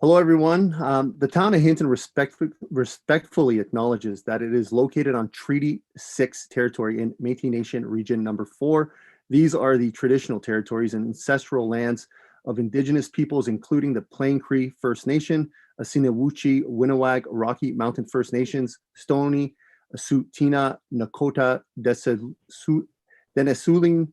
Hello, everyone. The town of Hinton respectfully acknowledges that it is located on Treaty 6 territory in Métis Nation Region Number 4. These are the traditional territories and ancestral lands of Indigenous peoples, including the Plain Cree First Nation, Assiniboine, Winnewag, Rocky Mountain First Nations, Stoney, Tsuut'ina, Nakota, Denesuling,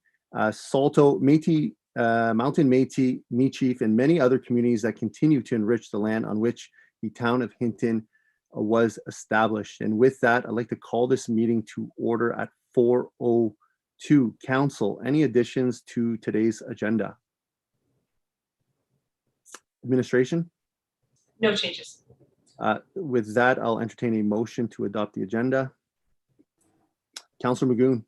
Salto, Métis, Mountain Métis, Michif, and many other communities that continue to enrich the land on which the town of Hinton was established. And with that, I'd like to call this meeting to order at 4:02. Council, any additions to today's agenda? Administration? No changes. With that, I'll entertain a motion to adopt the agenda. Councilor Magoon.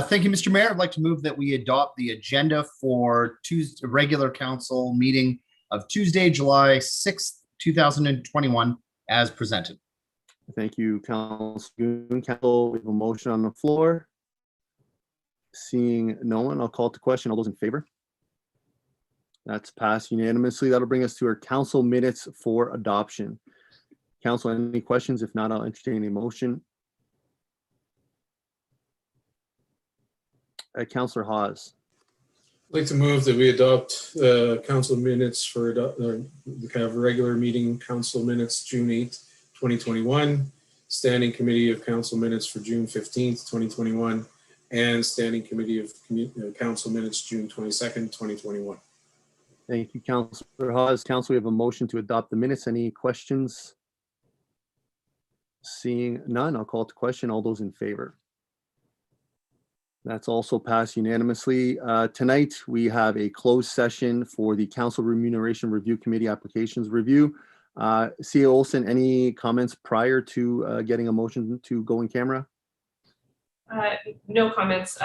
Thank you, Mr. Mayor. I'd like to move that we adopt the agenda for Tuesday, regular council meeting of Tuesday, July 6th, 2021, as presented. Thank you, Councilor Magoon. Council, we have a motion on the floor. Seeing no one, I'll call to question. All those in favor? That's passed unanimously. That'll bring us to our council minutes for adoption. Council, any questions? If not, I'll entertain a motion. Councillor Hawes. I'd like to move that we adopt council minutes for the kind of regular meeting council minutes, June 8th, 2021, standing committee of council minutes for June 15th, 2021, and standing committee of council minutes, June 22nd, 2021. Thank you, Councillor Hawes. Council, we have a motion to adopt the minutes. Any questions? Seeing none, I'll call to question. All those in favor? That's also passed unanimously. Tonight, we have a closed session for the Council Remuneration Review Committee applications review. CA Olson, any comments prior to getting a motion to go in camera? No comments.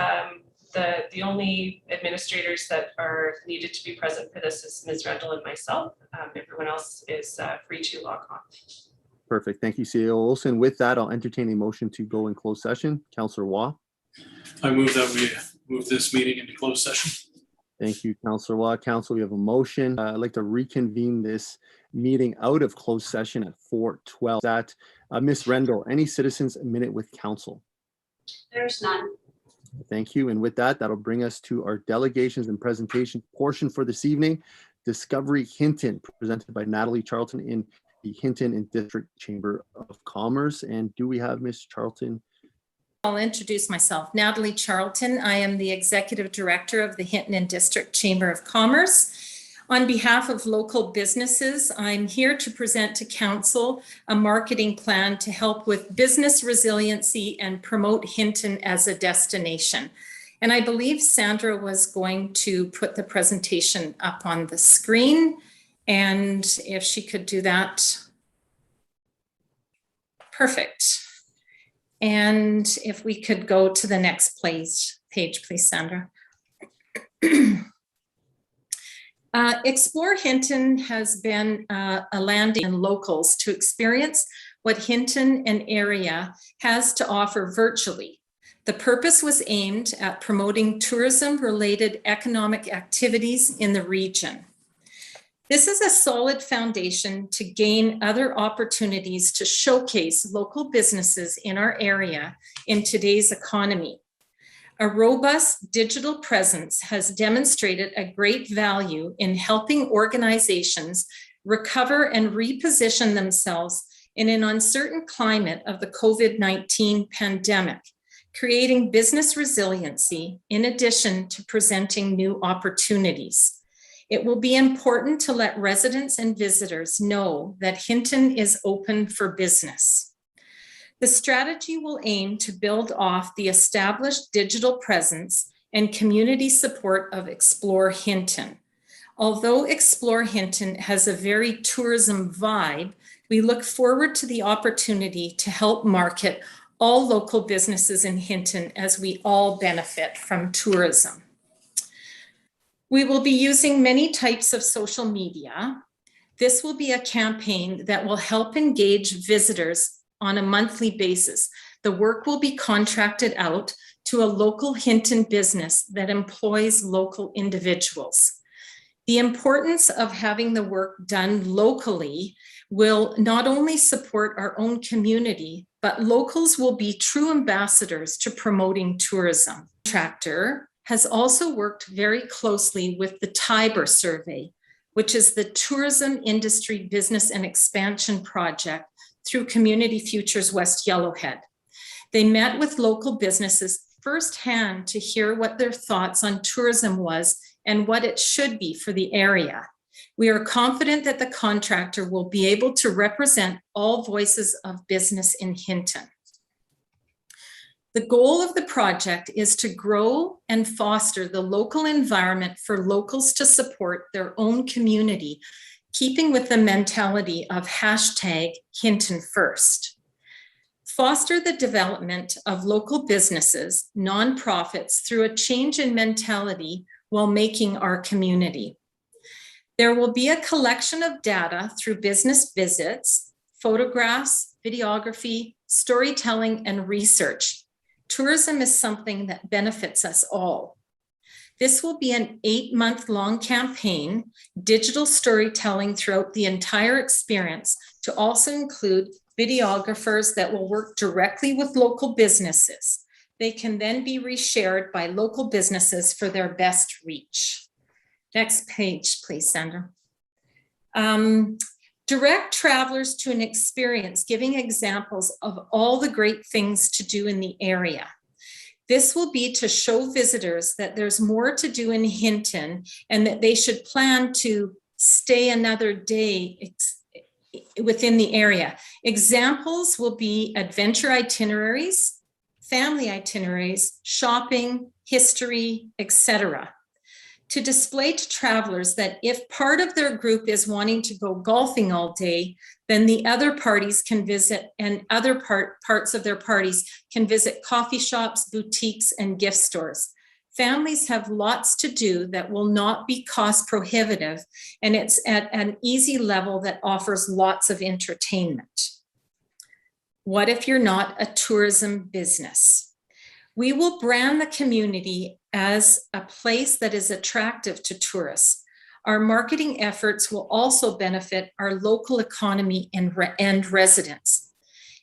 The only administrators that are needed to be present for this is Ms. Rendell and myself. Everyone else is free to log on. Perfect. Thank you, CA Olson. With that, I'll entertain a motion to go in closed session. Councillor Waugh. I move that we move this meeting into closed session. Thank you, Councillor Waugh. Council, we have a motion. I'd like to reconvene this meeting out of closed session at 4:12. That Ms. Rendell, any citizens minute with council? There's none. Thank you. And with that, that'll bring us to our delegations and presentation portion for this evening. Discovery Hinton, presented by Natalie Charlton in the Hinton and District Chamber of Commerce. And do we have Ms. Charlton? I'll introduce myself. Natalie Charlton. I am the Executive Director of the Hinton and District Chamber of Commerce. On behalf of local businesses, I'm here to present to Council a marketing plan to help with business resiliency and promote Hinton as a destination. And I believe Sandra was going to put the presentation up on the screen. And if she could do that. Perfect. And if we could go to the next page, please, Sandra. Explore Hinton has been a landing in locals to experience what Hinton and area has to offer virtually. The purpose was aimed at promoting tourism-related economic activities in the region. This is a solid foundation to gain other opportunities to showcase local businesses in our area in today's economy. A robust digital presence has demonstrated a great value in helping organizations recover and reposition themselves in an uncertain climate of the COVID-19 pandemic, creating business resiliency in addition to presenting new opportunities. It will be important to let residents and visitors know that Hinton is open for business. The strategy will aim to build off the established digital presence and community support of Explore Hinton. Although Explore Hinton has a very tourism vibe, we look forward to the opportunity to help market all local businesses in Hinton as we all benefit from tourism. We will be using many types of social media. This will be a campaign that will help engage visitors on a monthly basis. The work will be contracted out to a local Hinton business that employs local individuals. The importance of having the work done locally will not only support our own community, but locals will be true ambassadors to promoting tourism. The contractor has also worked very closely with the Tiber Survey, which is the Tourism Industry Business and Expansion Project through Community Futures West Yellowhead. They met with local businesses firsthand to hear what their thoughts on tourism was and what it should be for the area. We are confident that the contractor will be able to represent all voices of business in Hinton. The goal of the project is to grow and foster the local environment for locals to support their own community, keeping with the mentality of #Hinton First. Foster the development of local businesses, nonprofits through a change in mentality while making our community. There will be a collection of data through business visits, photographs, videography, storytelling, and research. Tourism is something that benefits us all. This will be an 8-month-long campaign, digital storytelling throughout the entire experience, to also include videographers that will work directly with local businesses. They can then be reshared by local businesses for their best reach. Next page, please, Sandra. Direct travelers to an experience, giving examples of all the great things to do in the area. This will be to show visitors that there's more to do in Hinton and that they should plan to stay another day within the area. Examples will be adventure itineraries, family itineraries, shopping, history, etc. To display to travelers that if part of their group is wanting to go golfing all day, then the other parties can visit, and other parts of their parties can visit coffee shops, boutiques, and gift stores. Families have lots to do that will not be cost prohibitive, and it's at an easy level that offers lots of entertainment. What if you're not a tourism business? We will brand the community as a place that is attractive to tourists. Our marketing efforts will also benefit our local economy and residents.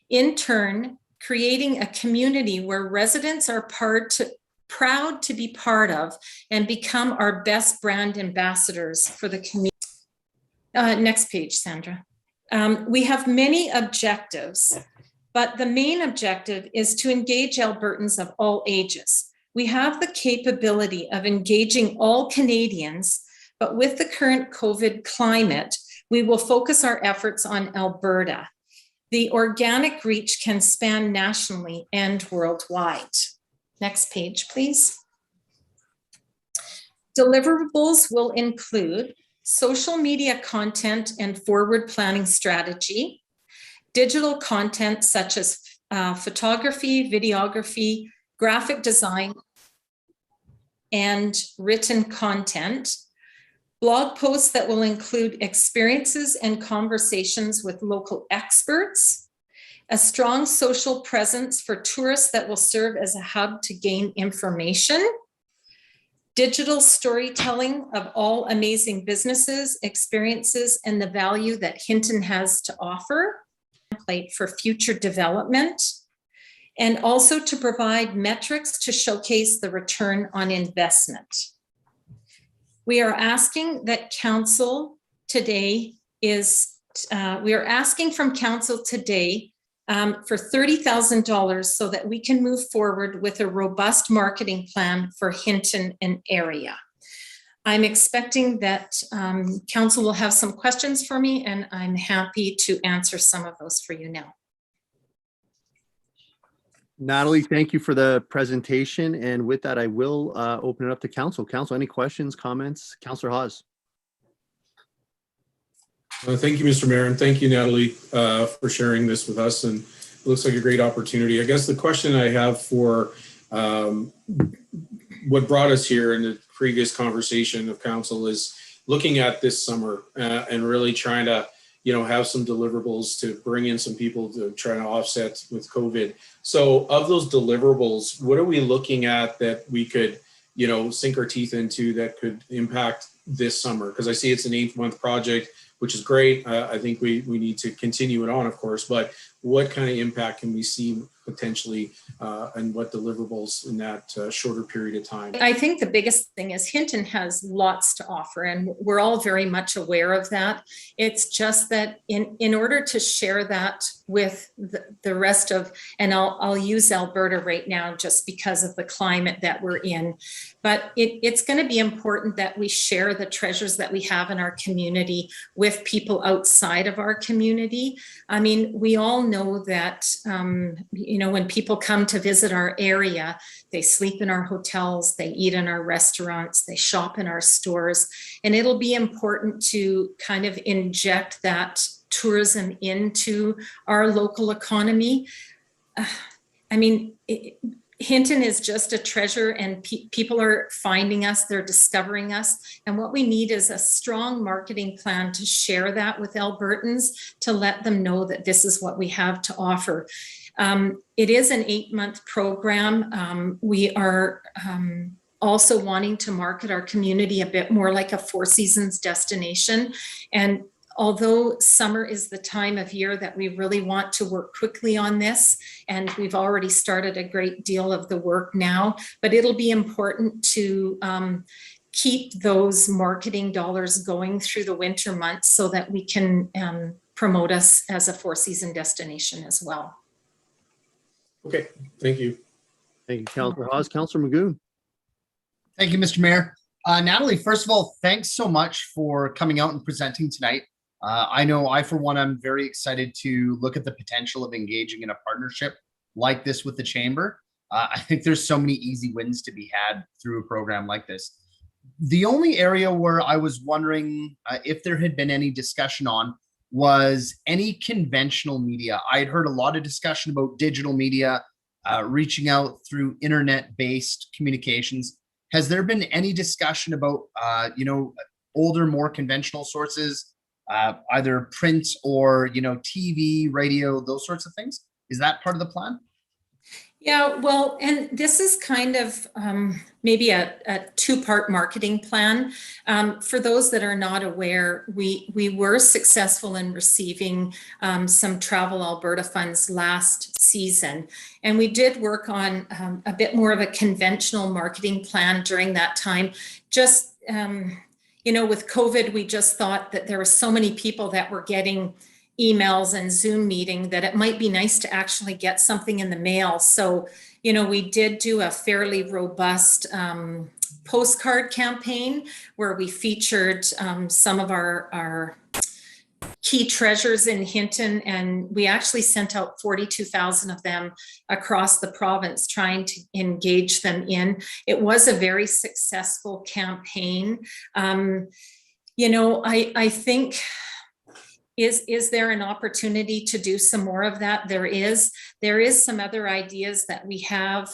In turn, creating a community where residents are proud to be part of and become our best brand ambassadors for the community. Next page, Sandra. We have many objectives, but the main objective is to engage Albertans of all ages. We have the capability of engaging all Canadians, but with the current COVID climate, we will focus our efforts on Alberta. The organic reach can span nationally and worldwide. Next page, please. Deliverables will include social media content and forward planning strategy, digital content such as photography, videography, graphic design, and written content, blog posts that will include experiences and conversations with local experts, a strong social presence for tourists that will serve as a hub to gain information, digital storytelling of all amazing businesses, experiences, and the value that Hinton has to offer, for future development, and also to provide metrics to showcase the return on investment. We are asking that council today we are asking from council today for $30,000 so that we can move forward with a robust marketing plan for Hinton and area. I'm expecting that council will have some questions for me, and I'm happy to answer some of those for you now. Natalie, thank you for the presentation. And with that, I will open it up to council. Council, any questions, comments? Councillor Hawes. Thank you, Mr. Mayor, and thank you, Natalie, for sharing this with us. And it looks like a great opportunity. I guess the question I have for what brought us here in the previous conversation of council is looking at this summer and really trying to, have some deliverables to bring in some people to try to offset with COVID. So of those deliverables, what are we looking at that we could, sink our teeth into that could impact, this summer? Because I see it's an 8-month project, which is great. I think we need to continue it on, of course, but what kind of impact can we see potentially and what deliverables in that shorter period of time? I think the biggest thing is Hinton has lots to offer, and we're all very much aware of that. It's just that in order to share that with the rest of, and I'll use Alberta right now just because of the climate that we're in, but it's going to be important that we share the treasures that we have in our community with people outside of our community. I mean, we all know that, when people come to visit our area, they sleep in our hotels, they eat in our restaurants, they shop in our stores, and it'll be important to kind of inject that tourism into our local economy. Hinton is just a treasure, and people are finding us, they're discovering us. And what we need is a strong marketing plan to share that with Albertans, to let them know that this is what we have to offer. It is an 8-month program. We are also wanting to market our community a bit more like a Four Seasons destination. And although summer is the time of year that we really want to work quickly on this, and we've already started a great deal of the work now, but it'll be important to keep those marketing dollars going through the winter months so that we can promote us as a Four Season destination as well. Okay, thank you. Thank you, Councillor Hawes. Councillor Magoon. Thank you, Mr. Mayor. Natalie, first of all, thanks so much for coming out and presenting tonight. I know I, for one, I'm very excited to look at the potential of engaging in a partnership like this with the Chamber. I think there's so many easy wins to be had through a program like this. The only area where I was wondering if there had been any discussion on was any conventional media. I had heard a lot of discussion about digital media, reaching out through internet-based communications. Has there been any discussion about, older, more conventional sources, either print or, TV, radio, those sorts of things? Is that part of the plan? Yeah, well, and this is kind of maybe a two-part marketing plan. For those that are not aware, we were successful in receiving some Travel Alberta funds last season. And we did work on a bit more of a conventional marketing plan during that time. Just, with COVID, we just thought that there were so many people that were getting emails and Zoom meeting that it might be nice to actually get something in the mail. So, we did do a fairly robust postcard campaign where we featured some of our key treasures in Hinton, and we actually sent out 42,000 of them across the province trying to engage them in. It was a very successful campaign. I think, is there an opportunity to do some more of that? There is some other ideas that we have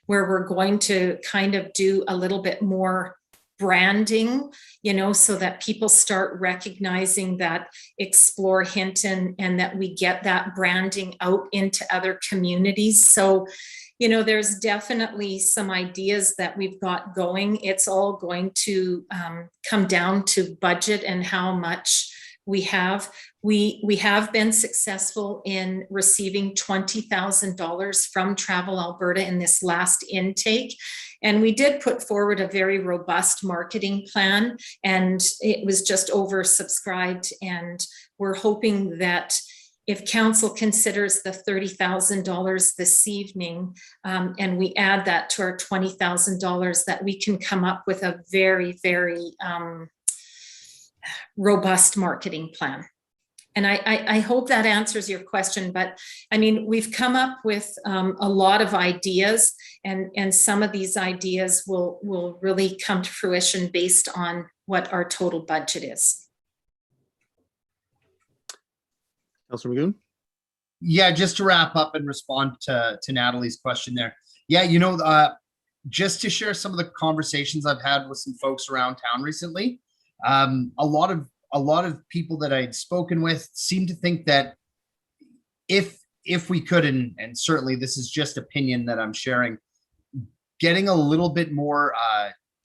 where we're going to kind of do a little bit more branding, so that people start recognizing that Explore Hinton, and that we get that branding out into other communities. So, there's definitely some ideas that we've got going. It's all going to come down to budget and how much we have. We have been successful in receiving $20,000 from Travel Alberta in this last intake. And we did put forward a very robust marketing plan, and it was just oversubscribed. And we're hoping that if council considers the $30,000 this evening, and we add that to our $20,000, that we can come up with a very, very robust marketing plan. And I hope that answers your question, but we've come up with a lot of ideas, and some of these ideas will really come to fruition based on what our total budget is. Councillor Magoon. Yeah, just to wrap up and respond to Natalie's question there. Yeah, just to share some of the conversations I've had with some folks around town recently. A lot of people that I'd spoken with seem to think that if we could, and certainly this is just opinion that I'm sharing, getting a little bit more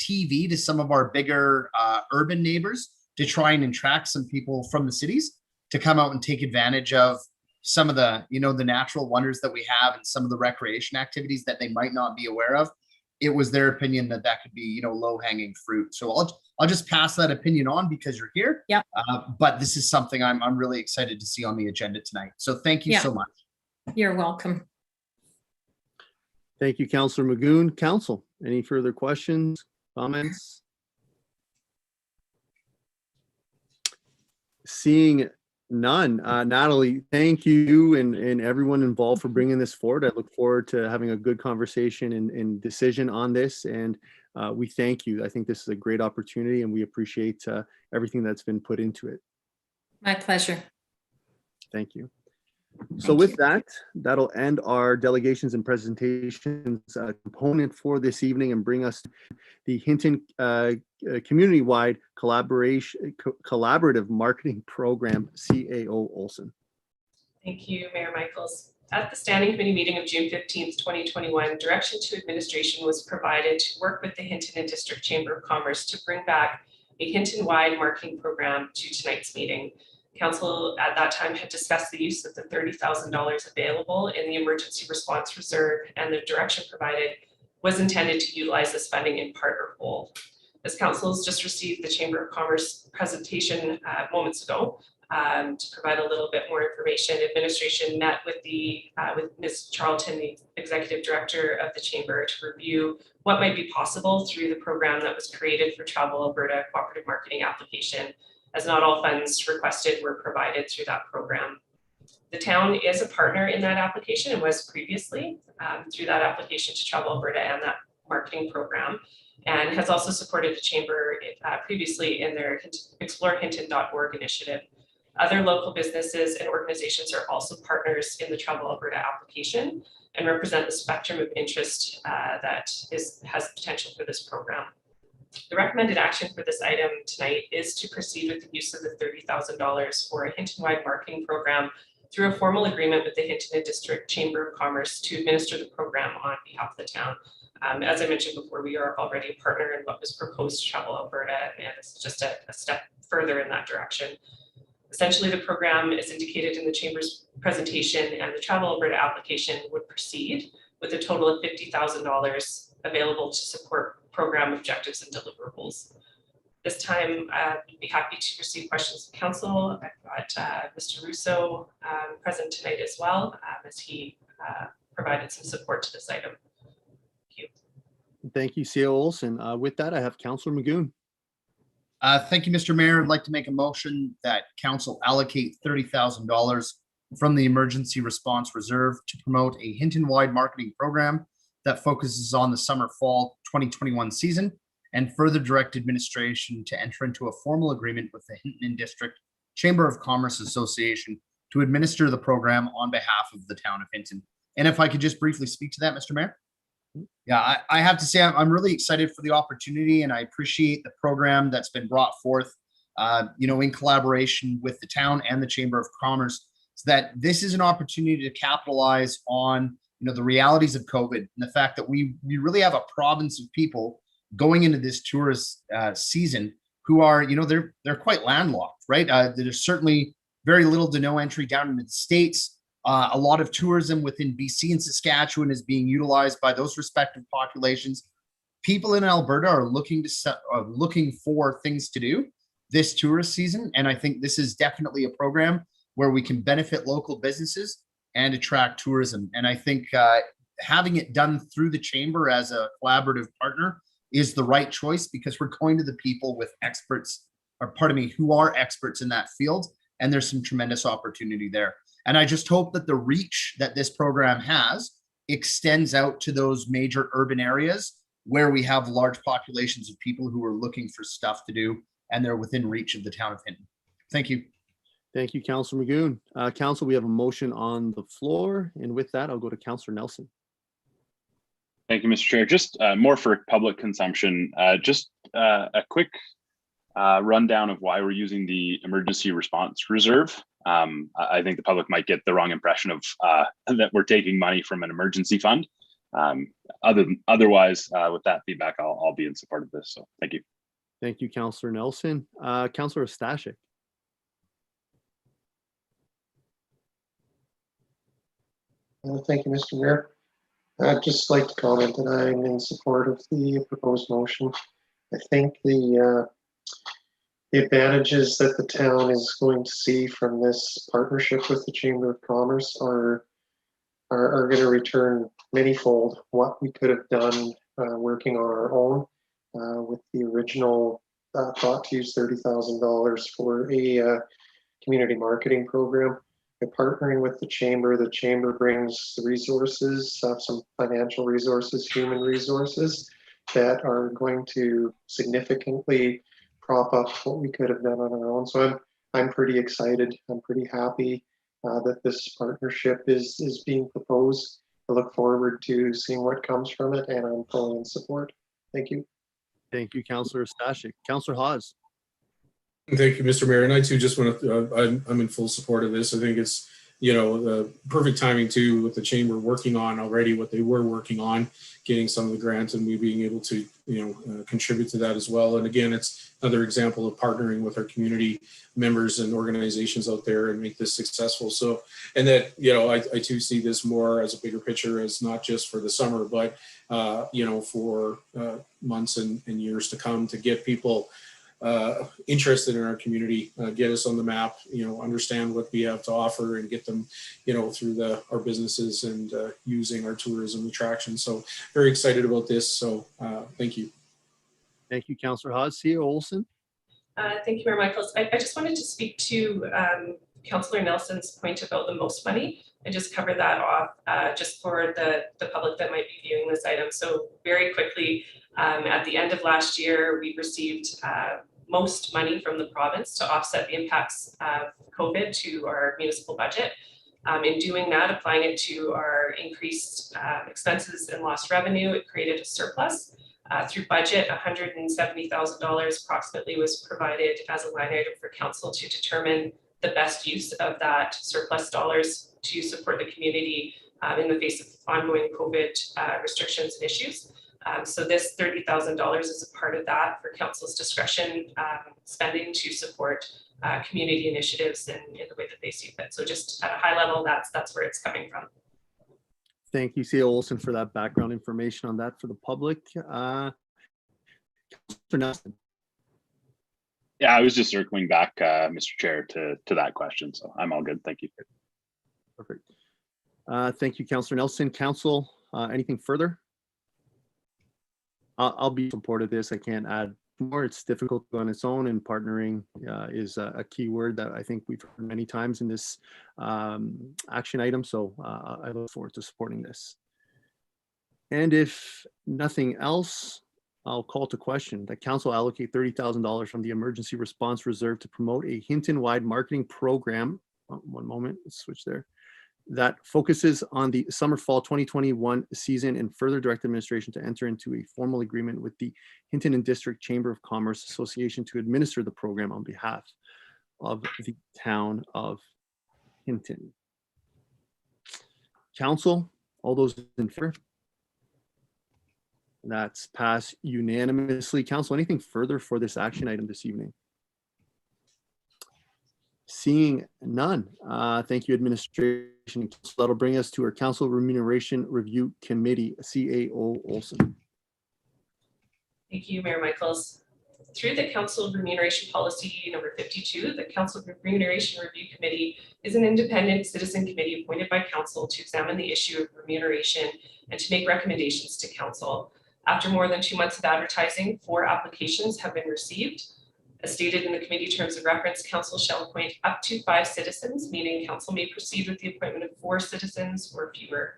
TV to some of our bigger urban neighbors to try and attract some people from the cities to come out and take advantage of some of the, the natural wonders that we have and some of the recreation activities that they might not be aware of. It was their opinion that that could be, low hanging fruit. So I'll just pass that opinion on because you're here. Yep. But this is something I'm really excited to see on the agenda tonight. So thank you so much. You're welcome. Thank you, Councillor Magoon. Council, any further questions, comments? Seeing none. Natalie, thank you and everyone involved for bringing this forward. I look forward to having a good conversation and decision on this. And we thank you. I think this is a great opportunity and we appreciate everything that's been put into it. My pleasure. Thank you. So with that, that'll end our delegations and presentations component for this evening and bring us the Hinton community-wide collaborative marketing program, CAO Olson. Thank you, Mayor Michaels. At the Standing Committee meeting of June 15th, 2021, direction to administration was provided to work with the Hinton and District Chamber of Commerce to bring back a Hinton-wide marketing program to tonight's meeting. Council at that time had discussed the use of the $30,000 available in the emergency response reserve, and the direction provided was intended to utilize this funding in part or whole. As council has just received the Chamber of Commerce presentation moments ago, to provide a little bit more information, administration met with Ms. Charlton, the executive director of the Chamber, to review what might be possible through the program that was created for Travel Alberta Cooperative Marketing Application, as not all funds requested were provided through that program. The town is a partner in that application and was previously through that application to Travel Alberta and that marketing program, and has also supported the Chamber previously in their explorehinton.org initiative. Other local businesses and organizations are also partners in the Travel Alberta application and represent the spectrum of interest that has potential for this program. The recommended action for this item tonight is to proceed with the use of the $30,000 for a Hinton-wide marketing program through a formal agreement with the Hinton and District Chamber of Commerce to administer the program on behalf of the town. As I mentioned before, we are already a partner in what was proposed to Travel Alberta, and it's just a step further in that direction. Essentially, the program is indicated in the Chamber's presentation, and the Travel Alberta application would proceed with a total of $50,000 available to support program objectives and deliverables. This time, I'd be happy to receive questions from council. I've got Mr. Russo present tonight as well, as he provided some support to this item. Thank you. Thank you, CAO Olson. With that, I have Councillor Magoon. Thank you, Mr. Mayor. I'd like to make a motion that council allocate $30,000 from the Emergency Response Reserve to promote a Hinton-wide marketing program that focuses on the summer-fall 2021 season, and further direct administration to enter into a formal agreement with the Hinton and District Chamber of Commerce Association to administer the program on behalf of the town of Hinton. And if I could just briefly speak to that, Mr. Mayor. Yeah, I have to say I'm really excited for the opportunity, and I appreciate the program that's been brought forth, in collaboration with the town and the Chamber of Commerce, so that this is an opportunity to capitalize on the realities of COVID and the fact that we really have a province of people going into this tourist season who are, they're quite landlocked, right? There's certainly very little to no entry down into the States. A lot of tourism within BC and Saskatchewan is being utilized by those respective populations. People in Alberta are looking for things to do this tourist season, and I think this is definitely a program where we can benefit local businesses and attract tourism. And I think having it done through the chamber as a collaborative partner is the right choice, because we're going to the people with experts, who are experts in that field, and there's some tremendous opportunity there. And I just hope that the reach that this program has extends out to those major urban areas where we have large populations of people who are looking for stuff to do, and they're within reach of the town of Hinton. Thank you. Thank you, Councillor Magoon. Council, we have a motion on the floor, and with that, I'll go to Councillor Nelson. Thank you, Mr. Chair. Just more for public consumption, just a quick rundown of why we're using the Emergency Response Reserve. I think the public might get the wrong impression of that we're taking money from an emergency fund. Otherwise, with that feedback, I'll be in support of this. So thank you. Thank you, Councillor Nelson. Councillor Stashik. Thank you, Mr. Mayor. I'd just like to comment that I'm in support of the proposed motion. I think the advantages that the town is going to see from this partnership with the Chamber of Commerce are going to return manyfold what we could have done working on our own with the original thought to use $30,000 for a community marketing program. By partnering with the chamber brings the resources, some financial resources, human resources that are going to significantly prop up what we could have done on our own. So I'm pretty excited. I'm pretty happy that this partnership is being proposed. I look forward to seeing what comes from it, and I'm fully in support. Thank you. Thank you, Councillor Stashik. Councillor Hawes. Thank you, Mr. Mayor. And I too just want to, I'm in full support of this. I think it's, the perfect timing too, with the chamber working on already what they were working on, getting some of the grants, and we being able to, contribute to that as well. And again, it's another example of partnering with our community members and organizations out there and make this successful. So, and that, I too see this more as a bigger picture, as not just for the summer, but, for months and years to come, to get people interested in our community, get us on the map, understand what we have to offer, and get them, through our businesses and using our tourism attractions. So very excited about this. So thank you. Thank you, Councillor Hawes. CEO Olson. Thank you, Mayor Michaels. I just wanted to speak to Councillor Nelson's point about the most money and just cover that off just for the public that might be viewing this item. So very quickly, at the end of last year, we received most money from the province to offset the impacts of COVID to our municipal budget. In doing that, applying it to our increased expenses and lost revenue, it created a surplus. Through budget, $170,000 approximately was provided as a line item for council to determine the best use of that surplus dollars to support the community in the face of ongoing COVID restrictions and issues. So this $30,000 is a part of that for council's discretion spending to support community initiatives in the way that they see fit. So just at a high level, that's where it's coming from. Thank you, CEO Olson, for that background information on that for the public. Councillor Nelson. Yeah, I was just circling back, Mr. Chair, to that question. So I'm all good. Thank you. Perfect. Thank you, Councillor Nelson. Council, anything further? I'll be in support of this. I can't add more. It's difficult on its own, and partnering is a key word that I think we've heard many times in this action item. So I look forward to supporting this. And if nothing else, I'll call to question that council allocate $30,000 from the emergency response reserve to promote a Hinton-wide marketing program. One moment, let's switch there. That focuses on the summer-fall 2021 season, and further direct administration to enter into a formal agreement with the Hinton and District Chamber of Commerce Association to administer the program on behalf of the town of Hinton. Council, all those in favor? That's passed unanimously. Council, anything further for this action item this evening? Seeing none, thank you, administration. That'll bring us to our Council Remuneration Review Committee, CAO Olson. Thank you, Mayor Michaels. Through the Council Remuneration Policy number 52, the Council Remuneration Review Committee is an independent citizen committee appointed by Council to examine the issue of remuneration and to make recommendations to Council. After more than 2 months of advertising, 4 applications have been received. As stated in the committee terms of reference, council shall appoint up to 5 citizens, meaning council may proceed with the appointment of 4 citizens or fewer.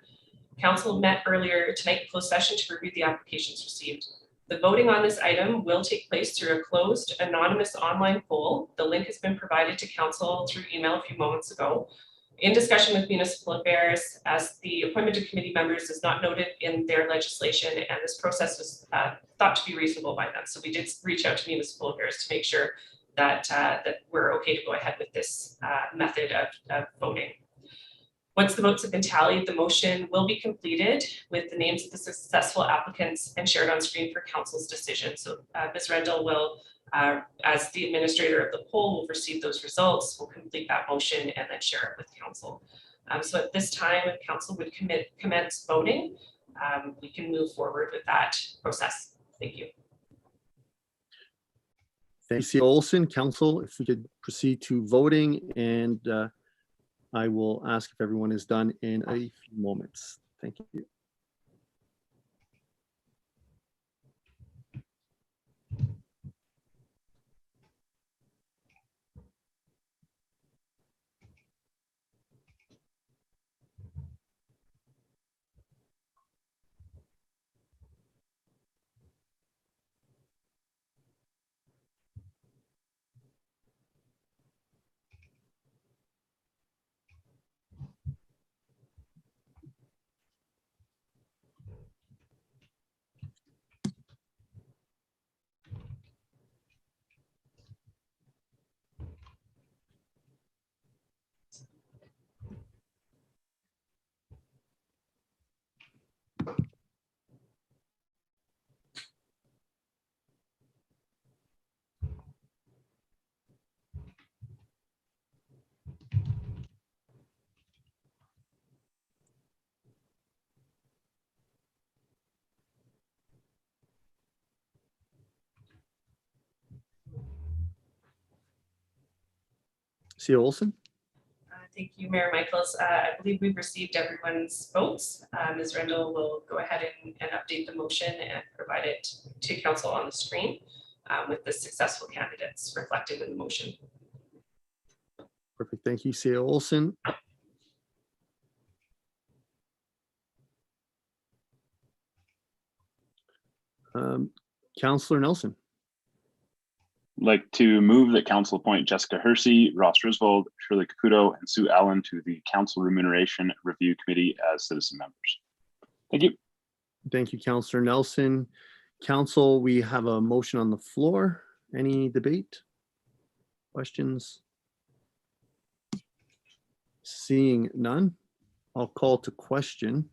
Council met earlier tonight in closed session to review the applications received. The voting on this item will take place through a closed anonymous online poll. The link has been provided to council through email a few moments ago. In discussion with municipal affairs, as the appointment of committee members is not noted in their legislation, and this process was thought to be reasonable by them. So we did reach out to municipal affairs to make sure that that we're okay to go ahead with this method of voting. Once the votes have been tallied, the motion will be completed with the names of the successful applicants and shared on screen for council's decision. So Ms. Rendell will, as the administrator of the poll, will receive those results, will complete that motion and then share it with council. So at this time, if council would commence voting, we can move forward with that process. Thank you. Thank you, Olson. Council, if we could proceed to voting, and I will ask if everyone is done in a few moments. Thank you. CEO Olson. Thank you, Mayor Michaels. I believe we've received everyone's votes. Ms. Rendell will go ahead and update the motion and provide it to council on the screen with the successful candidates reflected in the motion. Perfect. Thank you, CEO Olson. Councillor Nelson. Like to move that council appoint Jessica Hersey, Ross Griswold, Shirley Caputo, and Sue Allen to the Council Remuneration Review Committee as citizen members. Thank you. Thank you, Councillor Nelson. Council, we have a motion on the floor. Any debate? Questions? Seeing none, I'll call to question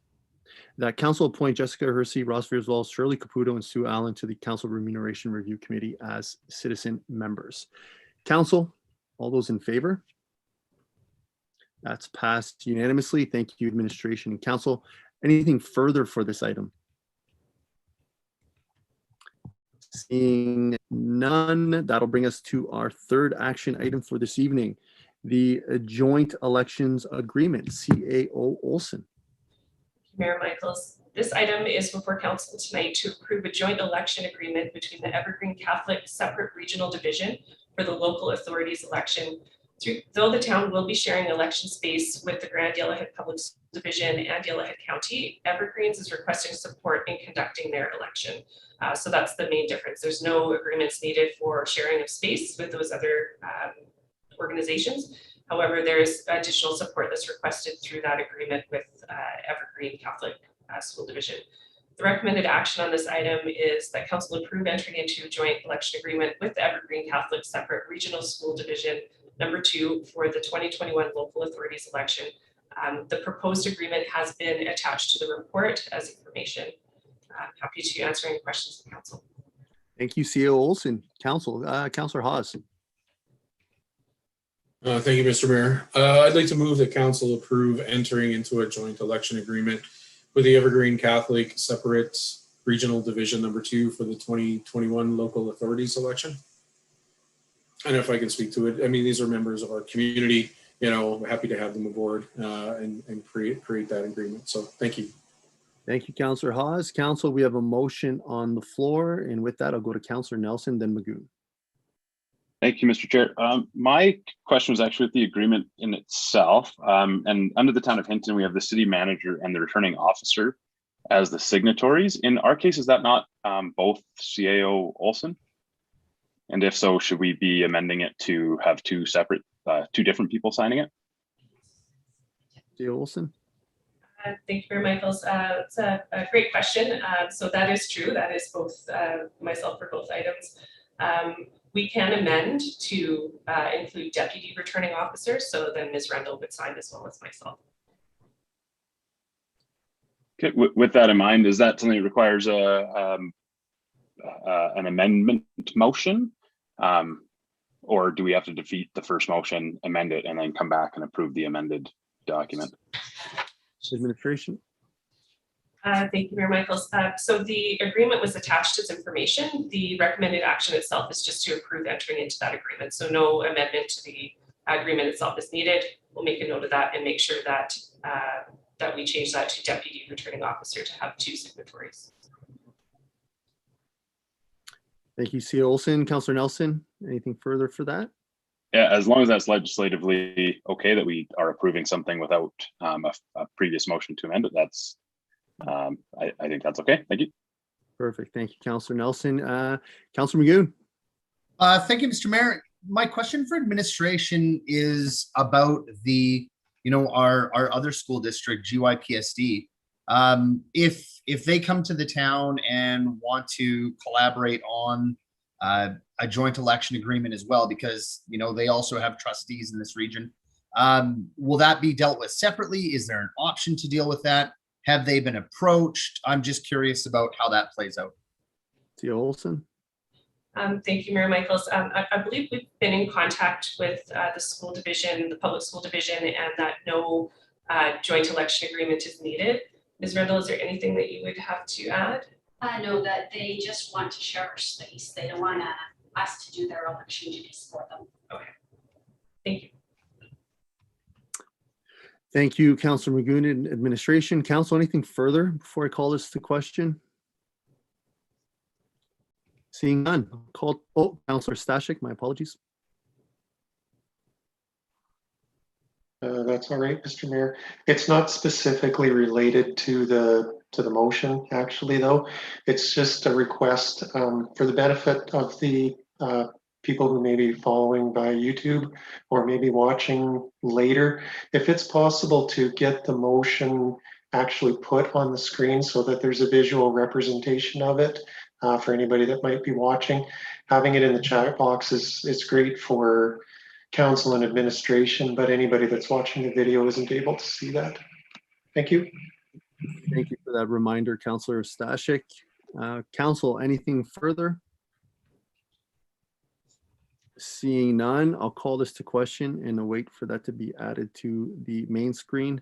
that council appoint Jessica Hersey, Ross Griswold, Shirley Caputo, and Sue Allen to the Council Remuneration Review Committee as citizen members. Council, all those in favor? That's passed unanimously. Thank you, administration and council. Anything further for this item? Seeing none, that'll bring us to our third action item for this evening, the Joint Elections Agreement, CAO Olson. Mayor Michaels, this item is before council tonight to approve a joint election agreement between the Evergreen Catholic Separate Regional Division for the local authorities election. Though the town will be sharing election space with the Grand Yellowhead Public School Division and Yellowhead County, Evergreens is requesting support in conducting their election. So that's the main difference. There's no agreements needed for sharing of space with those other organizations. However, there's additional support that's requested through that agreement with Evergreen Catholic School Division. The recommended action on this item is that council approve entering into a joint election agreement with the Evergreen Catholic Separate Regional School Division #2 for the 2021 local authorities election. The proposed agreement has been attached to the report as information. I'm happy to answer any questions from council. Thank you, CEO Olson. Council, Councillor Hawes. Thank you, Mr. Mayor. I'd like to move that council approve entering into a joint election agreement with the Evergreen Catholic Separate Regional Division #2 for the 2021 local authorities election. And if I can speak to it, I mean, these are members of our community, you know, happy to have them aboard and create that agreement. So thank you. Thank you, Councillor Hawes. Council, we have a motion on the floor, and with that, I'll go to Councillor Nelson, then Magoon. Thank you, Mr. Chair. My question was actually with the agreement in itself. And under the town of Hinton, we have the city manager and the returning officer as the signatories. In our case, is that not both CAO Olson? And if so, should we be amending it to have two different people signing it? CAO Olson. Thank you, Mayor Michaels. It's a great question. So that is true. That is both myself for both items. We can amend to include deputy returning officers, so then Ms. Rendell would sign as well as myself. Okay, with that in mind, is that something that requires an amendment motion? Or do we have to defeat the first motion, amend it, and then come back and approve the amended document? Administration. Thank you, Mayor Michaels. So the agreement was attached as information. The recommended action itself is just to approve entering into that agreement. So no amendment to the agreement itself is needed. We'll make a note of that and make sure that that we change that to Deputy Returning Officer to have 2 signatories. Thank you, C. Olson. Councillor Nelson, anything further for that? Yeah, as long as that's legislatively okay that we are approving something without a previous motion to amend it, that's I think that's okay. Thank you. Perfect. Thank you, Councillor Nelson. Councillor Magoon. Thank you, Mr. Mayor. My question for administration is about the, our other school district, GYPSD. If they come to the town and want to collaborate on a joint election agreement as well, because they also have trustees in this region, will that be dealt with separately? Is there an option to deal with that? Have they been approached? I'm just curious about how that plays out. C. Olson. Thank you, Mayor Michaels. I believe we've been in contact with the school division, the public school division, and that no joint election agreement is needed. Ms. Rendell, is there anything that you would have to add? No, that they just want to share our space. They don't want us to do their election duties for them. Okay, thank you. Thank you, Councillor Magoon and administration. Council, anything further before I call this to question? Seeing none, Councillor Stashik, my apologies. That's all right, Mr. Mayor. It's not specifically related to the motion, actually, though. It's just a request for the benefit of the people who may be following by YouTube or maybe watching later. If it's possible to get the motion actually put on the screen so that there's a visual representation of it for anybody that might be watching. Having it in the chat box is great for council and administration, but anybody that's watching the video isn't able to see that. Thank you. Thank you for that reminder, Councillor Stashik. Council, anything further? Seeing none, I'll call this to question and await for that to be added to the main screen.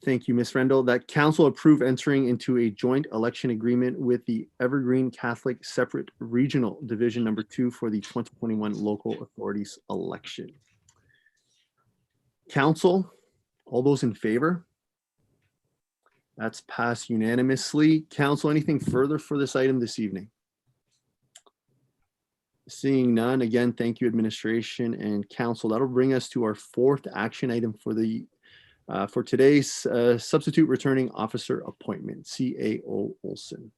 Thank you, Ms. Rendell. That council approve entering into a joint election agreement with the Evergreen Catholic Separate Regional Division Number 2 for the 2021 local authorities election. Council, all those in favor? That's passed unanimously. Council, anything further for this item this evening? Seeing none, again, thank you, administration and council. That'll bring us to our 4th action item for today's substitute returning officer appointment, CAO Olson.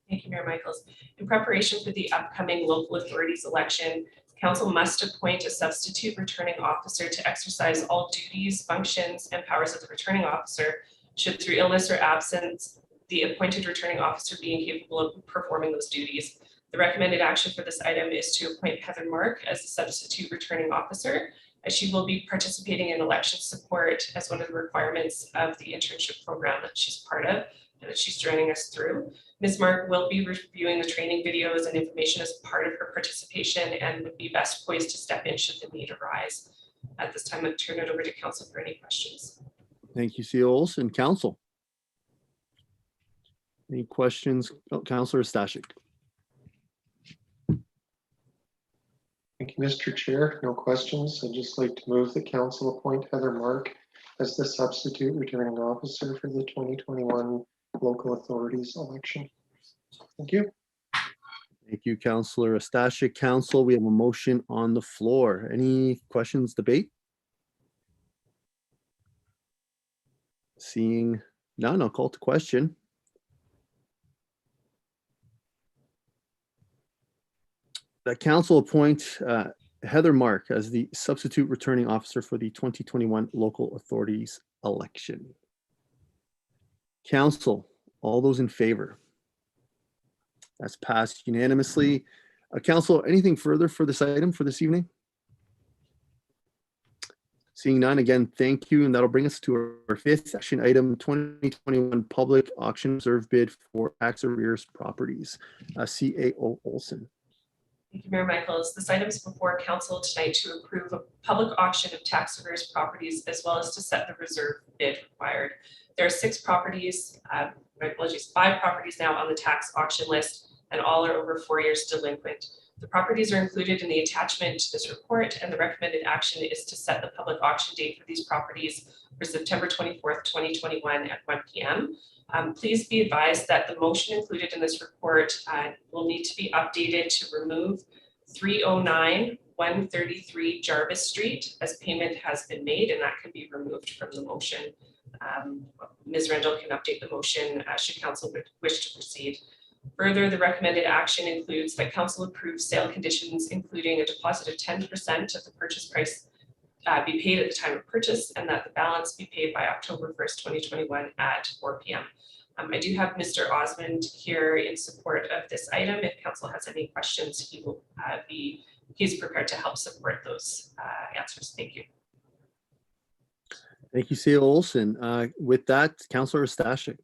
Thank you, Mayor Michaels. In preparation for the upcoming local authorities election, council must appoint a substitute returning officer to exercise all duties, functions, and powers of the returning officer should through illness or absence the appointed returning officer be incapable of performing those duties. The recommended action for this item is to appoint Heather Mark as the substitute returning officer, as she will be participating in election support as one of the requirements of the internship program that she's part of and that she's joining us through. Ms. Mark will be reviewing the training videos and information as part of her participation and would be best poised to step in should the need arise. At this time, I'll turn it over to council for any questions. Thank you, CAO Olson. Council. Any questions? Councillor Stashik. Thank you, Mr. Chair. No questions. I'd just like to move the council appoint Heather Mark as the substitute returning officer for the 2021 local authorities election. Thank you. Thank you, Councillor Stashik. Council, we have a motion on the floor. Any questions, debate? Seeing none, I'll call to question. That council appoint Heather Mark as the substitute returning officer for the 2021 local authorities election. Council, all those in favor? That's passed unanimously. Council, anything further for this item for this evening? Seeing none, again, thank you. And that'll bring us to our fifth action item, 2021 public auction reserve bid for tax arrears properties. CAO Olson. Thank you, Mayor Michaels. This item is before council tonight to approve a public auction of tax arrears properties as well as to set the reserve bid required. There are 6 properties, my apologies, 5 properties now on the tax auction list, and all are over 4 years delinquent. The properties are included in the attachment to this report, and the recommended action is to set the public auction date for these properties for September 24th, 2021 at 1 p.m. Please be advised that the motion included in this report will need to be updated to remove 309 133 Jarvis Street as payment has been made, and that can be removed from the motion. Ms. Rendell can update the motion should council wish to proceed. Further, the recommended action includes that council approve sale conditions, including a deposit of 10% of the purchase price be paid at the time of purchase, and that the balance be paid by October 1st, 2021 at 4 p.m. I do have Mr. Osmond here in support of this item. If council has any questions, he will he's prepared to help support those answers. Thank you. Thank you, CAO Olson. With that, Councillor Stashik.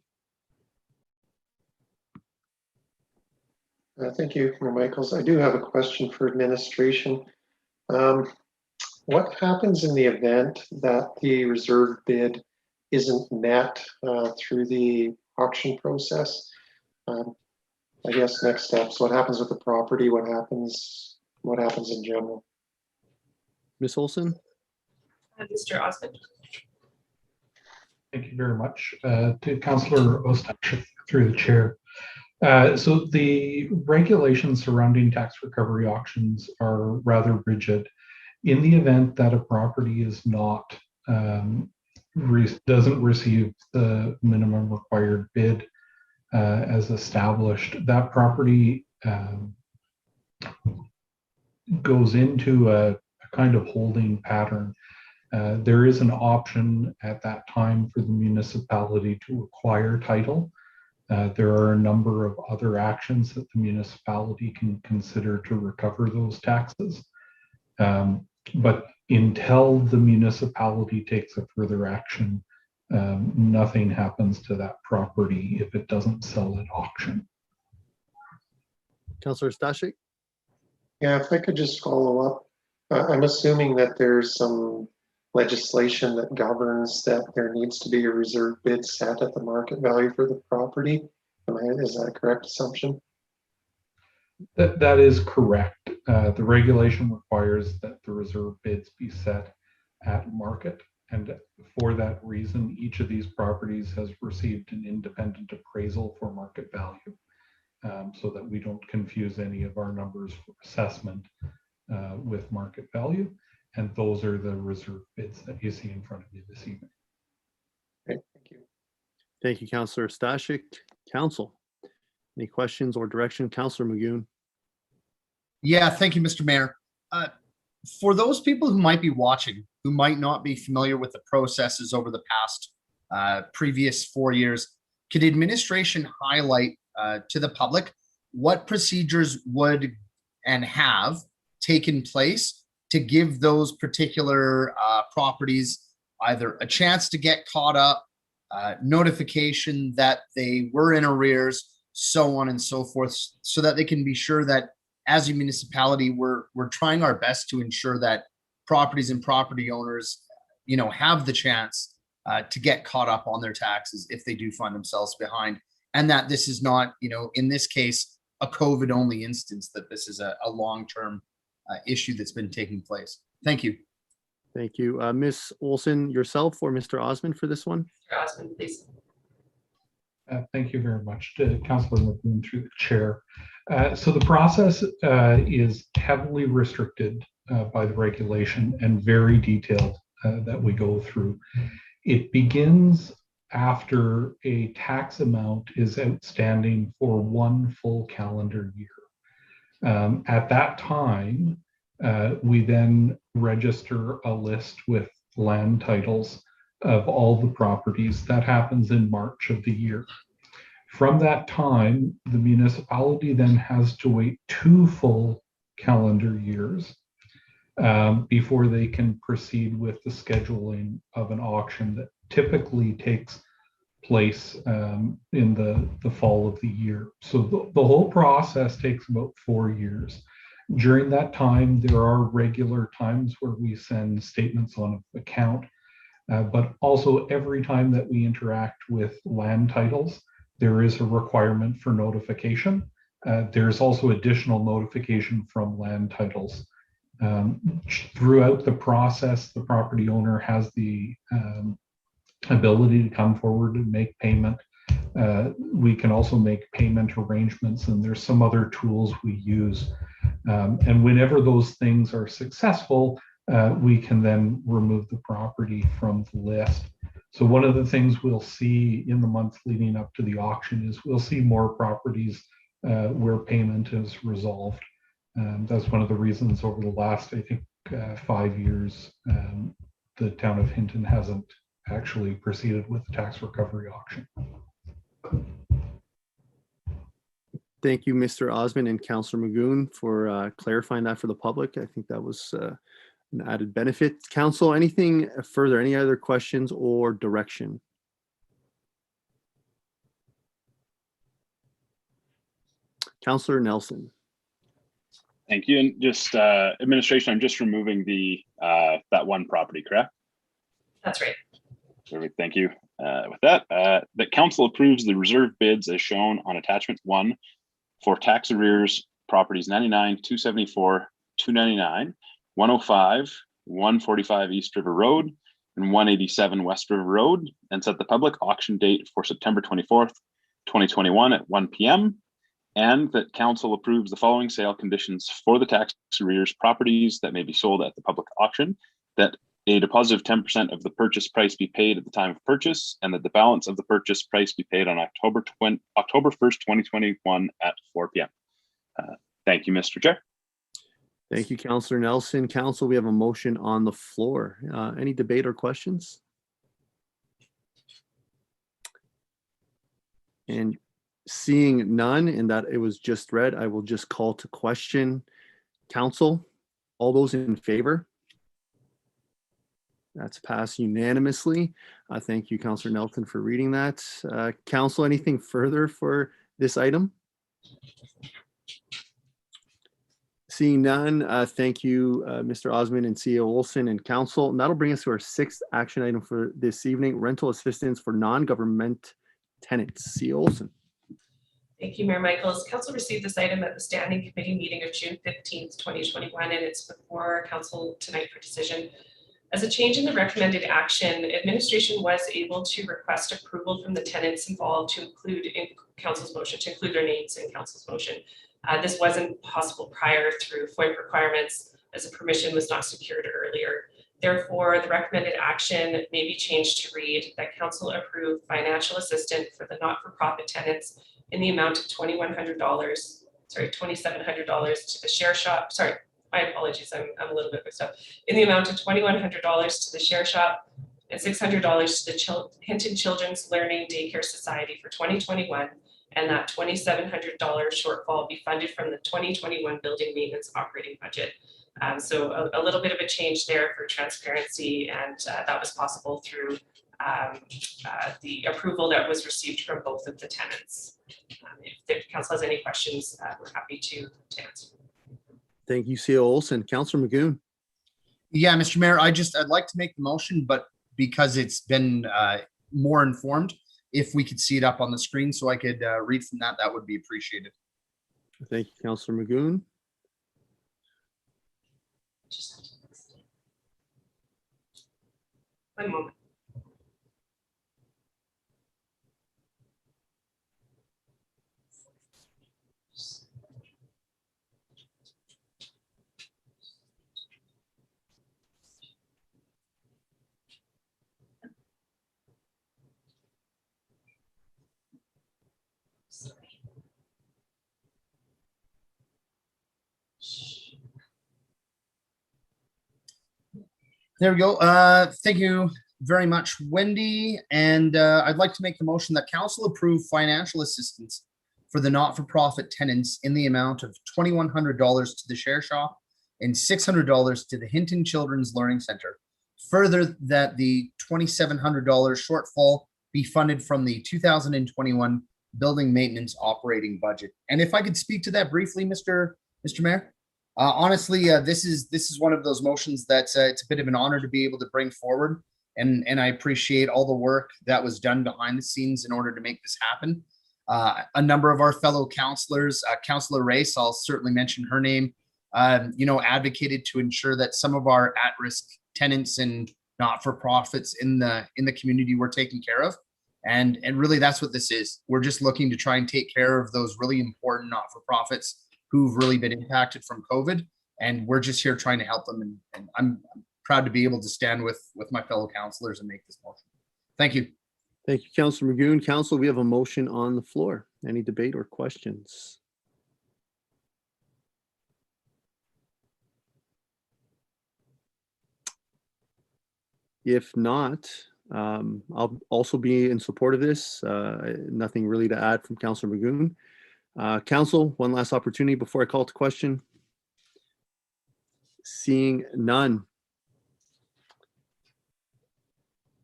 Thank you, Mayor Michaels. I do have a question for administration. What happens in the event that the reserve bid isn't met through the auction process? I guess next steps, what happens with the property? What happens in general? Ms. Olson? Mr. Osmond. Thank you very much. To Councillor Ostashik through the chair. So the regulations surrounding tax recovery auctions are rather rigid. In the event that a property is not doesn't receive the minimum required bid as established, that property goes into a kind of holding pattern. There is an option at that time for the municipality to acquire title. There are a number of other actions that the municipality can consider to recover those taxes. But until the municipality takes a further action, nothing happens to that property if it doesn't sell at auction. Councillor Stashik? Yeah, if I could just follow up. I'm assuming that there's some legislation that governs that there needs to be a reserve bid set at the market value for the property. Is that a correct assumption? That is correct. The regulation requires that the reserve bids be set at market. And for that reason, each of these properties has received an independent appraisal for market value, so that we don't confuse any of our numbers for assessment with market value. And those are the reserve bids that you see in front of you this evening. Okay, thank you. Thank you, Councillor Stashik. Council, any questions or direction? Councillor Magoon. Yeah, thank you, Mr. Mayor. For those people who might be watching, who might not be familiar with the processes over the past previous 4 years, could administration highlight to the public what procedures would and have taken place to give those particular properties either a chance to get caught up, notification that they were in arrears, so on and so forth, so that they can be sure that as a municipality, we're trying our best to ensure that properties and property owners, have the chance to get caught up on their taxes if they do find themselves behind, and that this is not, in this case, a COVID-only instance, that this is a long-term issue that's been taking place. Thank you. Thank you. Ms. Olson, yourself or Mr. Osmond for this one? Mr. Osmond, please. Thank you very much to Councillor McLean through the chair. So the process is heavily restricted by the regulation and very detailed that we go through. It begins after a tax amount is outstanding for 1 full calendar year. At that time, we then register a list with land titles of all the properties. That happens in March of the year. From that time, the municipality then has to wait 2 full calendar years before they can proceed with the scheduling of an auction that typically takes place in the fall of the year. So the whole process takes about 4 years. During that time, there are regular times where we send statements on account, but also every time that we interact with land titles, there is a requirement for notification. There's also additional notification from land titles. Throughout the process, the property owner has the ability to come forward and make payment. We can also make payment arrangements, and there's some other tools we use. And whenever those things are successful, we can then remove the property from the list. So one of the things we'll see in the months leading up to the auction is we'll see more properties where payment is resolved. That's one of the reasons over the last, I think, 5 years, the town of Hinton hasn't actually proceeded with the tax recovery auction. Thank you, Mr. Osmond and Councillor Magoon, for clarifying that for the public. I think that was an added benefit. Council, anything further? Any other questions or direction? Councillor Nelson. Thank you. And just administration, I'm just removing the that one property, correct? That's right. Perfect. Thank you. With that, that council approves the reserve bids as shown on attachment 1 for tax arrears properties 99, 274, 299, 105, 145 East River Road, and 187 West River Road, and set the public auction date for September 24th, 2021 at 1 p.m. And that council approves the following sale conditions for the tax arrears properties that may be sold at the public auction: that a deposit of 10% of the purchase price be paid at the time of purchase, and that the balance of the purchase price be paid on October 1st, 2021 at 4 p.m. Thank you, Mr. Chair. Thank you, Councillor Nelson. Council, we have a motion on the floor. Any debate or questions? And seeing none, and that it was just read, I will just call to question. Council, all those in favor? That's passed unanimously. Thank you, Councillor Nelson, for reading that. Council, anything further for this item? Seeing none, thank you, Mr. Osmond and CEO Olson and Council. And that'll bring us to our 6th action item for this evening: rental assistance for non-government tenants. CEO Olson. Thank you, Mayor Michaels. Council received this item at the Standing Committee meeting of June 15th, 2021, and it's before Council tonight for decision. As a change in the recommended action, administration was able to request approval from the tenants involved to include in Council's motion, to include their names in Council's motion. This wasn't possible prior through FOIP requirements, as the permission was not secured earlier. Therefore, the recommended action may be changed to read that Council approve financial assistance for the not-for-profit tenants in the amount of $2,700 to the share shop. Sorry, my apologies, I'm a little bit mixed up. In the amount of $2,100 to the share shop and $600 to the Hinton Children's Learning Daycare Society for 2021, and that $2,700 shortfall be funded from the 2021 building maintenance operating budget. So a little bit of a change there for transparency, and that was possible through the approval that was received from both of the tenants. If the council has any questions, we're happy to answer. Thank you, CEO Olson. Councillor Magoon. Yeah, Mr. Mayor, I'd like to make the motion, but because it's been more informed, if we could see it up on the screen so I could read from that, that would be appreciated. Thank you, Councillor Magoon. One moment. There we go. Thank you very much, Wendy. And I'd like to make the motion that council approve financial assistance for the not-for-profit tenants in the amount of $2,100 to the share shop and $600 to the Hinton Children's Learning Center. Further, that the $2,700 shortfall be funded from the 2021 building maintenance operating budget. And if I could speak to that briefly, Mr. Mayor. Honestly, this is one of those motions that's it's a bit of an honor to be able to bring forward, and I appreciate all the work that was done behind the scenes in order to make this happen. A number of our fellow councilors, Councilor Race, I'll certainly mention her name, advocated to ensure that some of our at-risk tenants and not-for-profits in the community were taken care of. And really that's what this is. We're just looking to try and take care of those really important not-for-profits who've really been impacted from COVID. And we're just here trying to help them. And I'm proud to be able to stand with my fellow councilors and make this motion. Thank you. Thank you, Councilor Magoon. Council, we have a motion on the floor. Any debate or questions? If not, I'll also be in support of this. Nothing really to add from Councilor Magoon. Council, one last opportunity before I call to question. Seeing none.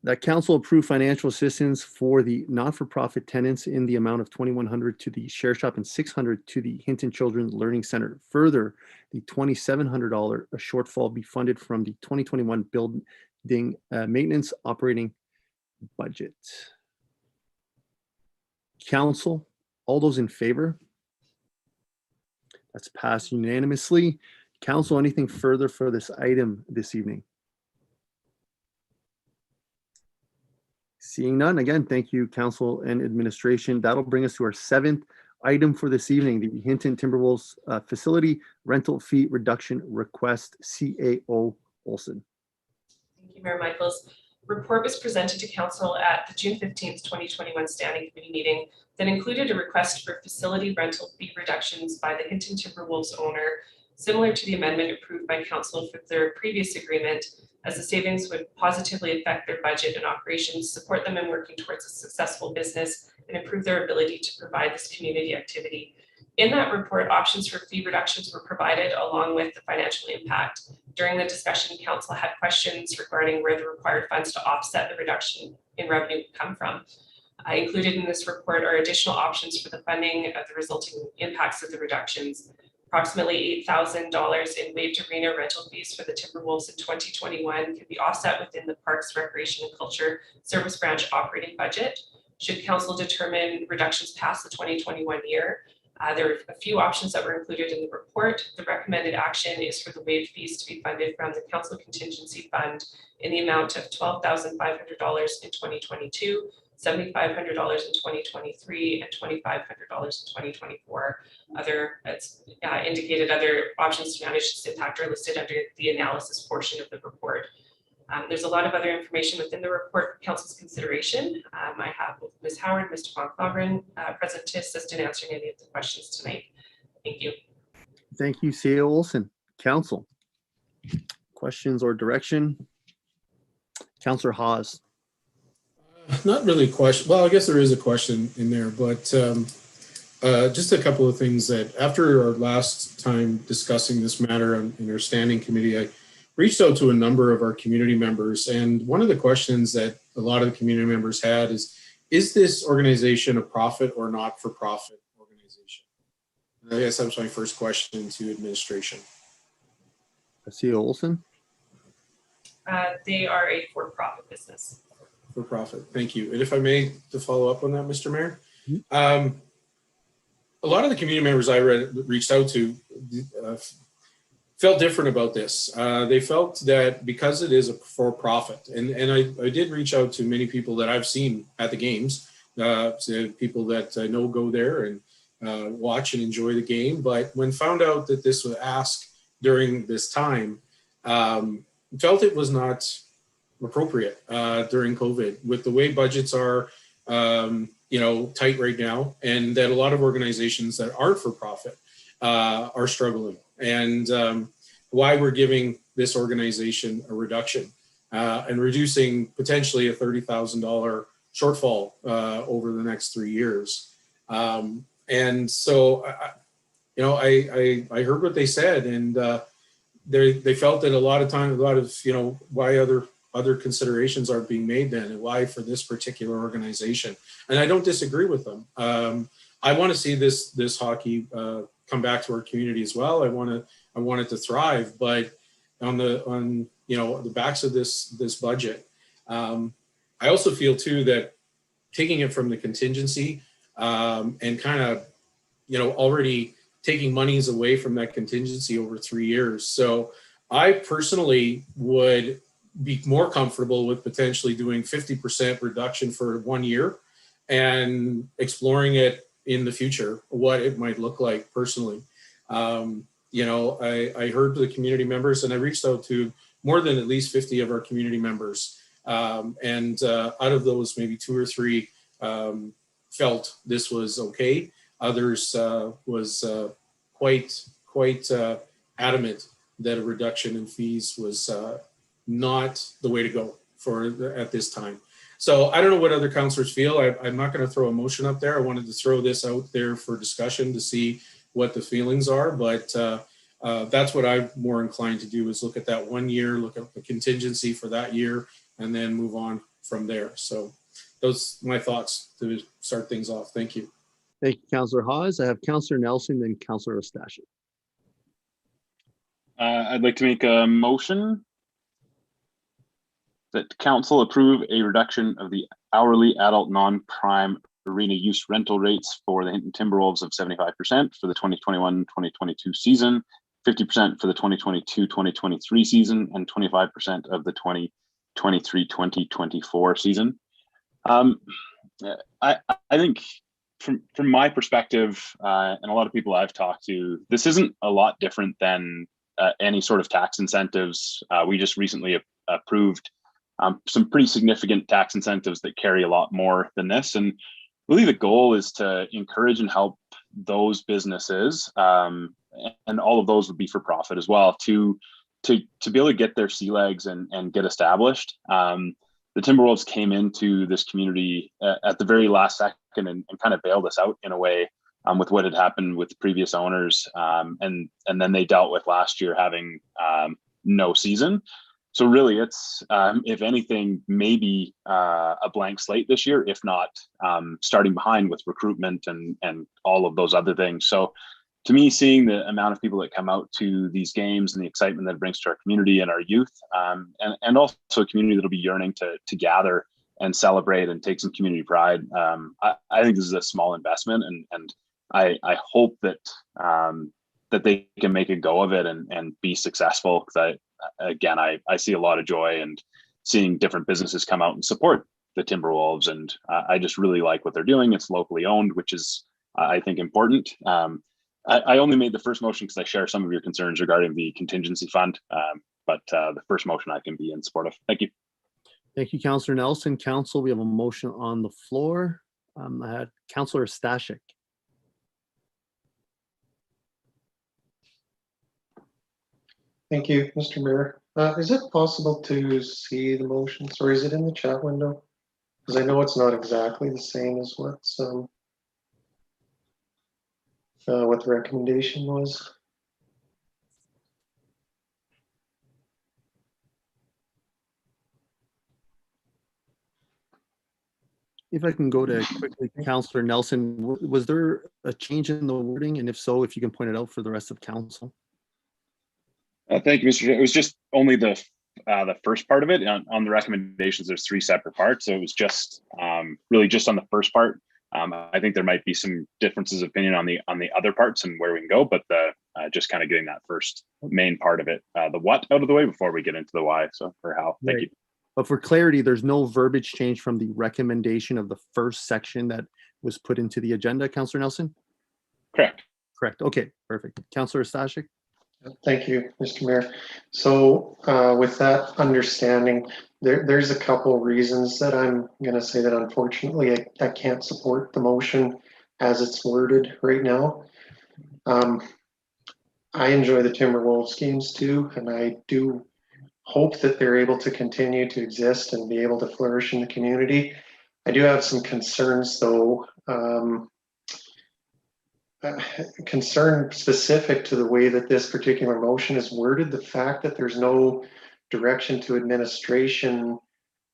That council approve financial assistance for the not-for-profit tenants in the amount of $2,100 to the Share Shop and $600 to the Hinton Children's Learning Center. Further, the $2,700 shortfall be funded from the 2021 building maintenance operating budget. Council, all those in favor? That's passed unanimously. Council, anything further for this item this evening? Seeing none, again, thank you, Council and administration. That'll bring us to our 7th item for this evening, the Hinton Timberwolves facility rental fee reduction request, CAO Olson. Thank you, Mayor Michaels. Report was presented to Council at the June 15th, 2021 Standing Committee meeting that included a request for facility rental fee reductions by the Hinton Timberwolves owner, similar to the amendment approved by Council for their previous agreement, as the savings would positively affect their budget and operations, support them in working towards a successful business, and improve their ability to provide this community activity. In that report, options for fee reductions were provided along with the financial impact. During the discussion, Council had questions regarding where the required funds to offset the reduction in revenue would come from. Included in this report are additional options for the funding of the resulting impacts of the reductions. Approximately $8,000 in waived arena rental fees for the Timberwolves in 2021 can be offset within the Parks, Recreation and Culture Service Branch operating budget. Should Council determine reductions past the 2021 year, there are a few options that were included in the report. The recommended action is for the waived fees to be funded from the Council Contingency Fund in the amount of $12,500 in 2022, $7,500 in 2023, and $2,500 in 2024. Other, as indicated, other options to manage this impact are listed under the analysis portion of the report. There's a lot of other information within the report for Council's consideration. I have both Ms. Howard and Mr. Von Cloveren present to assist in answering any of the questions tonight. Thank you. Thank you, CAO Olson. Council, questions or direction? Councillor Hawes. Not really a question. Well, I guess there is a question in there, but just a couple of things that after our last time discussing this matter in our standing committee, I reached out to a number of our community members. And one of the questions that a lot of the community members had is this organization a profit or not-for-profit organization? And I guess that was my first question to administration. CAO Olson. They are a for-profit business. For profit. Thank you. And if I may, to follow up on that, Mr. Mayor, a lot of the community members I reached out to felt different about this. They felt that because it is a for-profit, and I did reach out to many people that I've seen at the games, to people that I know go there and watch and enjoy the game. But when found out that this was asked during this time, felt it was not appropriate during COVID with the way budgets are, tight right now, and that a lot of organizations that aren't for profit are struggling, and why we're giving this organization a reduction and reducing potentially a $30,000 shortfall over the next 3 years. And so, I heard what they said, and they felt that a lot of time, a lot of, you know, why other considerations are being made then, and why for this particular organization. And I don't disagree with them. I want to see this hockey come back to our community as well. I want it to thrive, but on you know, the backs of this budget, I also feel too that taking it from the contingency and kind of, you know, already taking monies away from that contingency over 3 years. So I personally would be more comfortable with potentially doing 50% reduction for 1 year and exploring it in the future, what it might look like personally. You know, I heard the community members, and I reached out to more than at least 50 of our community members. And out of those, maybe 2 or 3 felt this was okay. Others was quite adamant that a reduction in fees was not the way to go at this time. So I don't know what other councillors feel. I'm not going to throw a motion up there. I wanted to throw this out there for discussion to see what the feelings are, but that's what I'm more inclined to do, is look at that 1 year, look at the contingency for that year, and then move on from there. So those are my thoughts to start things off. Thank you. Thank you, Councillor Hawes. I have Councillor Nelson, then Councillor Ostashik. I'd like to make a motion that council approve a reduction of the hourly adult non-prime arena use rental rates for the Hinton Timberwolves of 75% for the 2021-2022 season, 50% for the 2022-2023 season, and 25% of the 2023-2024 season. I think from my perspective, and a lot of people I've talked to, this isn't a lot different than any sort of tax incentives. We just recently approved some pretty significant tax incentives that carry a lot more than this. And really the goal is to encourage and help those businesses, and all of those would be for profit as well, to be able to get their sea legs and get established. The Timberwolves came into this community at the very last second and kind of bailed us out in a way with what had happened with previous owners. And then they dealt with last year having no season. So really it's, if anything, maybe a blank slate this year, if not starting behind with recruitment and all of those other things. So to me, seeing the amount of people that come out to these games and the excitement that it brings to our community and our youth, and also a community that'll be yearning to gather and celebrate and take some community pride. I think this is a small investment, and I hope that that they can make a go of it and be successful. Because I see a lot of joy and seeing different businesses come out and support the Timberwolves, and I just really like what they're doing. It's locally owned, which is I think important. I only made the first motion because I share some of your concerns regarding the contingency fund, but the first motion I can be in support of. Thank you. Thank you, Councillor Nelson. Council, we have a motion on the floor. I had Councillor Stashik. Thank you, Mr. Mayor. Is it possible to see the motions, or is it in the chat window? Because I know it's not exactly the same as what's what the recommendation was. If I can go to quickly, Councillor Nelson, was there a change in the wording? And if so, if you can point it out for the rest of council. Thank you, Mr. Chair. It was just only the first part of it. On the recommendations, there's 3 separate parts. So it was just really just on the first part. I think there might be some differences of opinion on the other parts and where we can go, but just kind of getting that first main part of it, the what out of the way before we get into the why. So for how, thank you. But for clarity, there's no verbiage change from the recommendation of the first section that was put into the agenda, Councillor Nelson? Correct. Correct. Okay, perfect. Councillor Stashik? Thank you, Mr. Mayor. So with that understanding, there's a couple reasons that I'm going to say that unfortunately I can't support the motion as it's worded right now. I enjoy the Timberwolves games too, and I do hope that they're able to continue to exist and be able to flourish in the community. I do have some concerns though. concern specific to the way that this particular motion is worded, the fact that there's no direction to administration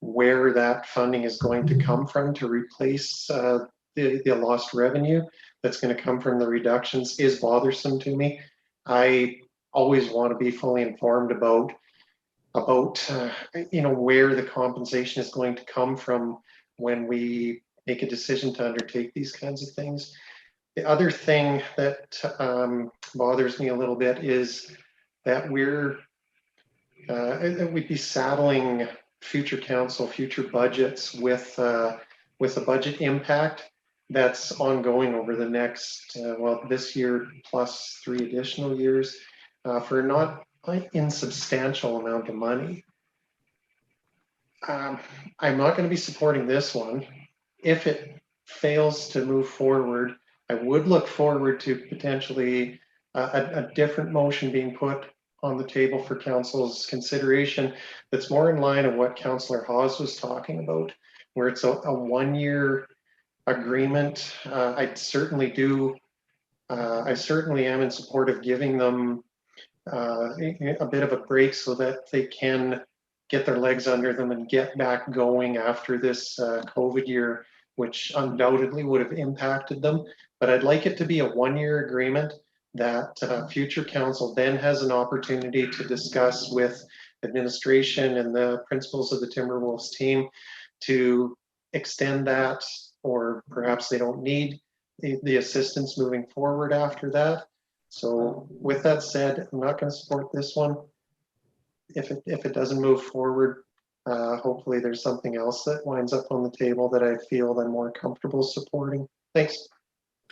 where that funding is going to come from to replace the lost revenue that's going to come from the reductions is bothersome to me. I always want to be fully informed about where the compensation is going to come from when we make a decision to undertake these kinds of things. The other thing that bothers me a little bit is that we'd be saddling future council, future budgets with a budget impact that's ongoing over the next, this year plus 3 additional years for not an insubstantial amount of money. I'm not going to be supporting this one. If it fails to move forward, I would look forward to potentially a different motion being put on the table for council's consideration that's more in line of what Councillor Hawes was talking about, where it's a 1-year agreement. I certainly am in support of giving them a bit of a break so that they can get their legs under them and get back going after this COVID year, which undoubtedly would have impacted them. But I'd like it to be a 1-year agreement that future council then has an opportunity to discuss with administration and the principals of the Timberwolves team to extend that, or perhaps they don't need the assistance moving forward after that. So with that said, I'm not going to support this one. If it doesn't move forward, hopefully there's something else that winds up on the table that I feel I'm more comfortable supporting. Thanks.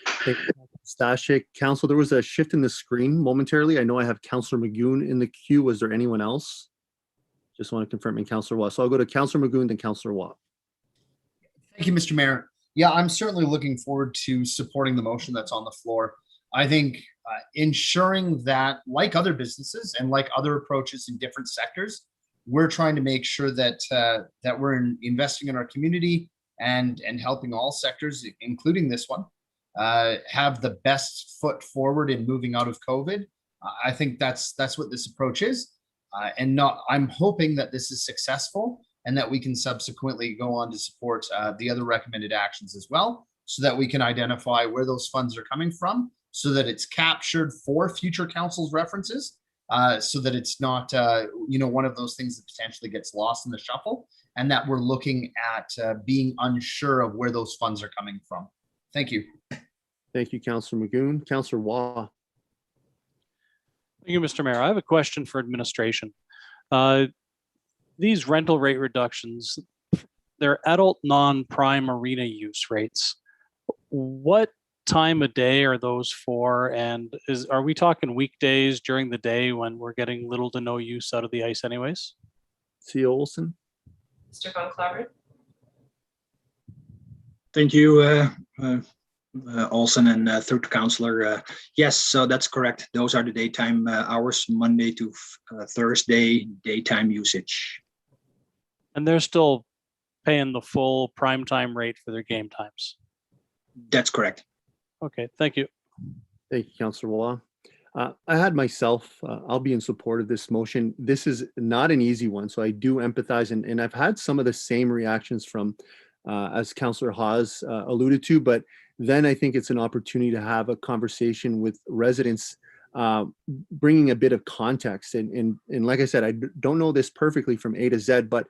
Thank you, Stashik. Council, there was a shift in the screen momentarily. I know I have Councillor Magoon in the queue. Was there anyone else? Just want to confirm in Councillor Watt. So I'll go to Councillor Magoon, then Councillor Watt. Thank you, Mr. Mayor. Yeah, I'm certainly looking forward to supporting the motion that's on the floor. I think ensuring that, like other businesses and like other approaches in different sectors, we're trying to make sure that that we're investing in our community and helping all sectors, including this one, have the best foot forward in moving out of COVID. I think that's what this approach is, I'm hoping that this is successful and that we can subsequently go on to support the other recommended actions as well, so that we can identify where those funds are coming from, so that it's captured for future council's references, so that it's not one of those things that potentially gets lost in the shuffle, and that we're looking at being unsure of where those funds are coming from. Thank you. Thank you, Councillor Magoon. Councillor Waugh. Thank you, Mr. Mayor. I have a question for administration. These rental rate reductions, they're adult non-prime arena use rates. What time of day are those for? And are we talking weekdays during the day when we're getting little to no use out of the ice anyways? C. Olson. Mr. Von Clavert. Thank you, Olson, and through to Councillor. Yes, so that's correct. Those are the daytime hours, Monday to Thursday, daytime usage. And they're still paying the full prime time rate for their game times? That's correct. Okay, thank you. Thank you, Councillor Waugh. I had myself, I'll be in support of this motion. This is not an easy one, so I do empathize, and I've had some of the same reactions from, as Councillor Hawes alluded to, but then I think it's an opportunity to have a conversation with residents, bringing a bit of context. And like I said, I don't know this perfectly from A to Z, but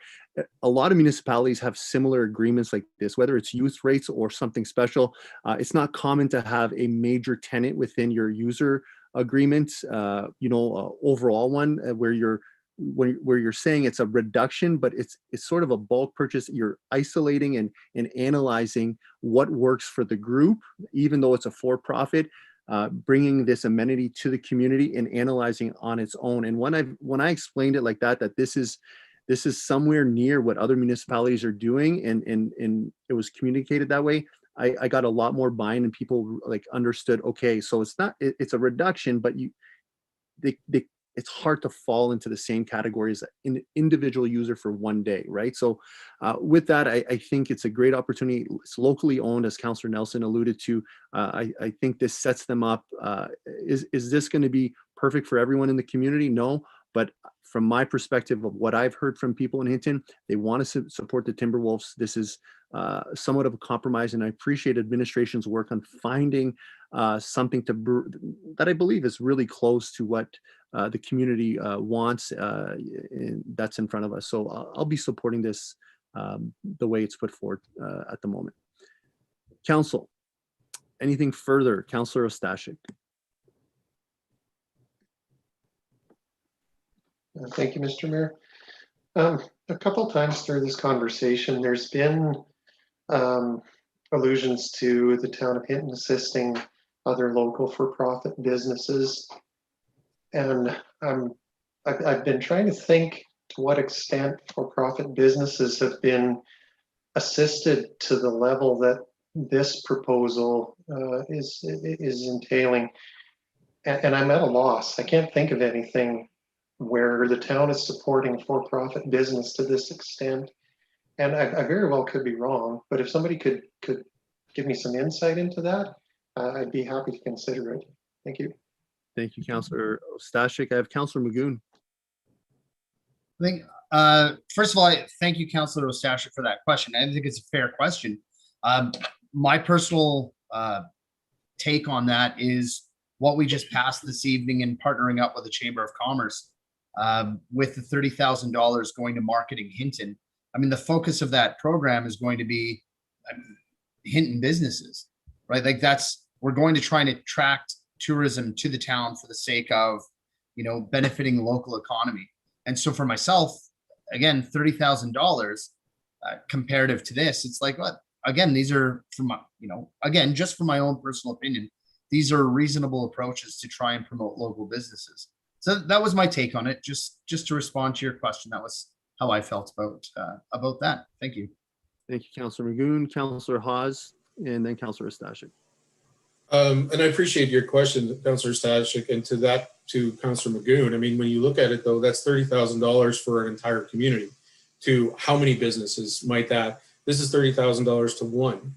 a lot of municipalities have similar agreements like this, whether it's youth rates or something special. It's not common to have a major tenant within your user agreement, overall one where you're saying it's a reduction, but it's sort of a bulk purchase. You're isolating and analyzing what works for the group, even though it's a for-profit. Bringing this amenity to the community and analyzing it on its own. And when I explained it like that this is somewhere near what other municipalities are doing, and it was communicated that way, I got a lot more buy-in, and people like understood. Okay, so it's a reduction, but it's hard to fall into the same category as an individual user for one day, right? So with that, I think it's a great opportunity. It's locally owned, as Councillor Nelson alluded to. I think this sets them up. Is this going to be perfect for everyone in the community? No, but from my perspective of what I've heard from people in Hinton, they want to support the Timberwolves. This is somewhat of a compromise, and I appreciate administration's work on finding something that I believe is really close to what the community wants, and that's in front of us. So I'll be supporting this the way it's put forward at the moment. Council, anything further? Councillor Ostashik. Thank you, Mr. Mayor. A couple times through this conversation, there's been allusions to the town of Hinton assisting other local for-profit businesses. And I've been trying to think to what extent for-profit businesses have been assisted to the level that this proposal is entailing. And I'm at a loss. I can't think of anything where the town is supporting for-profit business to this extent. And I very well could be wrong, but if somebody could give me some insight into that, I'd be happy to consider it. Thank you. Thank you, Councillor Ostashik. I have Councillor Magoon. I think, first of all, thank you, Councillor Ostashik, for that question. I think it's a fair question. My personal take on that is what we just passed this evening in partnering up with the Chamber of Commerce with the $30,000 going to marketing Hinton. I mean, the focus of that program is going to be Hinton businesses, right? Like we're going to try and attract tourism to the town for the sake of, benefiting the local economy. And so for myself, again, $30,000 comparative to this, it's like, what? Again, these are from my, again, just from my own personal opinion, these are reasonable approaches to try and promote local businesses. So that was my take on it. Just to respond to your question, that was how I felt about that. Thank you. Thank you, Councillor Magoon, Councillor Hawes, and then Councillor Ostashik. And I appreciate your question, Councillor Stashik, and to Councillor Magoon. I mean, when you look at it, though, that's $30,000 for an entire community. To how many businesses might that? This is $30,000 to one.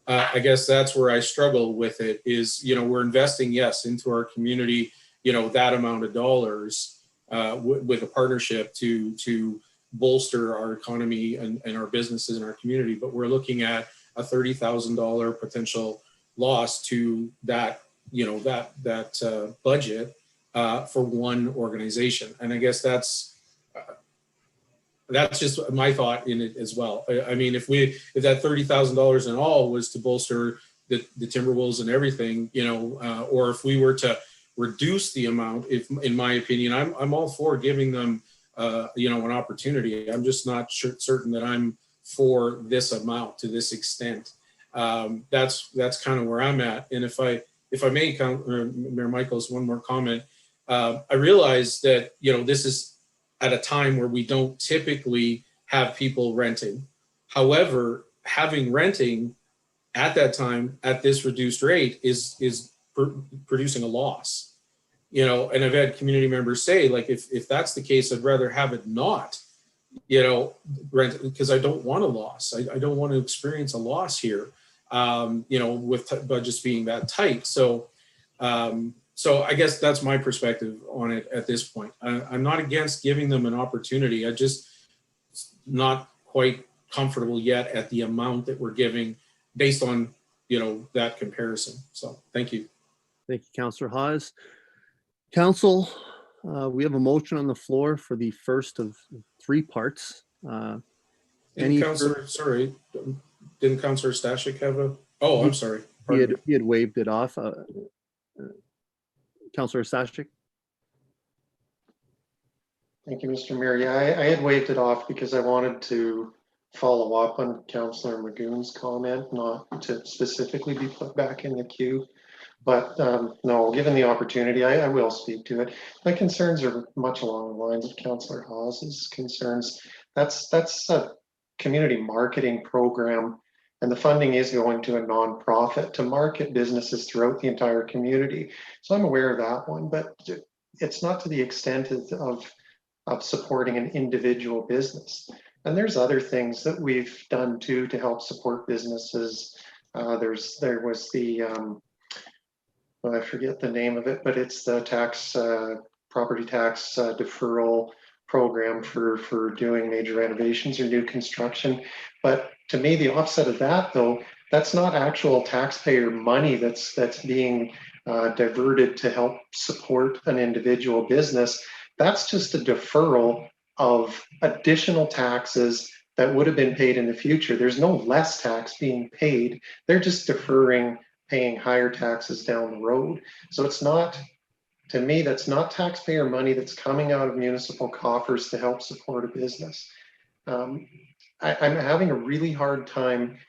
I guess that's where I struggle with it. Is we're investing, yes, into our community. That amount of dollars with a partnership to bolster our economy and our businesses in our community. But we're looking at a $30,000 potential loss to that budget for one organization. And I guess that's just my thought in it as well. I mean, if that $30,000 in all was to bolster the Timberwolves and everything, or if we were to reduce the amount, in my opinion, I'm all for giving them an opportunity. I'm just not certain that I'm for this amount to this extent. That's kind of where I'm at. And if I may, Mayor Michaels, one more comment. I realize that this is at a time where we don't typically have people renting. However, having renting at that time at this reduced rate is producing a loss. And I've had community members say, like, if that's the case, I'd rather have it not. Rent, because I don't want a loss. I don't want to experience a loss here. With budgets being that tight. So I guess that's my perspective on it at this point. I'm not against giving them an opportunity. I just not quite comfortable yet at the amount that we're giving based on, that comparison. So thank you. Thank you, Councillor Hawes. Council, we have a motion on the floor for the first of three parts. Didn't Councillor Stashik have a? Oh, I'm sorry. He had waved it off. Councillor Stashik. Thank you, Mr. Mayor. Yeah, I had waved it off because I wanted to follow up on Councillor Magoon's comment, not to specifically be put back in the queue. But no, given the opportunity, I will speak to it. My concerns are much along the lines of Councillor Hawes's concerns. That's a community marketing program, and the funding is going to a nonprofit to market businesses throughout the entire community. So I'm aware of that one, but it's not to the extent of supporting an individual business. And there's other things that we've done too to help support businesses. There was the, well, I forget the name of it, but it's the property tax deferral program for doing major renovations or new construction. But to me, the offset of that, though, that's not actual taxpayer money that's being diverted to help support an individual business. That's just a deferral of additional taxes that would have been paid in the future. There's no less tax being paid. They're just deferring paying higher taxes down the road. So it's not, to me, that's not taxpayer money that's coming out of municipal coffers to help support a business. I'm having a really hard time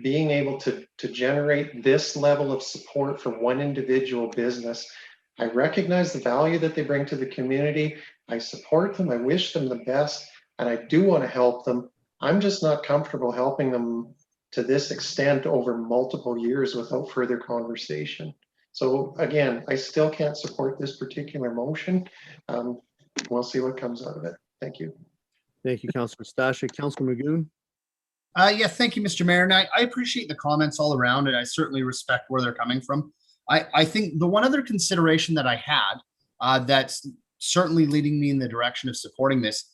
being able to generate this level of support from one individual business. I recognize the value that they bring to the community. I support them, I wish them the best, and I do want to help them. I'm just not comfortable helping them to this extent over multiple years without further conversation. So again, I still can't support this particular motion. We'll see what comes out of it. Thank you. Thank you, Councillor Stashik. Councillor Magoon? Yeah, thank you, Mr. Mayor. And I appreciate the comments all around, and I certainly respect where they're coming from. I think the one other consideration that I had that's certainly leading me in the direction of supporting this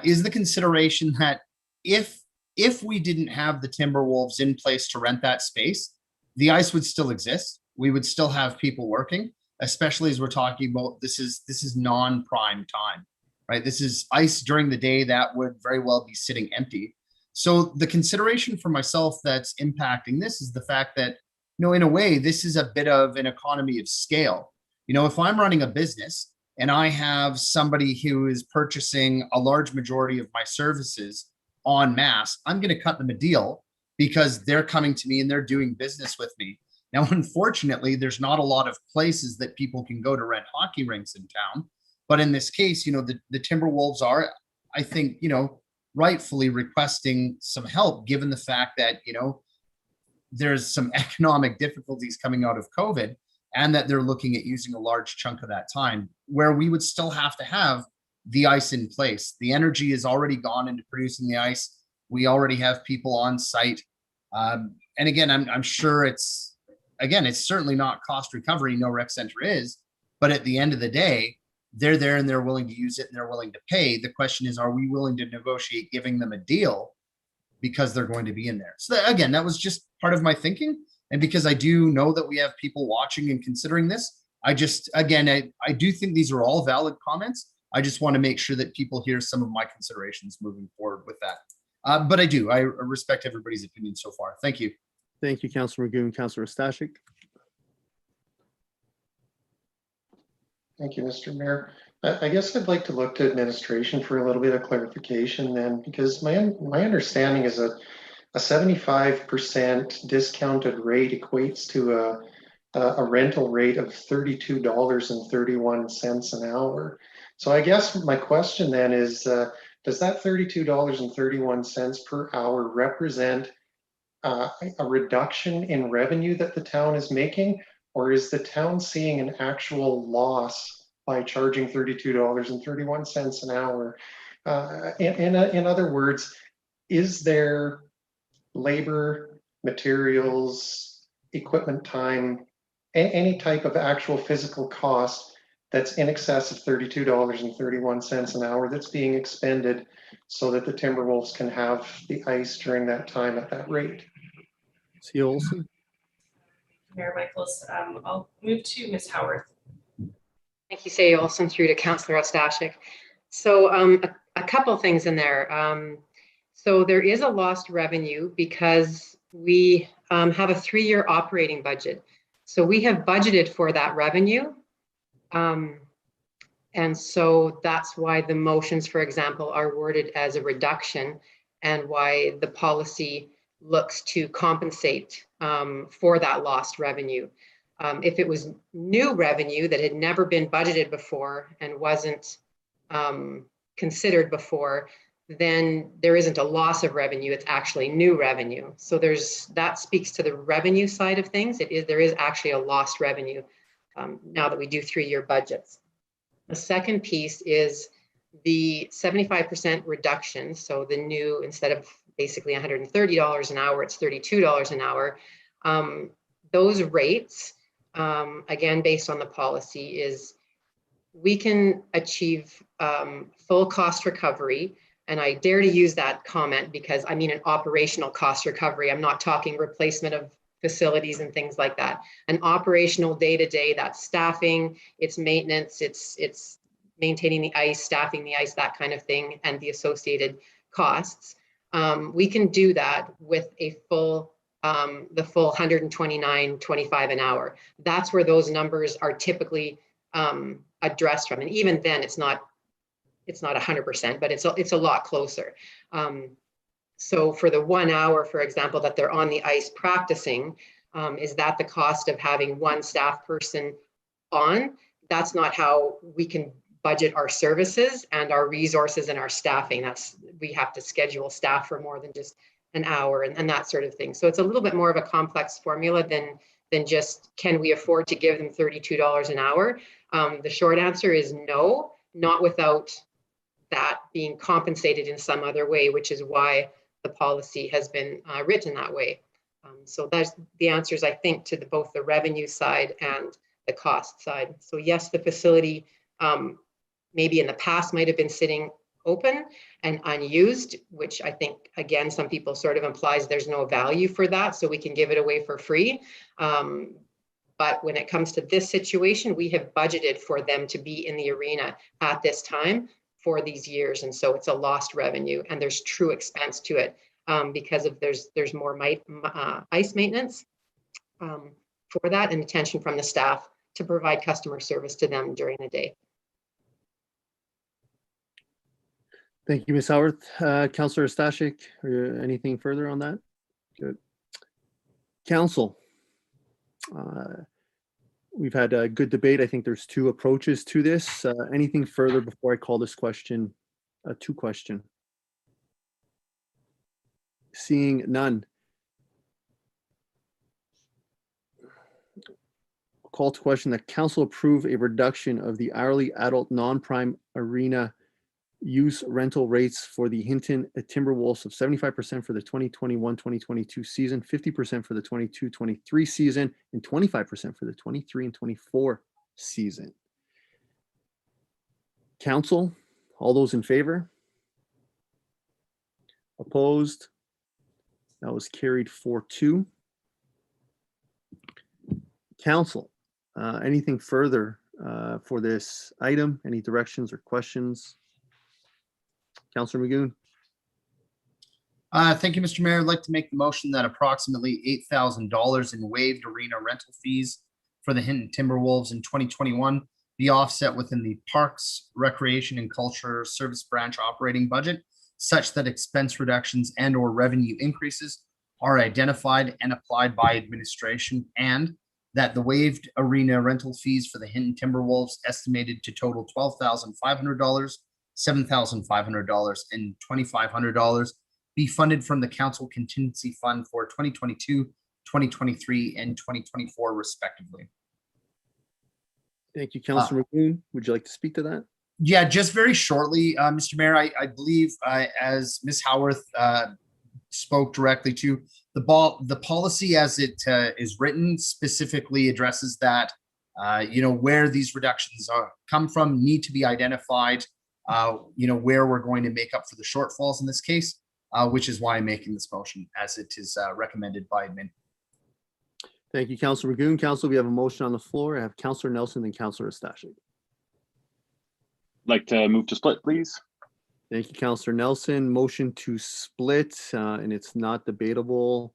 is the consideration that if we didn't have the Timberwolves in place to rent that space, the ice would still exist. We would still have people working, especially as we're talking about this is non-prime time, right? This is ice during the day that would very well be sitting empty. So the consideration for myself that's impacting this is the fact that, you know, in a way, this is a bit of an economy of scale. You know, if I'm running a business and I have somebody who is purchasing a large majority of my services en masse, I'm going to cut them a deal because they're coming to me and they're doing business with me. Now, unfortunately, there's not a lot of places that people can go to rent hockey rinks in town. But in this case, you know, the Timberwolves are, I think, you know, rightfully requesting some help given the fact that, you know, there's some economic difficulties coming out of COVID and that they're looking at using a large chunk of that time where we would still have to have the ice in place. The energy is already gone into producing the ice. We already have people on site. And again, I'm sure it's certainly not cost recovery. No rec center is, but at the end of the day, they're there and they're willing to use it and they're willing to pay. The question is, are we willing to negotiate giving them a deal because they're going to be in there? So again, that was just part of my thinking. And because I do know that we have people watching and considering this, I do think these are all valid comments. I just want to make sure that people hear some of my considerations moving forward with that. But I respect everybody's opinion so far. Thank you. Thank you, Councillor Magoon. Councillor Stashik? Thank you, Mr. Mayor. I guess I'd like to look to administration for a little bit of clarification then, because my understanding is a 75% discounted rate equates to a rental rate of $32.31 an hour. So I guess my question then is, does that $32.31 per hour represent a reduction in revenue that the town is making, or is the town seeing an actual loss by charging $32.31 an hour? In other words, is there labor, materials, equipment time, any type of actual physical cost that's in excess of $32.31 an hour that's being expended so that the Timberwolves can have the ice during that time at that rate? C. Olson? Mayor Michaels, I'll move to Ms. Howarth. Thank you, C. Olson, through to Councillor Stashik. So a couple things in there. So there is a lost revenue because we have a 3-year operating budget. So we have budgeted for that revenue. And so that's why the motions, for example, are worded as a reduction and why the policy looks to compensate for that lost revenue. If it was new revenue that had never been budgeted before and wasn't considered before, then there isn't a loss of revenue, it's actually new revenue. So that speaks to the revenue side of things. There is actually a lost revenue now that we do 3-year budgets. The second piece is the 75% reduction. So the new, instead of basically $130 an hour, it's $32 an hour. Those rates, again, based on the policy, is we can achieve full cost recovery. And I dare to use that comment because I mean an operational cost recovery. I'm not talking replacement of facilities and things like that. An operational day-to-day, that's staffing, it's maintenance, it's maintaining the ice, staffing the ice, that kind of thing, and the associated costs. We can do that with a full, the full $129.25 an hour. That's where those numbers are typically addressed from. And even then, it's not 100%, but it's a lot closer. So for the 1 hour, for example, that they're on the ice practicing, is that the cost of having one staff person on? That's not how we can budget our services and our resources and our staffing. We have to schedule staff for more than just an hour and that sort of thing. So it's a little bit more of a complex formula than just, can we afford to give them $32 an hour? The short answer is no, not without that being compensated in some other way, which is why the policy has been written that way. So that's the answers, I think, to both the revenue side and the cost side. So yes, the facility maybe in the past might have been sitting open and unused, which I think, again, some people sort of implies there's no value for that, so we can give it away for free. But when it comes to this situation, we have budgeted for them to be in the arena at this time for these years. And so it's a lost revenue and there's true expense to it because of there's more ice maintenance for that and attention from the staff to provide customer service to them during the day. Thank you, Ms. Howarth. Councillor Stashik, anything further on that? Good. Council, we've had a good debate. I think there's two approaches to this. Anything further before I call this question a two question? Seeing none. Call to question that council approve a reduction of the hourly adult non-prime arena use rental rates for the Hinton Timberwolves of 75% for the 2021-2022 season, 50% for the 22-23 season, and 25% for the 23 and 24 season. Council, all those in favor? Opposed? That was carried 4-2. Council, anything further for this item? Any directions or questions? Councillor Magoon. Thank you, Mr. Mayor. I'd like to make the motion that approximately $8,000 in waived arena rental fees for the Hinton Timberwolves in 2021 be offset within the Parks, Recreation and Culture Service Branch operating budget, such that expense reductions and or revenue increases are identified and applied by administration, and that the waived arena rental fees for the Hinton Timberwolves estimated to total $12,500, $7,500 and $2,500 be funded from the council contingency fund for 2022, 2023 and 2024 respectively. Thank you, Councillor Magoon. Would you like to speak to that? Yeah, just very shortly, Mr. Mayor, I believe as Ms. Howarth spoke directly to, the policy as it is written specifically addresses that, where these reductions come from need to be identified, where we're going to make up for the shortfalls in this case, which is why I'm making this motion as it is recommended by admin. Thank you, Councillor Magoon. Council, we have a motion on the floor. I have Councillor Nelson and Councillor Stashik. Like to move to split, please. Thank you, Councillor Nelson. Motion to split, and it's not debatable.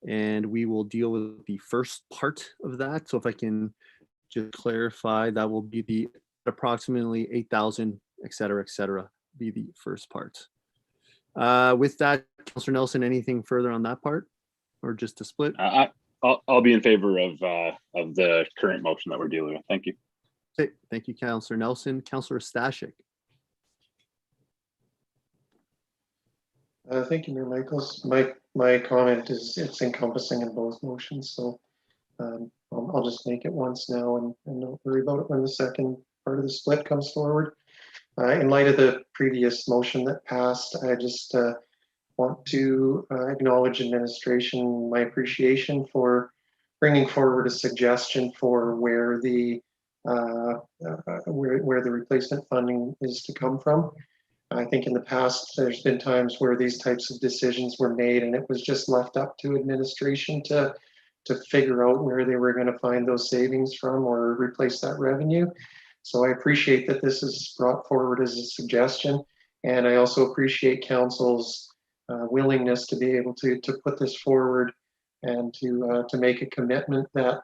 And we will deal with the first part of that. So if I can just clarify, that will be the approximately 8,000, et cetera, be the first part. With that, Councillor Nelson, anything further on that part, or just to split? I'll be in favor of the current motion that we're dealing with. Thank you. Okay, thank you, Councillor Nelson. Councillor Stashik. Thank you, Mayor Michaels. My comment is it's encompassing in both motions, so I'll just make it once now and don't worry about it when the second part of the split comes forward. In light of the previous motion that passed, I just want to acknowledge administration, my appreciation for bringing forward a suggestion for where the replacement funding is to come from. I think in the past, there's been times where these types of decisions were made and it was just left up to administration to figure out where they were going to find those savings from or replace that revenue. So I appreciate that this is brought forward as a suggestion. And I also appreciate council's willingness to be able to put this forward and to make a commitment that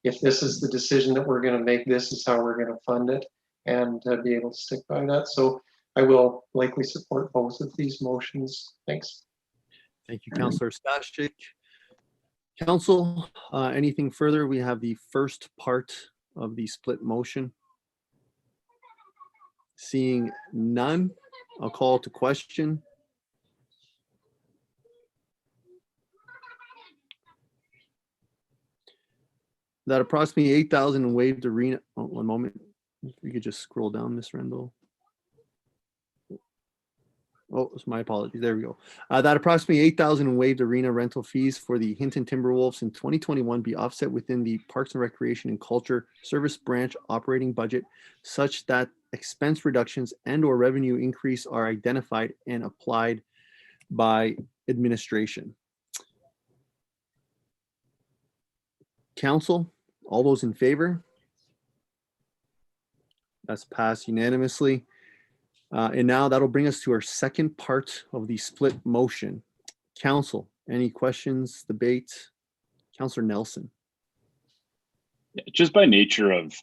if this is the decision that we're going to make, this is how we're going to fund it, and be able to stick by that. So I will likely support both of these motions. Thanks. Thank you, Councillor Stashik. Council, anything further? We have the first part of the split motion. Seeing none, I'll call to question. That approximately 8,000 waived arena. Oh, one moment. If you could just scroll down, Ms. Rendell. Oh, it's my apologies. There we go. That approximately 8,000 waived arena rental fees for the Hinton Timberwolves in 2021 be offset within the Parks and Recreation and Culture Service Branch operating budget, such that expense reductions and/or revenue increase are identified and applied by administration. Council, all those in favor? That's passed unanimously. And now that'll bring us to our second part of the split motion. Council, any questions, debate? Councillor Nelson. Just by nature of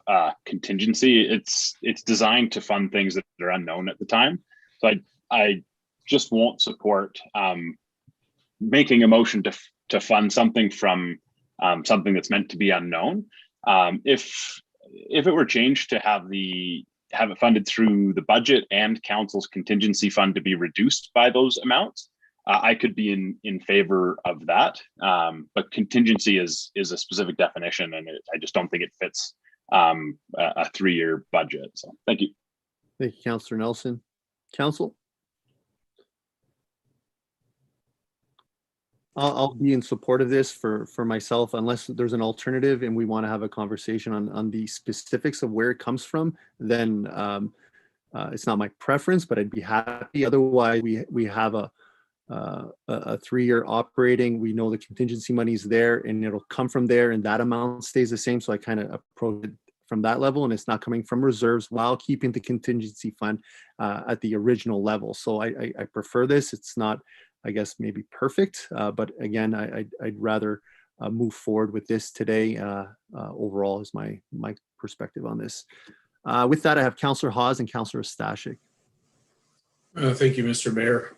contingency, it's designed to fund things that are unknown at the time. So I just won't support making a motion to fund something from something that's meant to be unknown. If it were changed to have it funded through the budget and council's contingency fund to be reduced by those amounts, I could be in favor of that. But contingency is a specific definition, and I just don't think it fits a 3-year budget. So thank you. Thank you, Councillor Nelson. Council? I'll be in support of this for myself, unless there's an alternative and we want to have a conversation on the specifics of where it comes from, then it's not my preference, but I'd be happy. Otherwise, we have a 3-year operating, we know the contingency money's there and it'll come from there and that amount stays the same. So I kind of approach it from that level, and it's not coming from reserves while keeping the contingency fund at the original level. So I prefer this. It's not, I guess, maybe perfect, but again, I'd rather move forward with this today. Overall is my perspective on this. With that, I have Councillor Hawes and Councillor Stashik. Thank you, Mr. Mayor.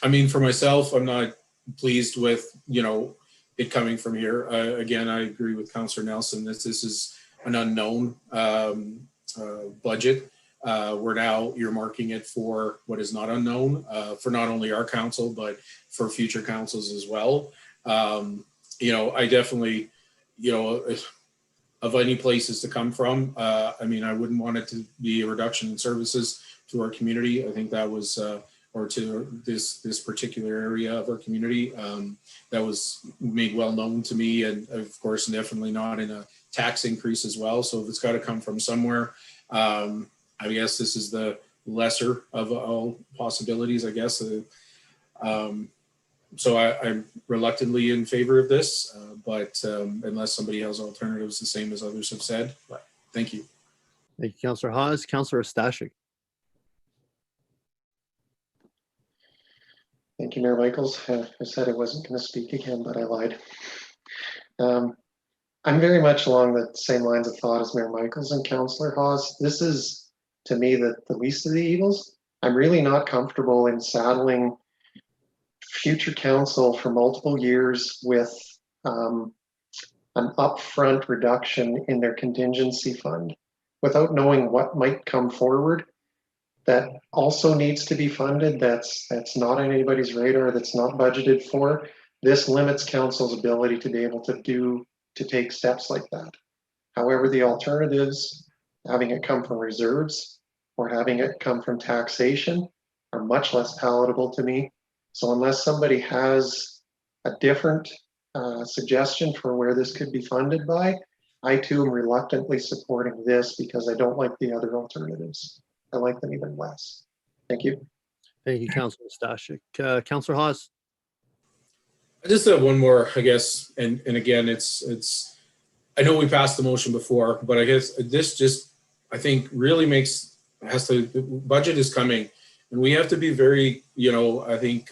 I mean, for myself, I'm not pleased with, it coming from here. Again, I agree with Councillor Nelson that this is an unknown budget. We're now earmarking it for what is not unknown, for not only our council, but for future councils as well. I definitely, of any places to come from, I mean, I wouldn't want it to be a reduction in services to our community. I think that was, or to this particular area of our community, that was made well known to me, and of course, definitely not in a tax increase as well. So if it's got to come from somewhere, I guess this is the lesser of all possibilities, I guess. So I'm reluctantly in favor of this, but unless somebody has alternatives, the same as others have said. But thank you. Thank you, Councillor Hawes. Councillor Stashik. Thank you, Mayor Michaels. I said I wasn't going to speak again, but I lied. I'm very much along the same lines of thought as Mayor Michaels and Councillor Hawes. This is, to me, the least of the evils. I'm really not comfortable in saddling future council for multiple years with an upfront reduction in their contingency fund without knowing what might come forward that also needs to be funded, that's not on anybody's radar, that's not budgeted for. This limits council's ability to be able to take steps like that. However, the alternatives having it come from reserves or having it come from taxation are much less palatable to me. So unless somebody has a different suggestion for where this could be funded by, I too am reluctantly supporting this because I don't like the other alternatives. I like them even less. Thank you. Thank you, Councilor Stashik. Councilor Hawes. I just have one more, I guess, and again, it's. I know we passed the motion before, but I guess this just, I think, really the budget is coming, and we have to be very, I think,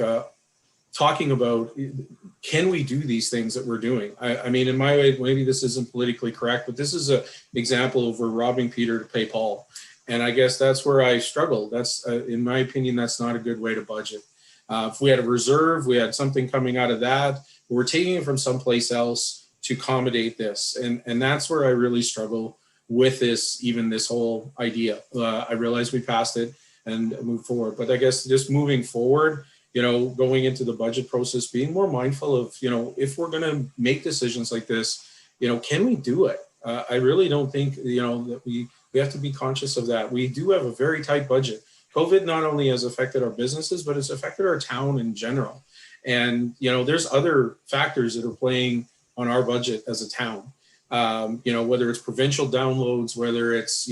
talking about, can we do these things that we're doing? I mean, in my way, maybe this isn't politically correct, but this is an example of we're robbing Peter to pay Paul. And I guess that's where I struggle. That's, in my opinion, that's not a good way to budget. If we had a reserve, we had something coming out of that, we're taking it from someplace else to accommodate this. And that's where I really struggle with this, even this whole idea. I realize we passed it and moved forward, but I guess just moving forward, going into the budget process, being more mindful of, if we're going to make decisions like this, can we do it? I really don't think, that we have to be conscious of that. We do have a very tight budget. COVID not only has affected our businesses, but it's affected our town in general. And, there's other factors that are playing on our budget as a town. Whether it's provincial downloads, whether it's,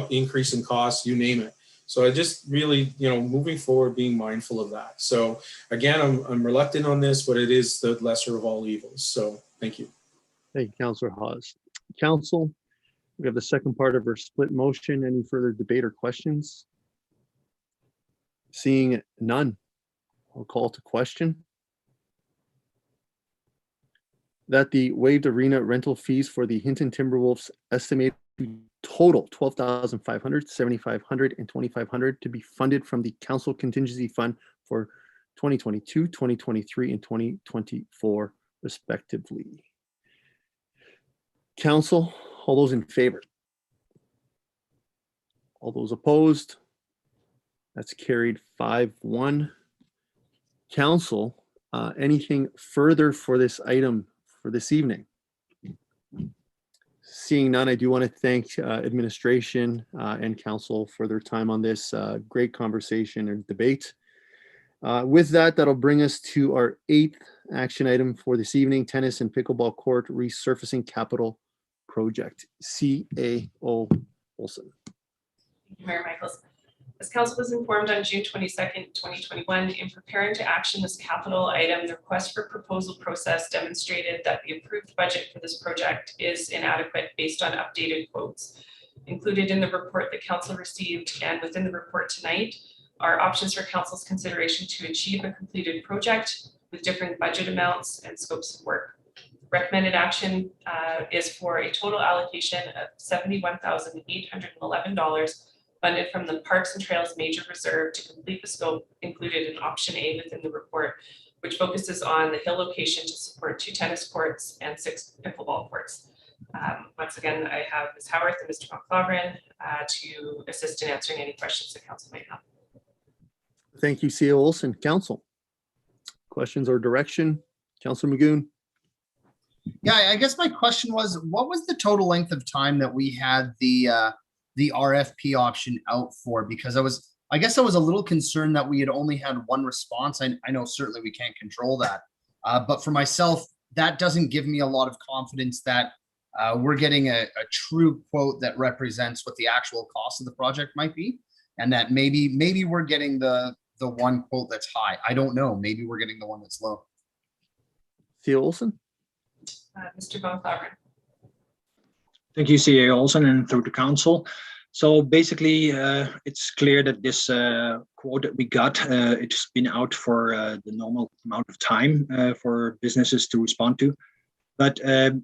increase in costs, you name it. So I just really, moving forward, being mindful of that. So again, I'm reluctant on this, but it is the lesser of all evils. So thank you. Thank you, Councilor Hawes. Council, we have the second part of our split motion. Any further debate or questions? Seeing none, I'll call to question. That the waived arena rental fees for the Hinton Timberwolves estimated total $12,500, $7,500, and $2,500 to be funded from the Council Contingency Fund for 2022, 2023, and 2024, respectively. Council, all those in favor? All those opposed? That's carried 5-1. Council, anything further for this item for this evening? Seeing none, I do want to thank administration and council for their time on this great conversation and debate. With that, that'll bring us to our 8th action item for this evening, tennis and pickleball court resurfacing capital project. CAO Olson. Mayor Michaels. As council was informed on June 22nd, 2021, in preparing to action this capital item, the request for proposal process demonstrated that the approved budget for this project is inadequate based on updated quotes. Included in the report that council received and within the report tonight are options for council's consideration to achieve a completed project with different budget amounts and scopes of work. Recommended action is for a total allocation of $71,811 funded from the Parks and Trails Major Reserve to complete the scope included in option A within the report, which focuses on the hill location to support 2 tennis courts and 6 pickleball courts. Once again, I have Ms. Howarth and Mr. Monclavren to assist in answering any questions that council might have. Thank you, CAO Olson. Council, questions or direction? Councilor Magoon. Yeah, I guess my question was, what was the total length of time that we had the RFP option out for? Because I guess I was a little concerned that we had only had one response. I know certainly we can't control that, but for myself, that doesn't give me a lot of confidence that we're getting a true quote that represents what the actual cost of the project might be, and that maybe we're getting the one quote that's high. I don't know. Maybe we're getting the one that's low. CAO Olson. Mr. Monclavren. Thank you, CAO Olson, and through the council. So basically, it's clear that this quote that we got, it's been out for the normal amount of time for businesses to respond to. But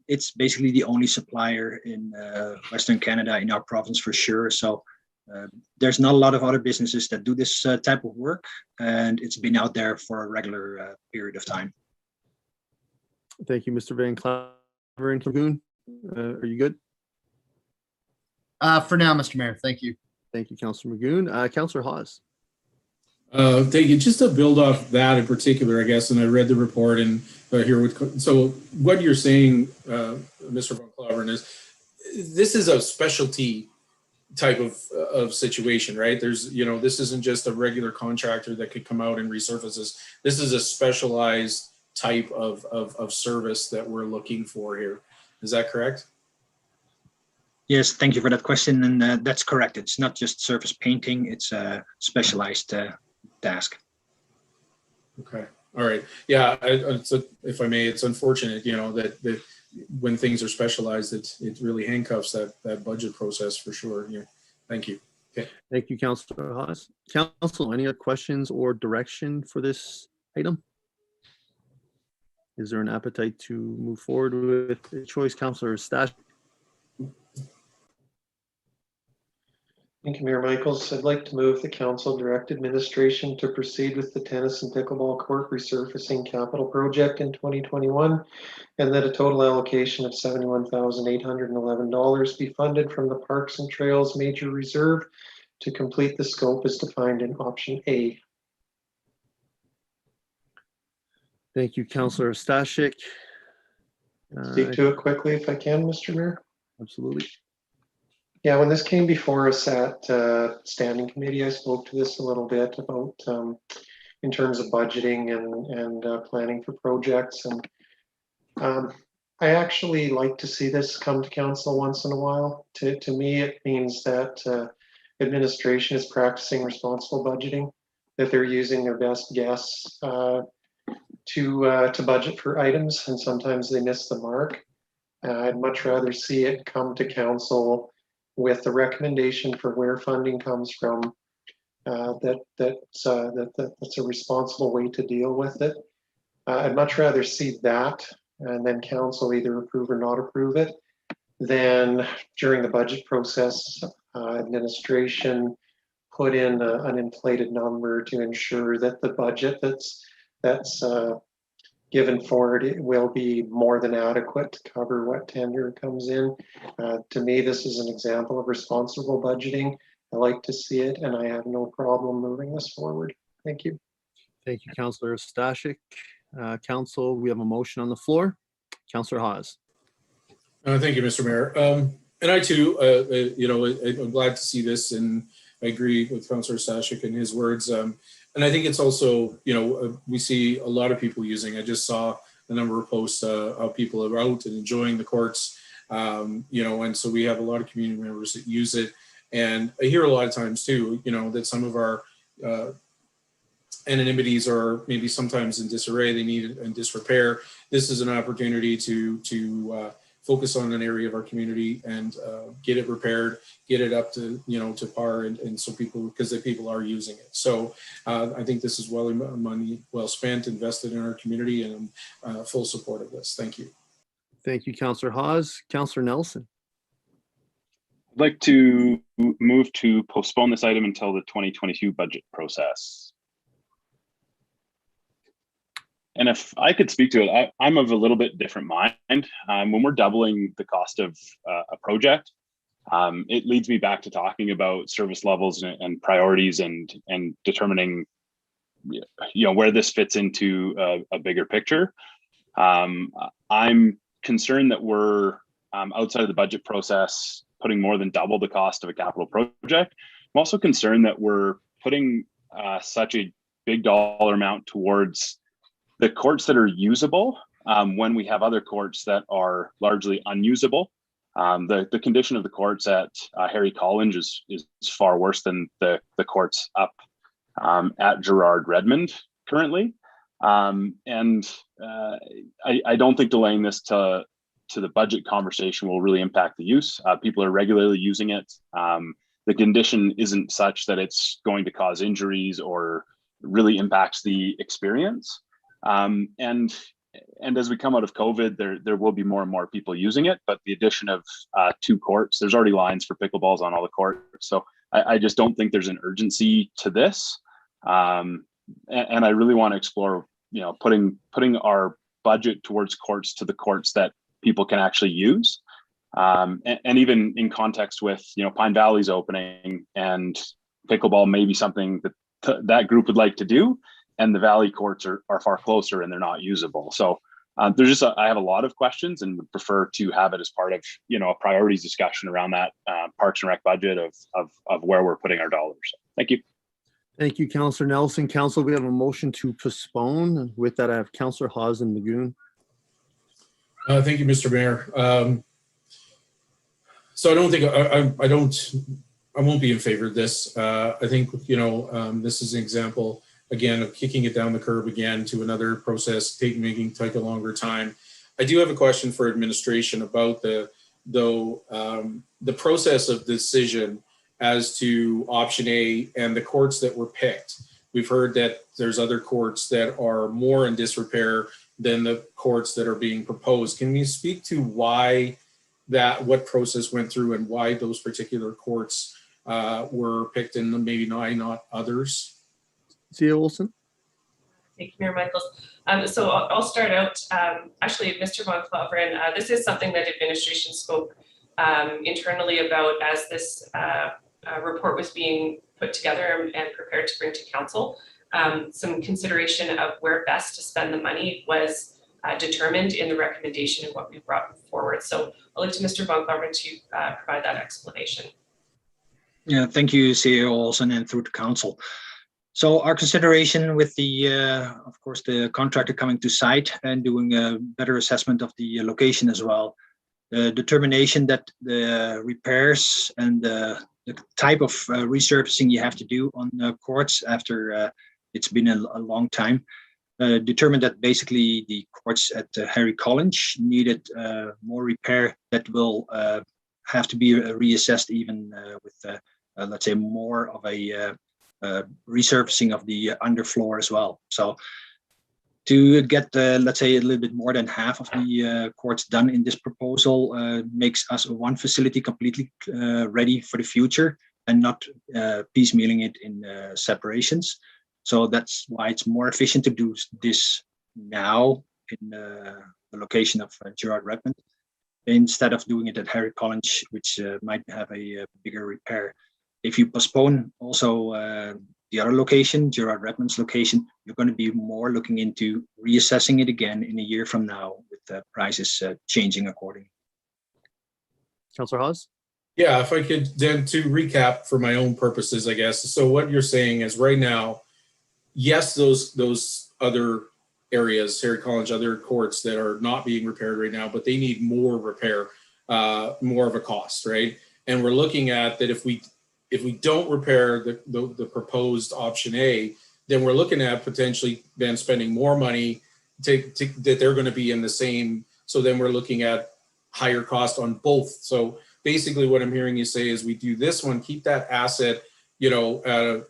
it's basically the only supplier in Western Canada in our province for sure. So there's not a lot of other businesses that do this type of work, and it's been out there for a regular period of time. Thank you, Mr. Van Claveren. Magoon, are you good? For now, Mr. Mayor, thank you. Thank you, Councilor Magoon. Councilor Hawes. Thank you. Just to build off that in particular, I guess, and I read the report and here with, so what you're saying, Mr. Van Claveren, is this is a specialty type of situation, right? There's, you know, this isn't just a regular contractor that could come out and resurface this. This is a specialized type of service that we're looking for here. Is that correct? Yes, thank you for that question. And that's correct. It's not just surface painting, it's a specialized task. Okay. All right. Yeah. If I may, it's unfortunate, you know, that when things are specialized, it really handcuffs that budget process for sure. Yeah. Thank you. Okay. Thank you, Councillor Haas. Council, any other questions or direction for this item? Is there an appetite to move forward with the choice? Councillor Stash? Thank you, Mayor Michaels. I'd like to move the council direct administration to proceed with the tennis and pickleball court resurfacing capital project in 2021, and that a total allocation of $71,811 be funded from the Parks and Trails Major Reserve to complete the scope as defined in option A. Thank you, Councillor Stashik. Speak to it quickly if I can, Mr. Mayor. Absolutely. Yeah, when this came before us at standing committee, I spoke to this a little bit about in terms of budgeting and planning for projects. And I actually like to see this come to council once in a while. To me, it means that administration is practicing responsible budgeting, that they're using their best guess to budget for items, and sometimes they miss the mark. I'd much rather see it come to council with the recommendation for where funding comes from, that's a responsible way to deal with it. I'd much rather see that and then council either approve or not approve it than during the budget process, administration put in an inflated number to ensure that the budget that's given forward, it will be more than adequate to cover what tender comes in. To me, this is an example of responsible budgeting. I like to see it, and I have no problem moving this forward. Thank you. Thank you, Councillor Stashik. Council, we have a motion on the floor. Councillor Haas. Thank you, Mr. Mayor. And I too, you know, I'm glad to see this, and I agree with Councillor Stashik and his words. And I think it's also, you know, we see a lot of people using. I just saw the number of posts how people are out and enjoying the courts, you know, and so we have a lot of community members that use it. And I hear a lot of times too, you know, that some of our anonymities are maybe sometimes in disarray, they need in disrepair. This is an opportunity to focus on an area of our community and get it repaired, get it up to, you know, to par, and so people, because the people are using it. So I think this is money well spent, invested in our community, and I'm full support of this. Thank you. Thank you, Councillor Haas. Councillor Nelson. I'd like to move to postpone this item until the 2022 budget process. And if I could speak to it, I'm of a little bit different mind. When we're doubling the cost of a project, it leads me back to talking about service levels and priorities and determining, you know, where this fits into a bigger picture. I'm concerned that we're outside of the budget process, putting more than double the cost of a capital project. I'm also concerned that we're putting such a big dollar amount towards the courts that are usable when we have other courts that are largely unusable. The condition of the courts at Harry College is far worse than the courts up at Gerard Redmond currently. And I don't think delaying this to the budget conversation will really impact the use. People are regularly using it. The condition isn't such that it's going to cause injuries or really impacts the experience. And as we come out of COVID, there will be more and more people using it, but the addition of 2 courts, there's already lines for pickleballs on all the courts. So I just don't think there's an urgency to this. And I really want to explore, you know, putting our budget towards courts to the courts that people can actually use. And even in context with, you know, Pine Valley's opening, and pickleball may be something that that group would like to do. And the Valley courts are far closer and they're not usable. So There's just, I have a lot of questions and would prefer to have it as part of, a priorities discussion around that Parks and Rec budget of where we're putting our dollars. Thank you. Thank you, Councillor Nelson. Council, we have a motion to postpone. With that, I have Councillor Hawes and Magoon. Thank you, Mr. Mayor. So I don't think I won't be in favor of this. I think this is an example again of kicking it down the curb again to another process, making take a longer time. I do have a question for administration about the process of decision as to option A and the courts that were picked. We've heard that there's other courts that are more in disrepair than the courts that are being proposed. Can you speak to why what process went through and why those particular courts were picked and maybe not others? C.A. Olson. Thank you, Mayor Michaels. So I'll start out. Actually, Mr. Von Claveren, this is something that administration spoke internally about as this report was being put together and prepared to bring to council. Some consideration of where best to spend the money was determined in the recommendation of what we brought forward. So I'll look to Mr. Von Claveren to provide that explanation. Yeah, thank you, CEO Olson, and through to council. So our consideration with of course, the contractor coming to site and doing a better assessment of the location as well. The determination that the repairs and the type of resurfacing you have to do on the courts after it's been a long time, determined that basically the courts at Harry College needed more repair that will have to be reassessed even with, let's say, more of a resurfacing of the underfloor as well. So to get, let's say, a little bit more than half of the courts done in this proposal makes us one facility completely ready for the future and not piecemealing it in separations. So that's why it's more efficient to do this now in the location of Gerard Redmond instead of doing it at Harry College, which might have a bigger repair. If you postpone also the other location, Gerard Redmond's location, you're going to be more looking into reassessing it again in a year from now with the prices changing accordingly. Councillor Hawes? Yeah, if I could then to recap for my own purposes, I guess. So what you're saying is right now, yes, those other areas, Harry College, other courts that are not being repaired right now, but they need more repair, more of a cost, right? And we're looking at that if we don't repair the proposed option A, then we're looking at potentially then spending more money that they're going to be in the same. So then we're looking at higher cost on both. So basically what I'm hearing you say is we do this one, keep that asset, at a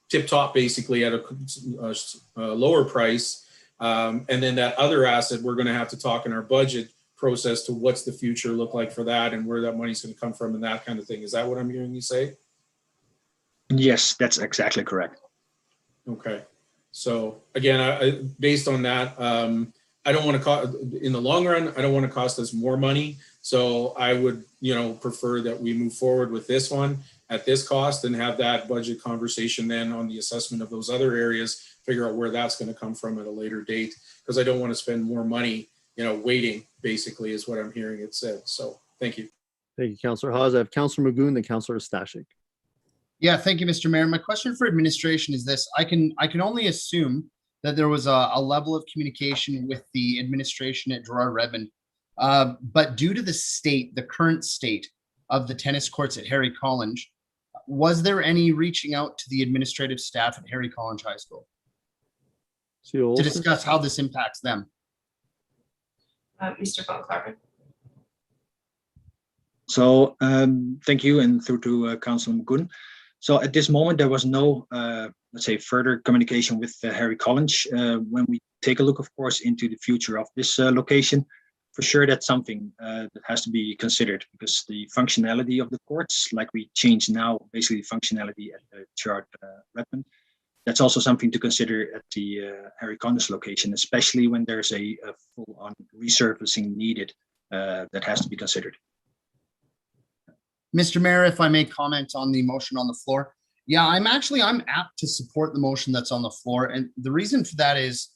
tip top, basically at a lower price. And then that other asset, we're going to have to talk in our budget process to what's the future look like for that and where that money's going to come from and that kind of thing. Is that what I'm hearing you say? Yes, that's exactly correct. Okay. So again, based on that, I don't want to in the long run, I don't want to cost us more money. So I would, prefer that we move forward with this one at this cost and have that budget conversation then on the assessment of those other areas, figure out where that's going to come from at a later date, because I don't want to spend more money waiting, basically, is what I'm hearing it said. So thank you. Thank you, Councillor Hawes. I have Councillor Magoon, then Councillor Stashik. Yeah, thank you, Mr. Mayor. My question for administration is this. I can only assume that there was a level of communication with the administration at Gerard Redmond. But due to the current state of the tennis courts at Harry College, was there any reaching out to the administrative staff at Harry College High School to discuss how this impacts them? Mr. Von Claveren. So thank you, and through to Councillor Magoon. So at this moment, there was no, let's say, further communication with Harry College. When we take a look, of course, into the future of this location, for sure, that's something that has to be considered, because the functionality of the courts, like we change now, basically functionality at the Gerard Redmond, that's also something to consider at the Harry College location, especially when there's a full-on resurfacing needed that has to be considered. Mr. Mayor, if I may comment on the motion on the floor. Yeah, I'm apt to support the motion that's on the floor. And the reason for that is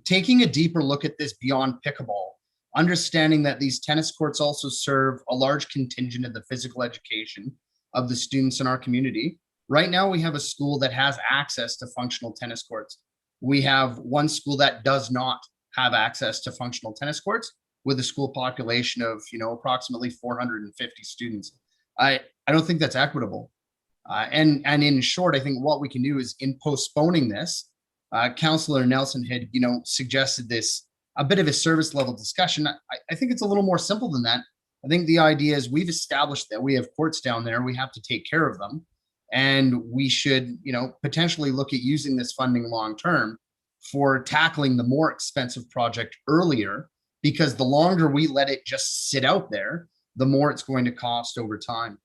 taking a deeper look at this beyond pickleball, understanding that these tennis courts also serve a large contingent of the physical education of the students in our community. Right now, we have a school that has access to functional tennis courts. We have one school that does not have access to functional tennis courts, with a school population of, approximately 450 students. I don't think that's equitable. And in short, I think what we can do is, in postponing this, Councillor Nelson had, suggested this, a bit of a service level discussion. I think it's a little more simple than that. I think the idea is we've established that we have courts down there, we have to take care of them. And we should, potentially look at using this funding long-term for tackling the more expensive project earlier, because the longer we let it just sit out there, the more it's going to cost over time.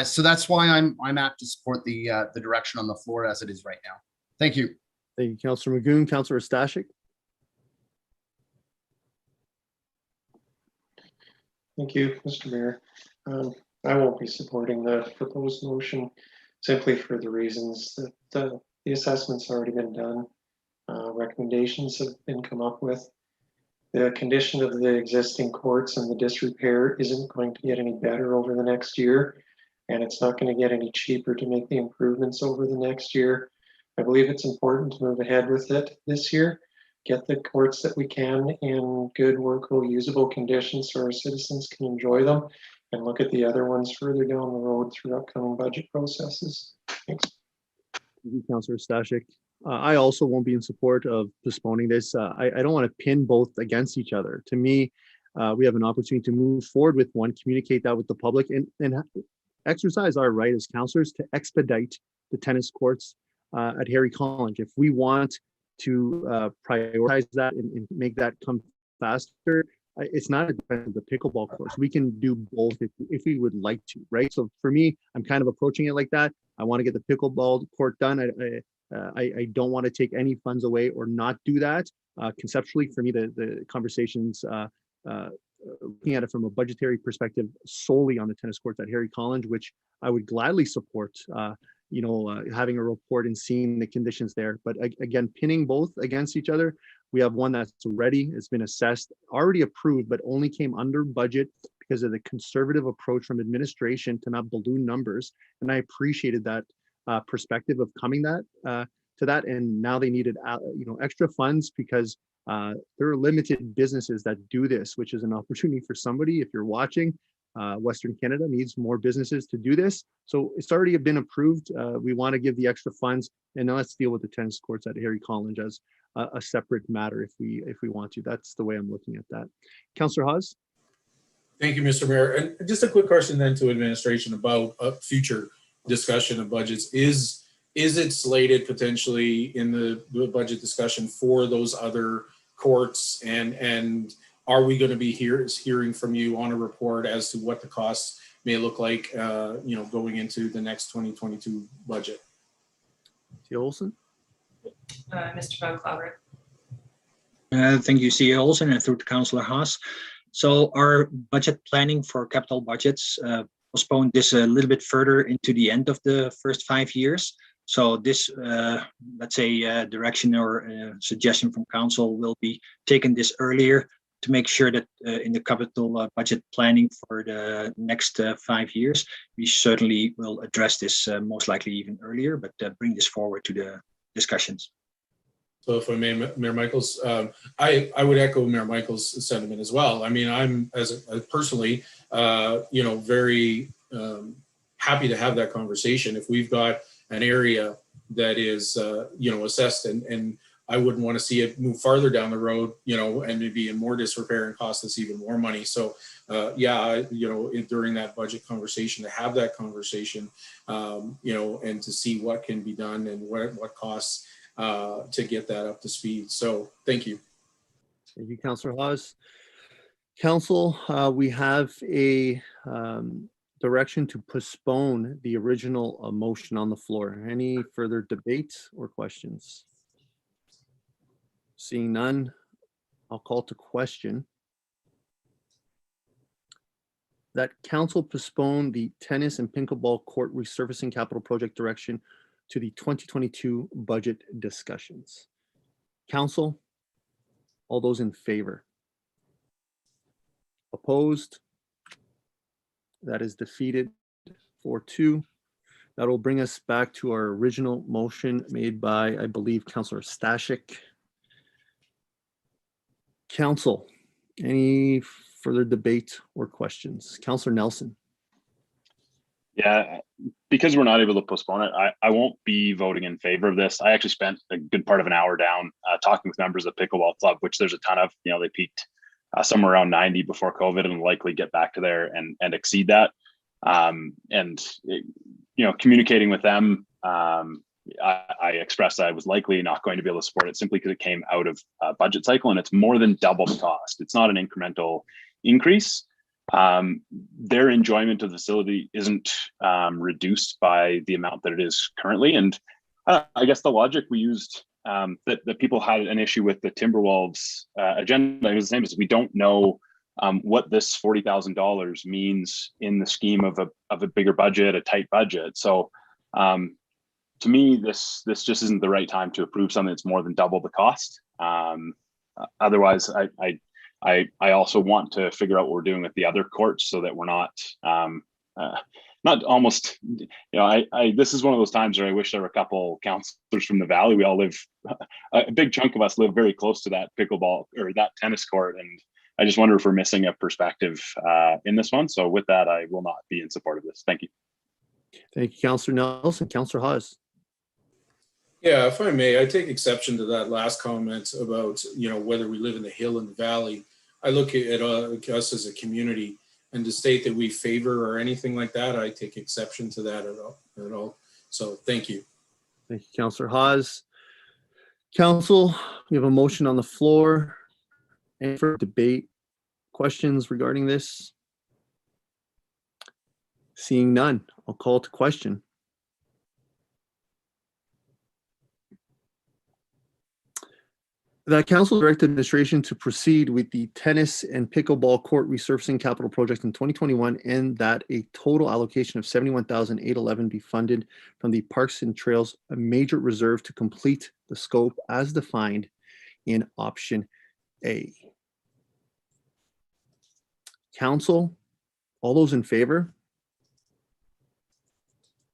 So that's why I'm apt to support the direction on the floor as it is right now. Thank you. Thank you, Councillor Magoon. Councillor Stashik. Thank you, Mr. Mayor. I won't be supporting the proposed motion simply for the reasons that the assessment's already been done. Recommendations have been come up with. The condition of the existing courts and the disrepair isn't going to get any better over the next year, and it's not going to get any cheaper to make the improvements over the next year. I believe it's important to move ahead with it this year, get the courts that we can in good, workable, usable conditions so our citizens can enjoy them, and look at the other ones further down the road through upcoming budget processes. Thanks. Thank you, Councillor Stashik. I also won't be in support of postponing this. I don't want to pin both against each other. To me, we have an opportunity to move forward with one, communicate that with the public, and exercise our right as councillors to expedite the tennis courts at Harry College. If we want to prioritize that and make that come faster, it's not a dependent of the pickleball course. We can do both if we would like to, right? So for me, I'm kind of approaching it like that. I want to get the pickleball court done. I don't want to take any funds away or not do that. Conceptually, for me, the conversations, looking at it from a budgetary perspective, solely on the tennis courts at Harry College, which I would gladly support, having a report and seeing the conditions there. But again, pinning both against each other, we have one that's ready, it's been assessed, already approved, but only came under budget because of the conservative approach from administration to not balloon numbers. And I appreciated that perspective of coming to that. And now they needed extra funds because there are limited businesses that do this, which is an opportunity for somebody. If you're watching, Western Canada needs more businesses to do this. So it's already been approved. We want to give the extra funds, and now let's deal with the tennis courts at Harry College as a separate matter if we want to. That's the way I'm looking at that. Councillor Hawes. Thank you, Mr. Mayor. And just a quick question then to administration about a future discussion of budgets. Is it slated potentially in the budget discussion for those other courts, and are we going to be hearing from you on a report as to what the costs may look like going into the next 2022 budget? C. Olson. Mr. Van Claveren. Thank you, CEO Olson, and through to Councillor Haas. So our budget planning for capital budgets postponed this a little bit further into the end of the first 5 years. So this, let's say, direction or suggestion from council will be taken this earlier to make sure that in the capital budget planning for the next 5 years, we certainly will address this most likely even earlier, but bring this forward to the discussions. So if I may, Mayor Michaels, I would echo Mayor Michaels' sentiment as well. I mean, I'm personally, very happy to have that conversation. If we've got an area that is, assessed, and I wouldn't want to see it move farther down the road, and maybe in more disrepair and cost us even more money. So, during that budget conversation, to have that conversation, and to see what can be done and what costs to get that up to speed. So, thank you. Thank you, Councillor Hawes. Council, we have a direction to postpone the original motion on the floor. Any further debate or questions? Seeing none, I'll call to question that council postpone the tennis and pickleball court resurfacing capital project direction to the 2022 budget discussions. Council, All those in favor? Opposed? That is defeated 4-2. That will bring us back to our original motion made by, I believe, Councillor Stashik. Council, any further debate or questions? Councillor Nelson. Yeah, because we're not able to postpone it, I won't be voting in favor of this. I actually spent a good part of an hour down talking with members of the Pickleball Club, which there's a ton of. You know, they peaked somewhere around 90 before COVID and likely get back to there and exceed that. Communicating with them, I expressed that I was likely not going to be able to support it simply because it came out of budget cycle and it's more than double the cost. It's not an incremental increase. Their enjoyment of the facility isn't reduced by the amount that it is currently. And I guess the logic we used that people had an issue with the Timberwolves agenda was the same as we don't know what this $40,000 means in the scheme of a bigger budget, a tight budget. So to me, this just isn't the right time to approve something that's more than double the cost. Otherwise, I also want to figure out what we're doing with the other courts so that we're not almost, this is one of those times where I wish there were a couple counselors from the Valley. We all live, a big chunk of us live very close to that pickleball or that tennis court. And I just wonder if we're missing a perspective in this one. So with that, I will not be in support of this. Thank you. Thank you, Councillor Nelson. Councillor Hawes. Yeah, if I may, I take exception to that last comment about, whether we live in the hill and the valley. I look at us as a community, and to state that we favor or anything like that, I take exception to that at all. So thank you. Thank you, Councillor Hawes. Council, we have a motion on the floor. Any further debate, questions regarding this? Seeing none, I'll call to question. The council directed administration to proceed with the tennis and pickleball court resurfacing capital project in 2021, and that a total allocation of $71,811 be funded from the Parks and Trails major reserve to complete the scope as defined in option A. Council, all those in favor?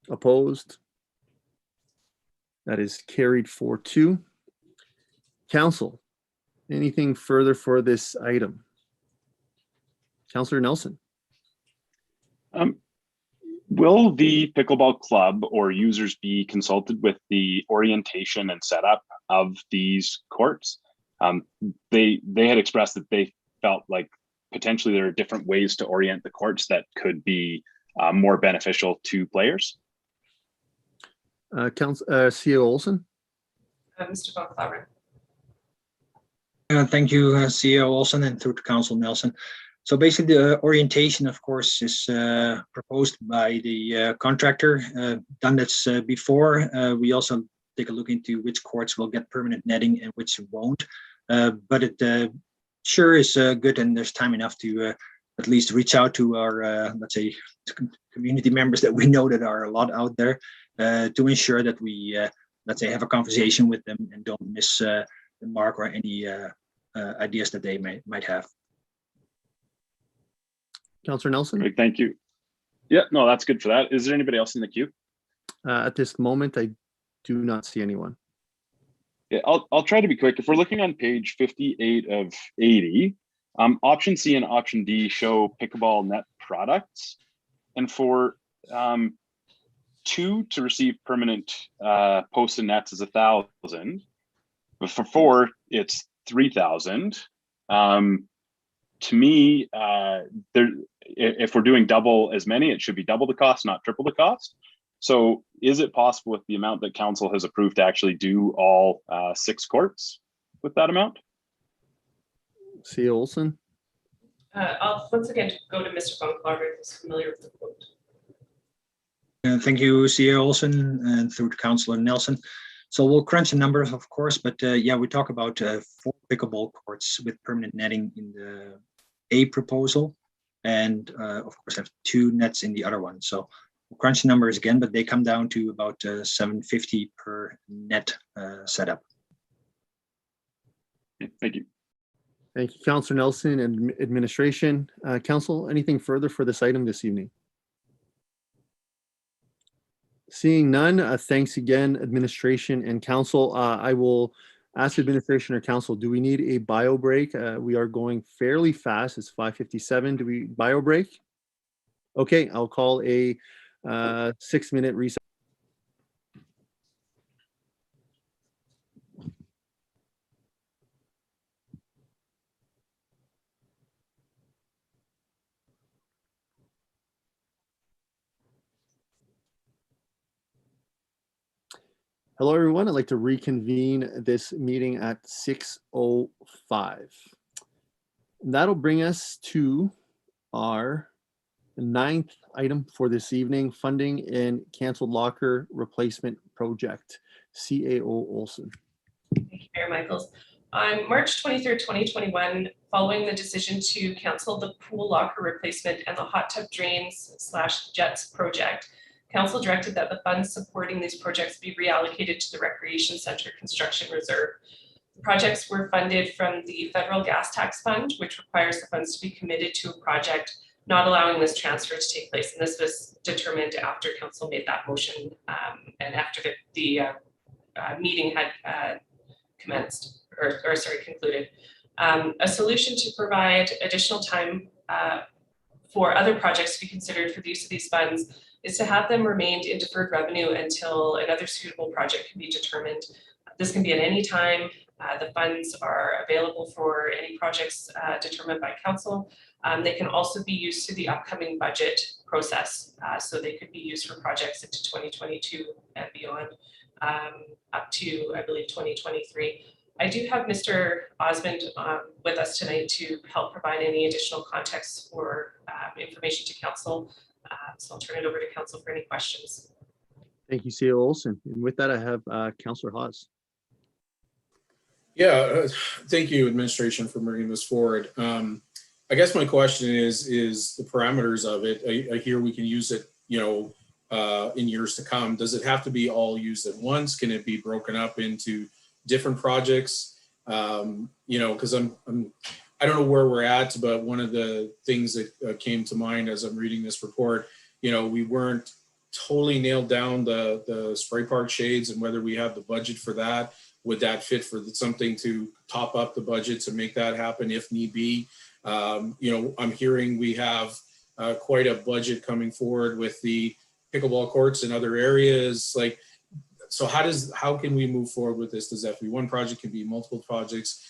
Opposed? That is carried 4-2. Council, anything further for this item? Councillor Nelson. Will the pickleball club or users be consulted with the orientation and setup of these courts? They had expressed that they felt like potentially there are different ways to orient the courts that could be more beneficial to players. CEO Olson. Mr. Von Claveren. Thank you, CEO Olson, and through to Council Nelson. So basically, the orientation, of course, is proposed by the contractor. Done this before. We also take a look into which courts will get permanent netting and which won't. But it sure is good, and there's time enough to at least reach out to our, let's say, community members that we know that are a lot out there to ensure that we, let's say, have a conversation with them and don't miss the mark or any ideas that they might have. Councillor Nelson. Great, thank you. Yeah, no, that's good for that. Is there anybody else in the queue? At this moment, I do not see anyone. Yeah, I'll try to be quick. If we're looking on page 58 of 80, option C and option D show pickleball net products. And for 2 to receive permanent posts and nets is 1,000. But for 4, it's 3,000. To me, if we're doing double as many, it should be double the cost, not triple the cost. So is it possible with the amount that council has approved to actually do all 6 courts with that amount? CEO Olson. I'll once again go to Mr. Von Claveren, who's familiar with the quote. Thank you, CEO Olson, and through to Councillor Nelson. So we'll crunch the numbers, of course, but yeah, we talk about 4 pickleball courts with permanent netting in the A proposal, and of course have 2 nets in the other one. So we'll crunch the numbers again, but they come down to about $750 per net setup. Thank you. Thank you, Councillor Nelson and administration. Council, anything further for this item this evening? Seeing none, thanks again, administration and council. I will ask administration or council, do we need a bio break? We are going fairly fast. It's 5:57. Do we bio break? Okay, I'll call a 6-minute recess. Hello, everyone. I'd like to reconvene this meeting at 6:05. And that'll bring us to our 9th item for this evening, funding and canceled locker replacement project. CAO Olson. Thank you, Mayor Michaels. On March 23rd, 2021, following the decision to cancel the pool locker replacement and the hot tub drains / jets project, Council directed that the funds supporting these projects be reallocated to the Recreation Center Construction Reserve. The projects were funded from the Federal Gas Tax Fund, which requires the funds to be committed to a project, not allowing this transfer to take place. And this was determined after Council made that motion and after the meeting had concluded. A solution to provide additional time for other projects to be considered for the use of these funds is to have them remained in deferred revenue until another suitable project can be determined. This can be at any time. The funds are available for any projects determined by council. They can also be used through the upcoming budget process. So they could be used for projects into 2022 and beyond, up to, I believe, 2023. I do have Mr. Osmond with us tonight to help provide any additional context or information to council. So I'll turn it over to council for any questions. Thank you, CAO Olson. And with that, I have Councillor Hawes. Yeah, thank you, administration, for bringing this forward. I guess my question is the parameters of it. I hear we can use it, in years to come. Does it have to be all used at once? Can it be broken up into different projects? Because I don't know where we're at, but one of the things that came to mind as I'm reading this report, we weren't totally nailed down the spray park shades and whether we have the budget for that. Would that fit for something to top up the budget to make that happen if need be? I'm hearing we have quite a budget coming forward with the pickleball courts in other areas. So how can we move forward with this? Does that be one project? Can be multiple projects?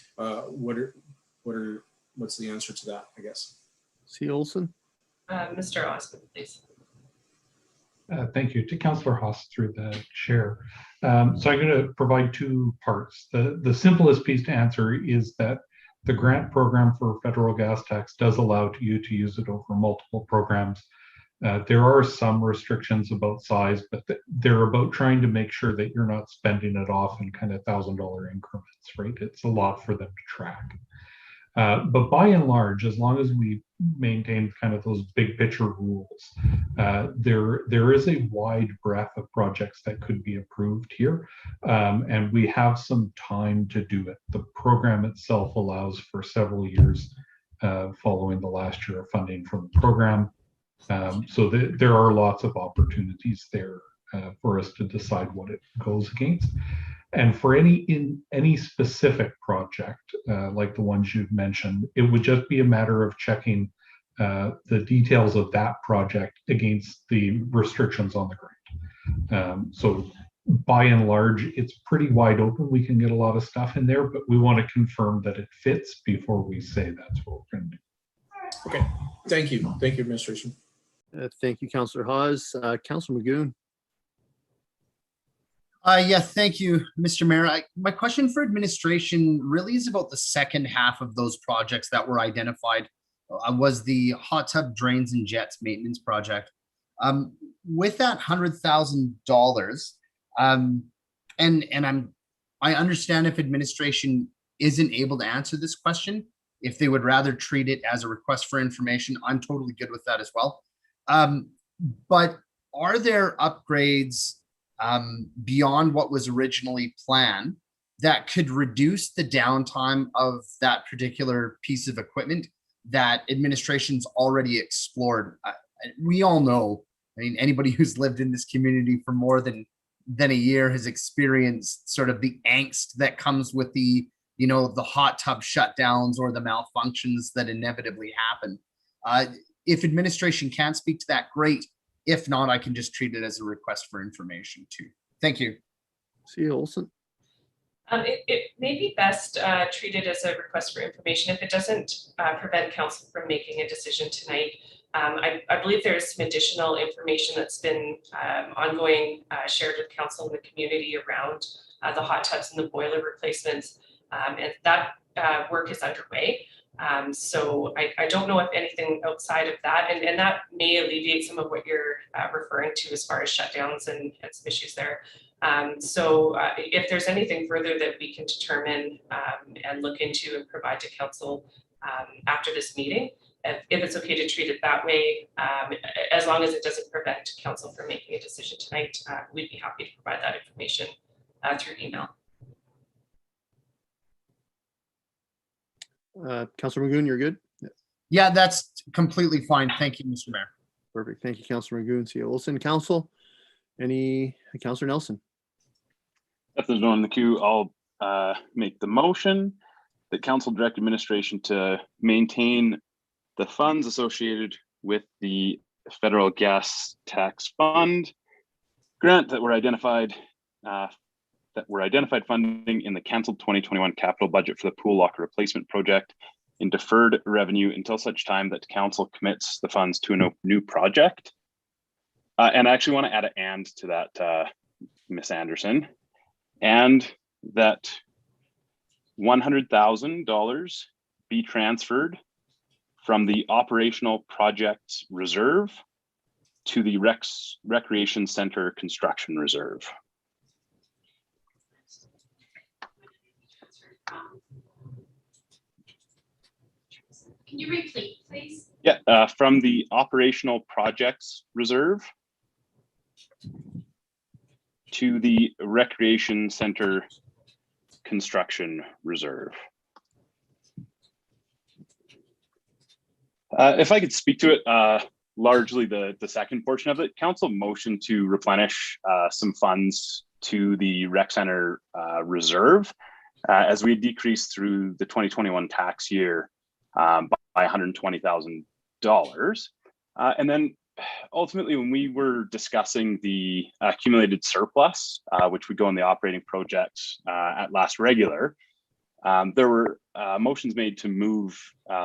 What's the answer to that, I guess? C. Olson. Mr. Osmond, please. Thank you to Councillor Haas through the chair. So I'm going to provide two parts. The simplest piece to answer is that the grant program for federal gas tax does allow you to use it over multiple programs. There are some restrictions about size, but they're about trying to make sure that you're not spending it off in kind of $1,000 increments, right? It's a lot for them to track. But by and large, as long as we maintain kind of those big picture rules, there is a wide breadth of projects that could be approved here, and we have some time to do it. The program itself allows for several years following the last year of funding from the program. So there are lots of opportunities there for us to decide what it goes against. And for any specific project, like the ones you've mentioned, it would just be a matter of checking the details of that project against the restrictions on the grant. So by and large, it's pretty wide open. We can get a lot of stuff in there, but we want to confirm that it fits before we say that's what we're going to do. Okay, thank you. Thank you, administration. Thank you, Councillor Hawes. Councillor Magoon. Yeah, thank you, Mr. Mayor. My question for administration really is about the second half of those projects that were identified. Was the hot tub drains and jets maintenance project. With that $100,000, I understand if administration isn't able to answer this question, if they would rather treat it as a request for information, I'm totally good with that as well. But are there upgrades beyond what was originally planned that could reduce the downtime of that particular piece of equipment that administration's already explored. We all know, I mean, anybody who's lived in this community for more than a year has experienced sort of the angst that comes with the, you know, the hot tub shutdowns or the malfunctions that inevitably happen. If administration can't speak to that, great. If not, I can just treat it as a request for information too. Thank you. See you, Olson. It may be best treated as a request for information if it doesn't prevent council from making a decision tonight. I believe there is some additional information that's been ongoing shared with council and the community around the hot tubs and the boiler replacements, and that work is underway. So I don't know if anything outside of that, and that may alleviate some of what you're referring to as far as shutdowns and some issues there. So if there's anything further that we can determine and look into and provide to council after this meeting, if it's okay to treat it that way, as long as it doesn't prevent council from making a decision tonight, we'd be happy to provide that information through email. Councilor Magoon, you're good? Yeah, that's completely fine. Thank you, Mr. Mayor. Perfect. Thank you, Councilor Magoon. See you, Olson. Council, Councilor Nelson? If there's no one in the queue, I'll make the motion that council direct administration to maintain the funds associated with the federal gas tax fund grant that were identified funding in the canceled 2021 capital budget for the pool locker replacement project in deferred revenue until such time that council commits the funds to a new project. And I actually want to add an "and" to that, Ms. Anderson, and that $100,000 be transferred from the operational projects reserve to the recreation center construction reserve. Can you repeat, please? Yeah, from the operational projects reserve to the recreation center construction reserve. If I could speak to it, largely the second portion of it, council motion to replenish some funds to the rec center reserve as we decreased through the 2021 tax year by $120,000. And then ultimately, when we were discussing the accumulated surplus, which would go in the operating projects at last regular, there were motions made to move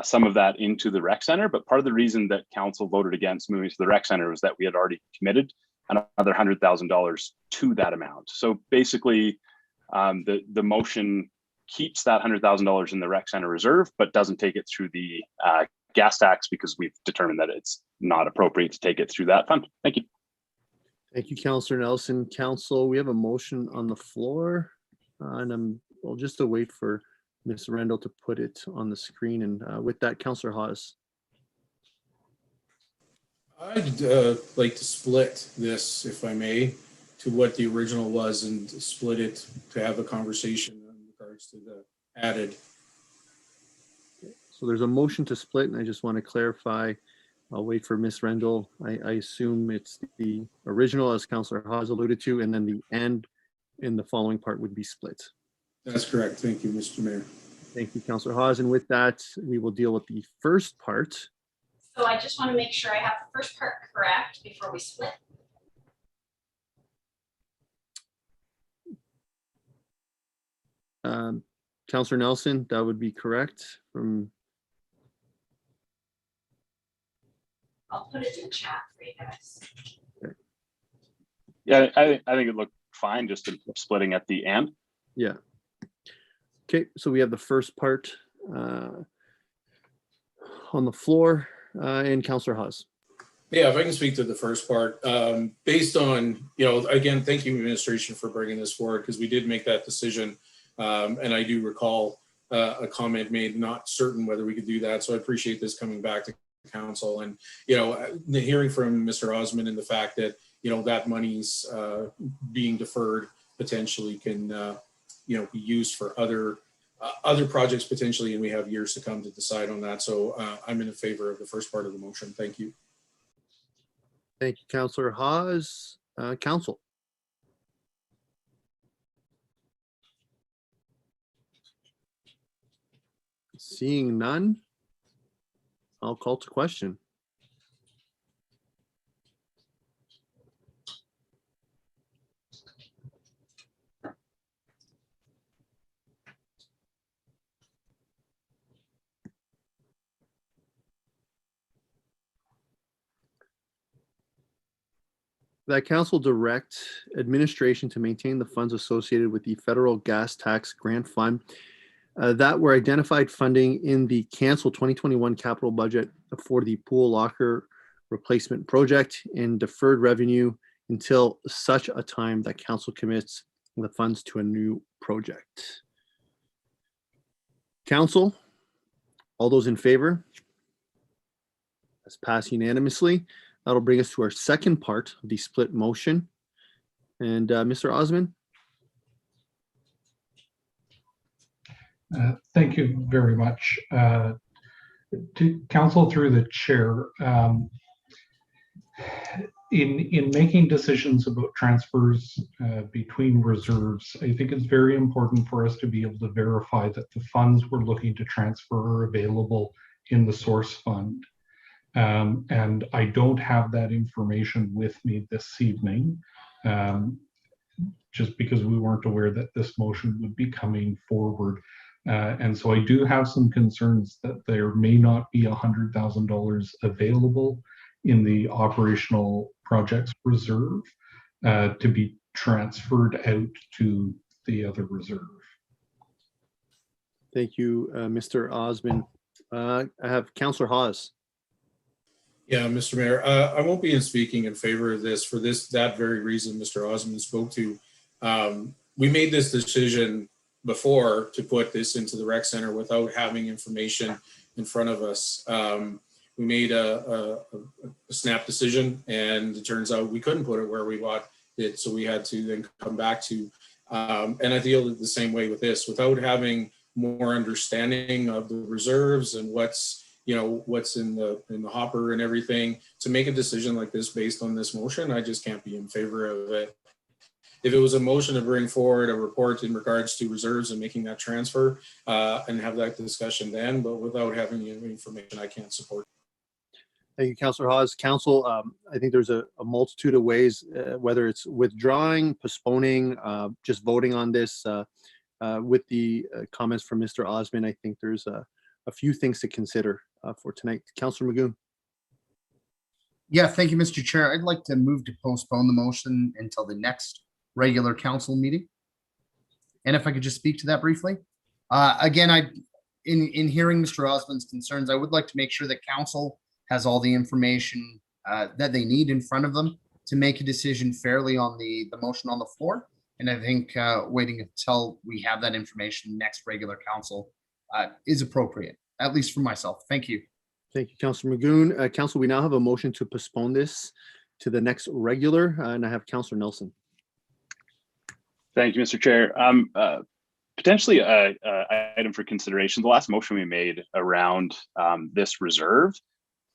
some of that into the rec center, but part of the reason that council voted against moving to the rec center was that we had already committed another $100,000 to that amount. So basically, the motion keeps that $100,000 in the rec center reserve, but doesn't take it through the gas tax because we've determined that it's not appropriate to take it through that fund. Thank you. Thank you, Councilor Nelson. Council, we have a motion on the floor, and we'll just wait for Ms. Rendell to put it on the screen. And with that, Councilor Hawes. I'd like to split this, if I may, to what the original was and split it to have a conversation in regards to the added. So there's a motion to split, and I just want to clarify. I'll wait for Ms. Rendell. I assume it's the original, as Councilor Hawes alluded to, and then the "and" in the following part would be split. That's correct. Thank you, Mr. Mayor. Thank you, Councilor Hawes. And with that, we will deal with the first part. So I just want to make sure I have the first part correct before we split. Councilor Nelson, that would be correct. I'll put it in chat for you guys. Okay. Yeah, I think it looked fine just splitting at the "and." Yeah. Okay, so we have the first part on the floor, and Councilor Hawes. Yeah, if I can speak to the first part, based on, again, thank you, administration, for bringing this forward, because we did make that decision. And I do recall a comment made, not certain whether we could do that. So I appreciate this coming back to council, and, the hearing from Mr. Osmond and the fact that, that money's being deferred potentially can be used for other projects potentially, and we have years to come to decide on that. So I'm in favor of the first part of the motion. Thank you. Thank you, Councillor Hawes. Council. Seeing none, I'll call to question. That council direct administration to maintain the funds associated with the federal gas tax grant fund that were identified funding in the canceled 2021 capital budget for the pool locker replacement project and deferred revenue until such a time that council commits the funds to a new project. Council, all those in favor? That's passed unanimously. That'll bring us to our second part of the split motion. And Mr. Osmond? Thank you very much. To council through the chair, in making decisions about transfers between reserves, I think it's very important for us to be able to verify that the funds we're looking to transfer are available in the source fund. And I don't have that information with me this evening, just because we weren't aware that this motion would be coming forward. And so I do have some concerns that there may not be $100,000 available in the operational projects reserve to be transferred out to the other reserve. Thank you, Mr. Osmond. I have Councillor Hawes. Yeah, Mr. Mayor, I won't be speaking in favor of this for that very reason Mr. Osmond spoke to. We made this decision before to put this into the rec center without having information in front of us. We made a snap decision, and it turns out we couldn't put it where we bought it, so we had to then come back to. And I feel the same way with this, without having more understanding of the reserves and what's in the hopper and everything, to make a decision like this based on this motion, I just can't be in favor of it. If it was a motion to bring forward a report in regards to reserves and making that transfer and have that discussion then, but without having the information, I can't support it. Thank you, Councillor Hawes. Council, I think there's a multitude of ways, whether it's withdrawing, postponing, just voting on this. With the comments from Mr. Osmond, I think there's a few things to consider for tonight. Councillor Magoon. Yeah, thank you, Mr. Chair. I'd like to move to postpone the motion until the next regular council meeting. And if I could just speak to that briefly. Again, in hearing Mr. Osmond's concerns, I would like to make sure that council has all the information that they need in front of them to make a decision fairly on the motion on the floor. And I think waiting until we have that information next regular council is appropriate, at least for myself. Thank you. Thank you, Councillor Magoon. Council, we now have a motion to postpone this to the next regular, and I have Councillor Nelson. Thank you, Mr. Chair. Potentially an item for consideration. The last motion we made around this reserve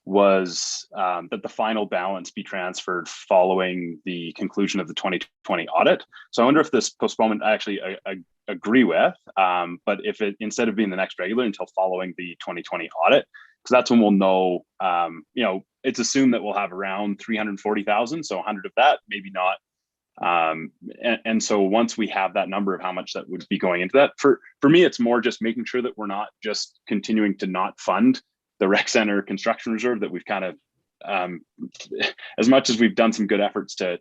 was that the final balance be transferred following the conclusion of the 2020 audit. So I wonder if this postponement I actually agree with, but if it, instead of being the next regular until following the 2020 audit, because that's when we'll know, it's assumed that we'll have around 340,000. So 100 of that, maybe not. And so once we have that number of how much that would be going into that, for me, it's more just making sure that we're not just continuing to not fund the rec center construction reserve, that we've kind of, as much as we've done some good efforts to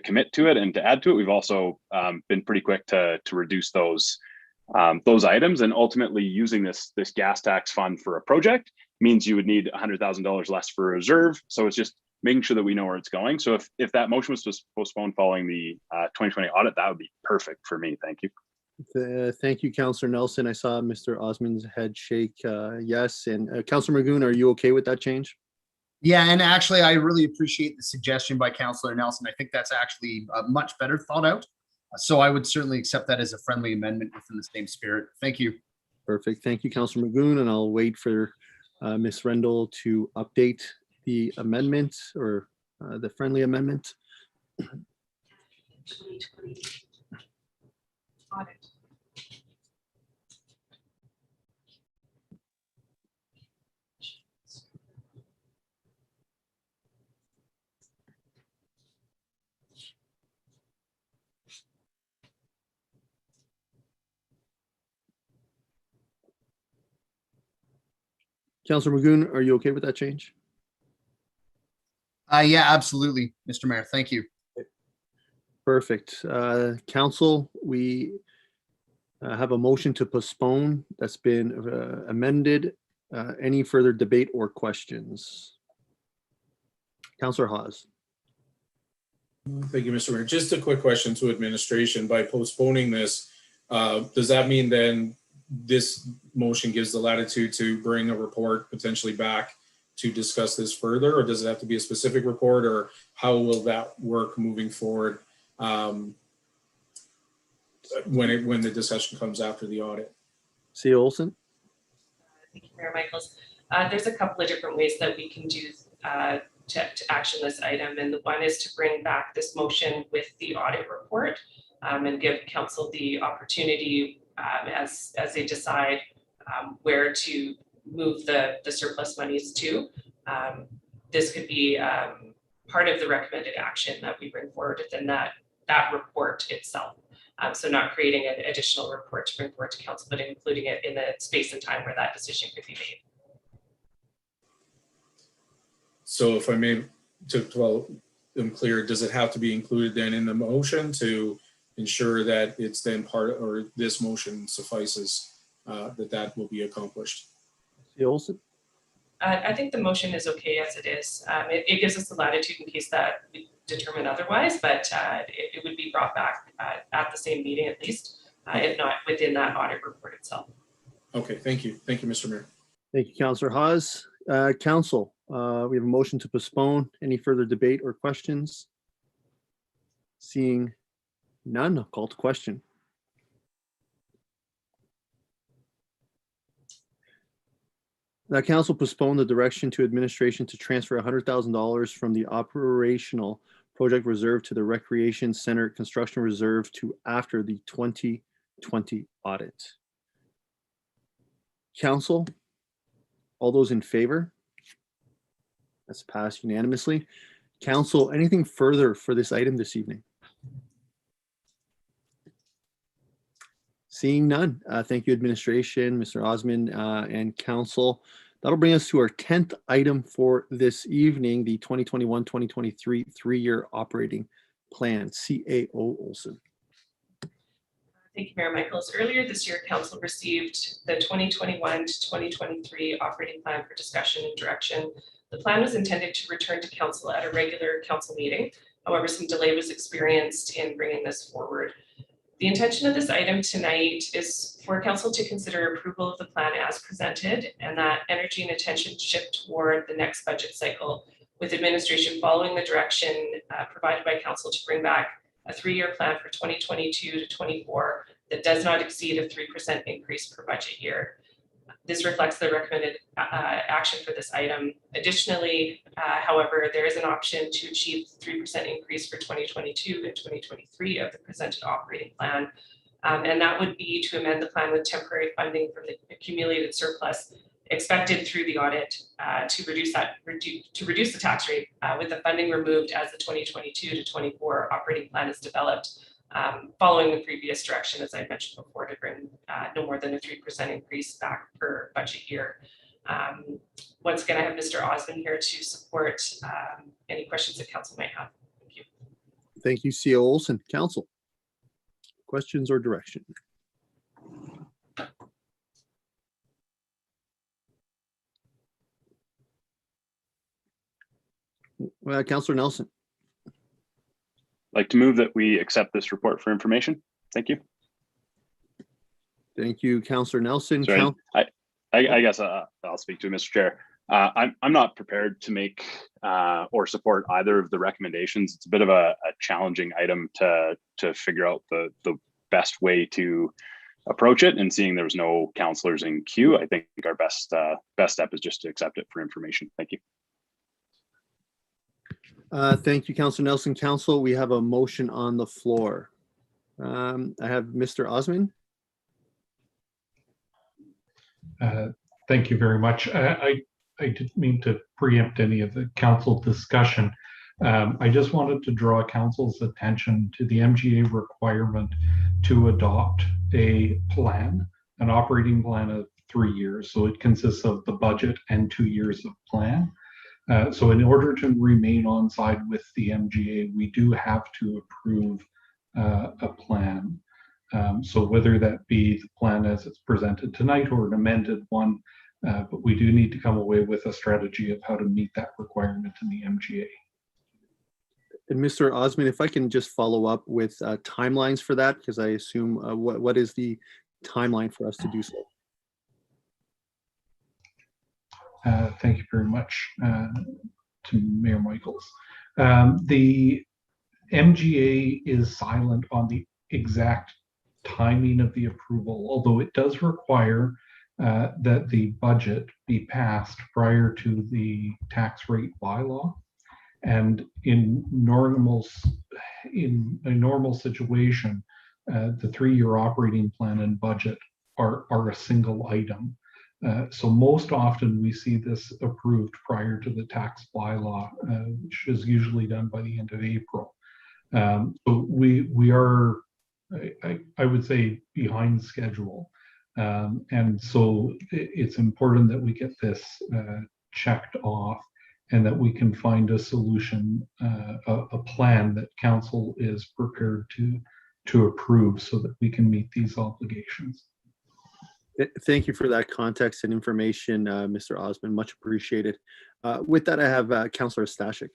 commit to it and to add to it, we've also been pretty quick to reduce those items. And ultimately using this gas tax fund for a project means you would need $100,000 less for a reserve. So it's just making sure that we know where it's going. So if that motion was to postpone following the 2020 audit, that would be perfect for me. Thank you. Thank you, Councillor Nelson. I saw Mr. Osmond's head shake yes. And Councillor Magoon, are you okay with that change? Yeah, and actually, I really appreciate the suggestion by Councillor Nelson. I think that's actually much better thought out. So I would certainly accept that as a friendly amendment within the same spirit. Thank you. Perfect. Thank you, Councillor Magoon, and I'll wait for Ms. Rendell to update the amendment or the friendly amendment. 2020 audit. Councillor Magoon, are you okay with that change? Yeah, absolutely, Mr. Mayor. Thank you. Perfect. Council, we have a motion to postpone that's been amended. Any further debate or questions? Councillor Hawes. Thank you, Mr. Mayor. Just a quick question to administration. By postponing this, does that mean then this motion gives the latitude to bring a report potentially back to discuss this further, or does it have to be a specific report, or how will that work moving forward when the discussion comes after the audit? C. Olson. Thank you, Mayor Michaels. There's a couple of different ways that we can do to action this item, and the one is to bring back this motion with the audit report and give council the opportunity as they decide where to move the surplus monies to. This could be part of the recommended action that we bring forward within that report itself. So not creating an additional report to bring forward to council, but including it in the space and time where that decision could be made. So if I may, well, I'm clear, does it have to be included then in the motion to ensure that it's then part of, or this motion suffices that will be accomplished? C. Olson. I think the motion is okay as it is. It gives us the latitude in case that we determine otherwise, but it would be brought back at the same meeting at least, if not within that audit report itself. Okay, thank you. Thank you, Mr. Mayor. Thank you, Councillor Hawes. Council, we have a motion to postpone. Any further debate or questions? Seeing none, I'll call to question. That council postponed the direction to administration to transfer $100,000 from the operational project reserve to the recreation center construction reserve to after the 2020 audit. Council, all those in favor? That's passed unanimously. Council, anything further for this item this evening? Seeing none, thank you, administration, Mr. Osmond, and council. That'll bring us to our 10th item for this evening, the 2021-2023 three-year operating plan. CAO Olson. Thank you, Mayor Michaels. Earlier this year, council received the 2021 to 2023 operating plan for discussion and direction. The plan was intended to return to council at a regular council meeting. However, some delay was experienced in bringing this forward. The intention of this item tonight is for council to consider approval of the plan as presented, and that energy and attention shift toward the next budget cycle, with administration following the direction provided by council to bring back a three-year plan for 2022 to 24 that does not exceed a 3% increase per budget year. This reflects the recommended action for this item. Additionally, however, there is an option to achieve 3% increase for 2022 and 2023 of the presented operating plan. And that would be to amend the plan with temporary funding from the accumulated surplus expected through the audit to reduce the tax rate with the funding removed as the 2022 to 24 operating plan is developed. Following the previous direction, as I mentioned before, to bring no more than a 3% increase back per budget year. Once again, I have Mr. Osmond here to support any questions that council might have. Thank you. Thank you, CO Olson. Council, questions or direction? Councillor Nelson. Like to move that we accept this report for information. Thank you. Thank you, Councillor Nelson. Sorry, I guess I'll speak to Mr. Chair. I'm not prepared to make or support either of the recommendations. It's a bit of a challenging item to figure out the best way to approach it. And seeing there was no counselors in queue, I think our best step is just to accept it for information. Thank you. Thank you, Councillor Nelson. Council, we have a motion on the floor. I have Mr. Osman. Thank you very much. I didn't mean to preempt any of the council discussion. I just wanted to draw council's attention to the MGA requirement to adopt a plan, an operating plan of 3 years. So it consists of the budget and 2 years of plan. So in order to remain on side with the MGA, we do have to approve a plan. So whether that be the plan as it's presented tonight or an amended one, but we do need to come away with a strategy of how to meet that requirement in the MGA. And Mr. Osman, if I can just follow up with timelines for that, because I assume what is the timeline for us to do so? Thank you very much to Mayor Michaels. The MGA is silent on the exact timing of the approval, although it does require that the budget be passed prior to the tax rate bylaw. And in a normal situation, the 3-year operating plan and budget are a single item. So most often we see this approved prior to the tax bylaw, which is usually done by the end of April. So we are, I would say, behind schedule. And so it's important that we get this checked off and that we can find a solution, a plan that council is prepared to approve so that we can meet these obligations. Thank you for that context and information, Mr. Osman. Much appreciated. With that, I have Councillor Stashik.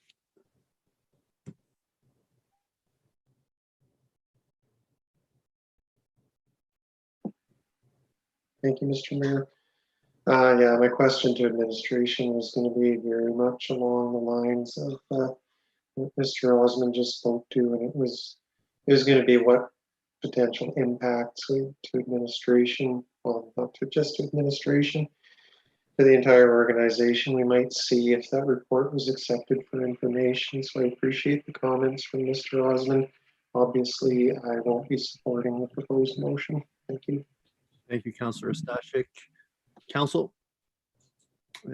Thank you, Mr. Mayor. Yeah, my question to administration was going to be very much along the lines of what Mr. Osman just spoke to, and it was going to be what potential impacts to administration, well, not to just to administration, for the entire organization we might see if that report was accepted for information. So I appreciate the comments from Mr. Osman. Obviously, I won't be supporting the proposed motion. Thank you. Thank you, Councillor Stashik. Council,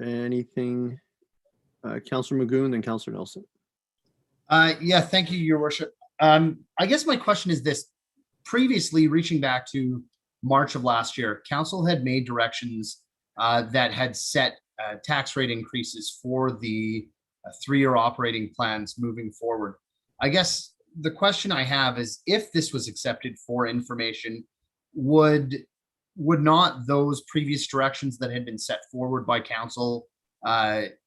anything? Councillor Magoon, then Councillor Nelson. Yeah, thank you, Your Worship. I guess my question is this. Previously, reaching back to March of last year, council had made directions that had set tax rate increases for the 3-year operating plans moving forward. I guess the question I have is, if this was accepted for information, would not those previous directions that had been set forward by council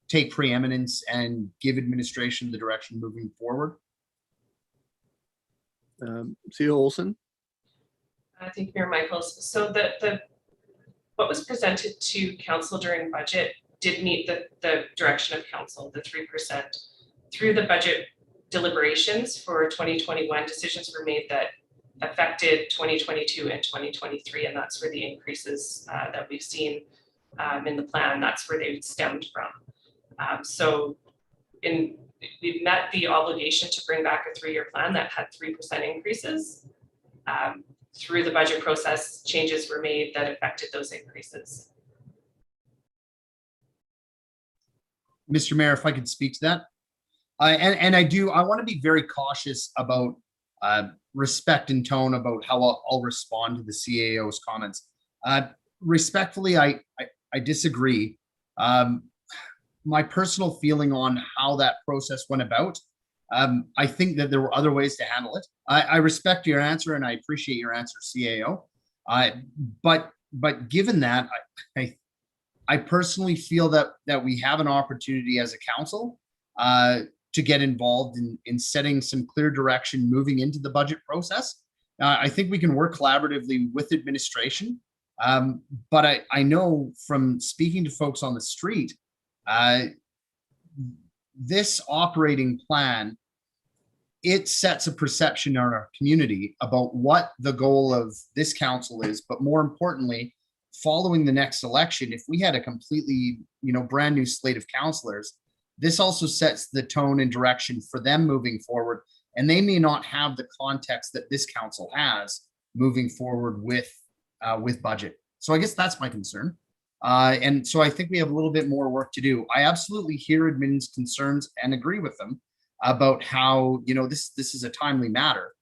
take preeminence and give administration the direction moving forward? CEO Olson. I think Mayor Michaels. So what was presented to council during budget did meet the direction of council, the 3%. Through the budget deliberations for 2021, decisions were made that affected 2022 and 2023, and that's where the increases that we've seen in the plan, that's where they stemmed from. So we've met the obligation to bring back a 3-year plan that had 3% increases. Through the budget process, changes were made that affected those increases. Mr. Mayor, if I could speak to that. I want to be very cautious about respect and tone about how I'll respond to the CAO's comments. Respectfully, I disagree. My personal feeling on how that process went about, I think that there were other ways to handle it. I respect your answer and I appreciate your answer, CAO. But given that, I personally feel that we have an opportunity as a council to get involved in setting some clear direction moving into the budget process. I think we can work collaboratively with administration. But I know from speaking to folks on the street, This operating plan, it sets a perception in our community about what the goal of this council is, but more importantly, following the next election, if we had a completely, brand new slate of councilors, this also sets the tone and direction for them moving forward. And they may not have the context that this council has moving forward with budget. So I guess that's my concern. And so I think we have a little bit more work to do. I absolutely hear admin's concerns and agree with them about how, this is a timely matter.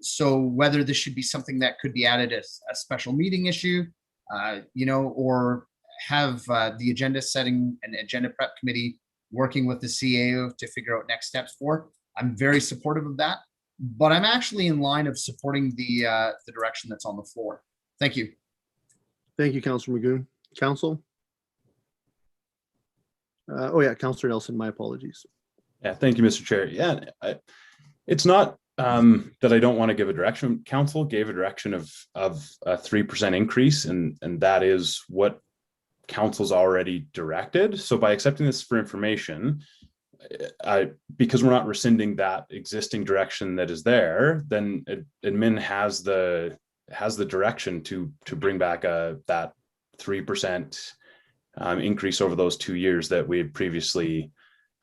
So whether this should be something that could be added as a special meeting issue, or have the agenda setting and agenda prep committee working with the CAO to figure out next steps for. I'm very supportive of that, but I'm actually in line of supporting the direction that's on the floor. Thank you. Thank you, Councilor Magoon. Council? Councilor Nelson, my apologies. Yeah, thank you, Mr. Chair. Yeah, it's not that I don't want to give a direction. Council gave a direction of a 3% increase, and that is what council's already directed. So by accepting this for information, because we're not rescinding that existing direction that is there, then admin has the direction to bring back that 3% increase over those 2 years that we had previously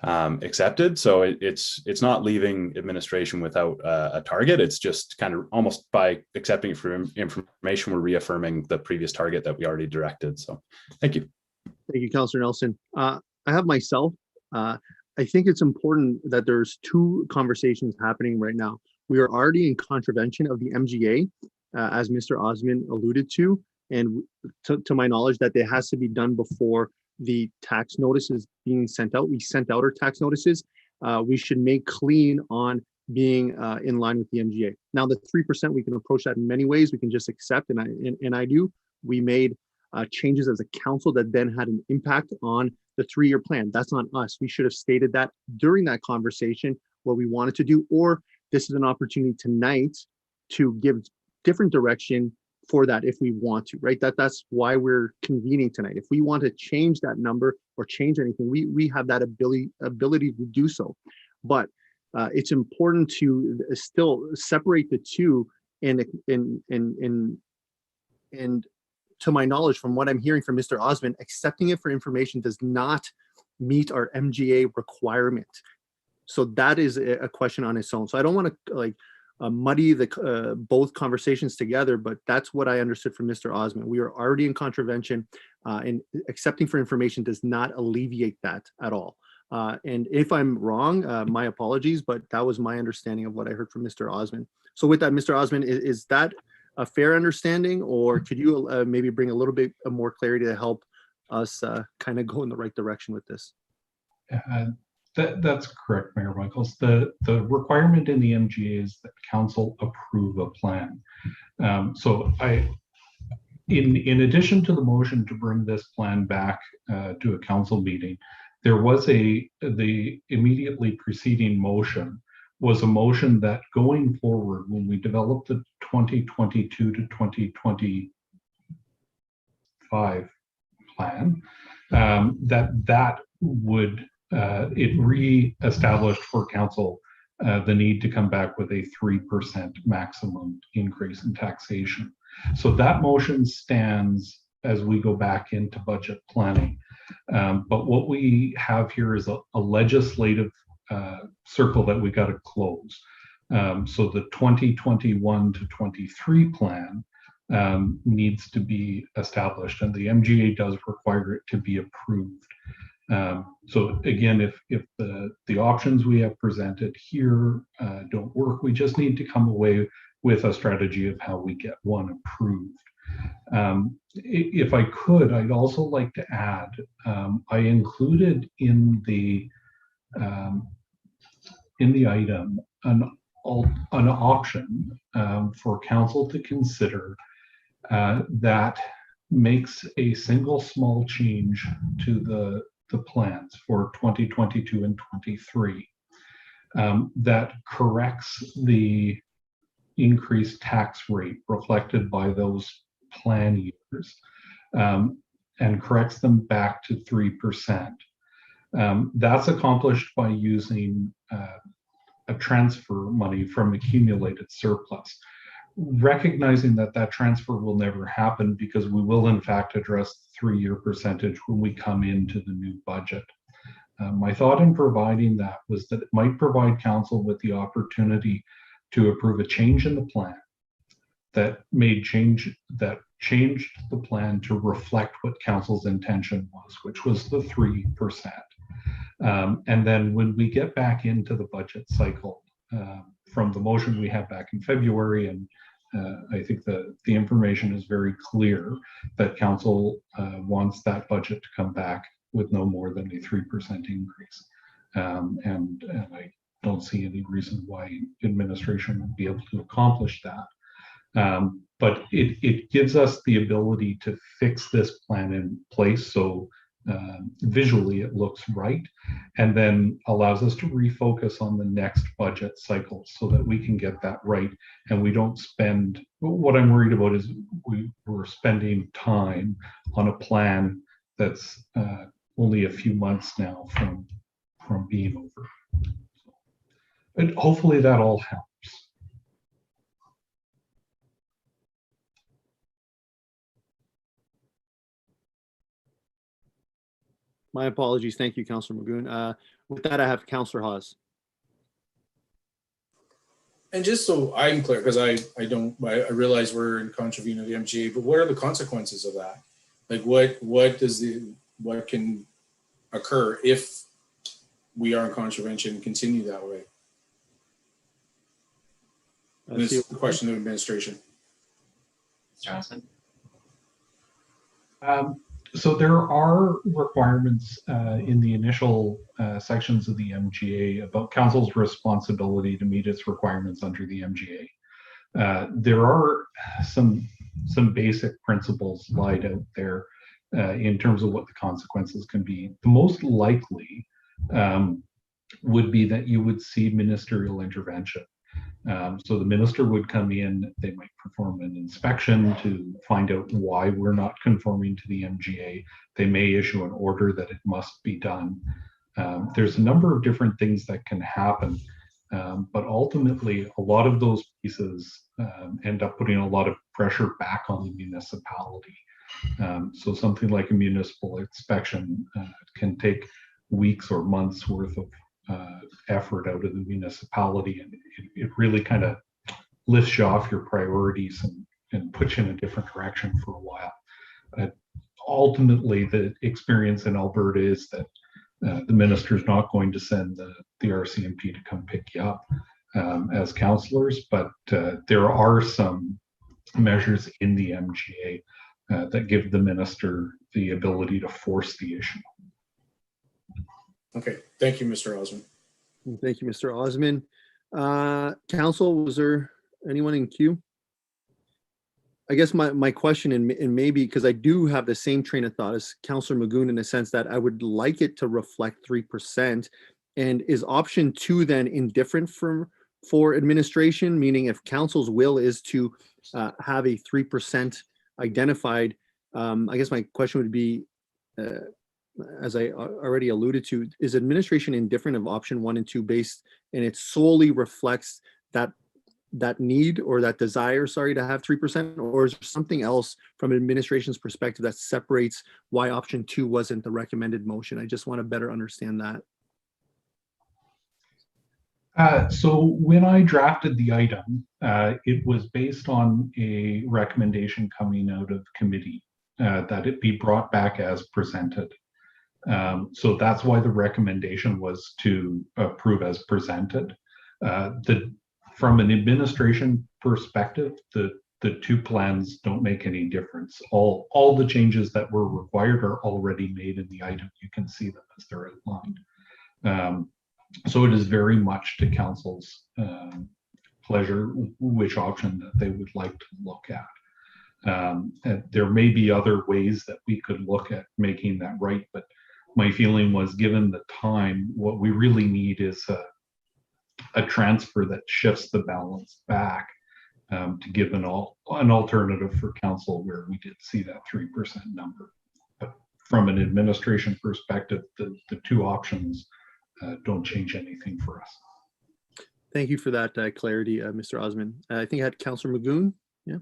accepted. So it's not leaving administration without a target. It's just kind of almost by accepting it for information, we're reaffirming the previous target that we already directed. So thank you. Thank you, Councilor Nelson. I have myself. I think it's important that there's two conversations happening right now. We are already in contravention of the MGA, as Mr. Osman alluded to, and to my knowledge that it has to be done before the tax notices being sent out. We sent out our tax notices. We should make clean on being in line with the MGA. Now, the 3%, we can approach that in many ways. We can just accept, and I do. We made changes as a council that then had an impact on the 3-year plan. That's on us. We should have stated that during that conversation, what we wanted to do, or this is an opportunity tonight to give different direction for that if we want to, right? That's why we're convening tonight. If we want to change that number or change anything, we have that ability to do so. But it's important to still separate the two, and to my knowledge, from what I'm hearing from Mr. Osman, accepting it for information does not meet our MGA requirement. So that is a question on its own. So I don't want to muddy the both conversations together, but that's what I understood from Mr. Osman. We are already in contravention, and accepting for information does not alleviate that at all. And if I'm wrong, my apologies, but that was my understanding of what I heard from Mr. Osman. So with that, Mr. Osman, is that a fair understanding, or could you maybe bring a little bit more clarity to help us kind of go in the right direction with this? That's correct, Mayor Michaels. The requirement in the MGA is that council approve a plan. So in addition to the motion to bring this plan back to a council meeting, there was the immediately preceding motion was a motion that going forward, when we develop the 2022 to 2025 plan, that would it re-established for council the need to come back with a 3% maximum increase in taxation. So that motion stands as we go back into budget planning. But what we have here is a legislative circle that we got to close. So the 2021 to 23 plan needs to be established, and the MGA does require it to be approved. So again, if the options we have presented here don't work, we just need to come away with a strategy of how we get one approved. If I could, I'd also like to add, I included in the item an option for council to consider that makes a single small change to the plans for 2022 and 23 that corrects the increased tax rate reflected by those plan years and corrects them back to 3%. That's accomplished by using a transfer money from accumulated surplus, recognizing that that transfer will never happen because we will in fact address the 3-year percentage when we come into the new budget. My thought in providing that was that it might provide council with the opportunity to approve a change in the plan that changed the plan to reflect what council's intention was, which was the 3%. And then when we get back into the budget cycle, from the motion we had back in February, and I think the information is very clear that council wants that budget to come back with no more than a 3% increase. And I don't see any reason why administration would be able to accomplish that. But it gives us the ability to fix this plan in place so visually it looks right, and then allows us to refocus on the next budget cycle so that we can get that right and we don't spend, what I'm worried about is we're spending time on a plan that's only a few months now from being over. But hopefully that all helps. My apologies. Thank you, Councillor Magoon. With that, I have Councillor Hawes. And just so I'm clear, because I realize we're in contravene of the MGA, but what are the consequences of that? Like what can occur if we are in contravention and continue that way? This is the question of administration. Mr. Osmond? So there are requirements in the initial sections of the MGA about council's responsibility to meet its requirements under the MGA. There are some basic principles laid out there in terms of what the consequences can be. The most likely would be that you would see ministerial intervention. So the minister would come in, they might perform an inspection to find out why we're not conforming to the MGA. They may issue an order that it must be done. There's a number of different things that can happen, but ultimately a lot of those pieces end up putting a lot of pressure back on the municipality. So something like a municipal inspection can take weeks or months worth of effort out of the municipality, and it really kind of lifts you off your priorities and puts you in a different direction for a while. Ultimately, the experience in Alberta is that the minister is not going to send the RCMP to come pick you up as councillors, but there are some measures in the MGA that give the minister the ability to force the issue. Okay, thank you, Mr. Osmond. Thank you, Mr. Osmond. Council, was there anyone in queue? I guess my question, and maybe because I do have the same train of thought as Councillor Magoon in the sense that I would like it to reflect 3%. And is option 2 then indifferent for administration? Meaning if council's will is to have a 3% identified, I guess my question would be, as I already alluded to, is administration indifferent of option 1 and 2 based, and it solely reflects that need or that desire, to have 3%, or is there something else from administration's perspective that separates why option 2 wasn't the recommended motion? I just want to better understand that. So when I drafted the item, it was based on a recommendation coming out of committee that it be brought back as presented. So that's why the recommendation was to approve as presented. From an administration perspective, the two plans don't make any difference. All the changes that were required are already made in the item. You can see them as they're outlined. So it is very much to council's pleasure which option that they would like to look at. There may be other ways that we could look at making that right, but my feeling was, given the time, what we really need is a transfer that shifts the balance back to give an alternative for council where we did see that 3% number. But from an administration perspective, the two options don't change anything for us. Thank you for that clarity, Mr. Osman. I think I had Councillor Magoon. Yeah.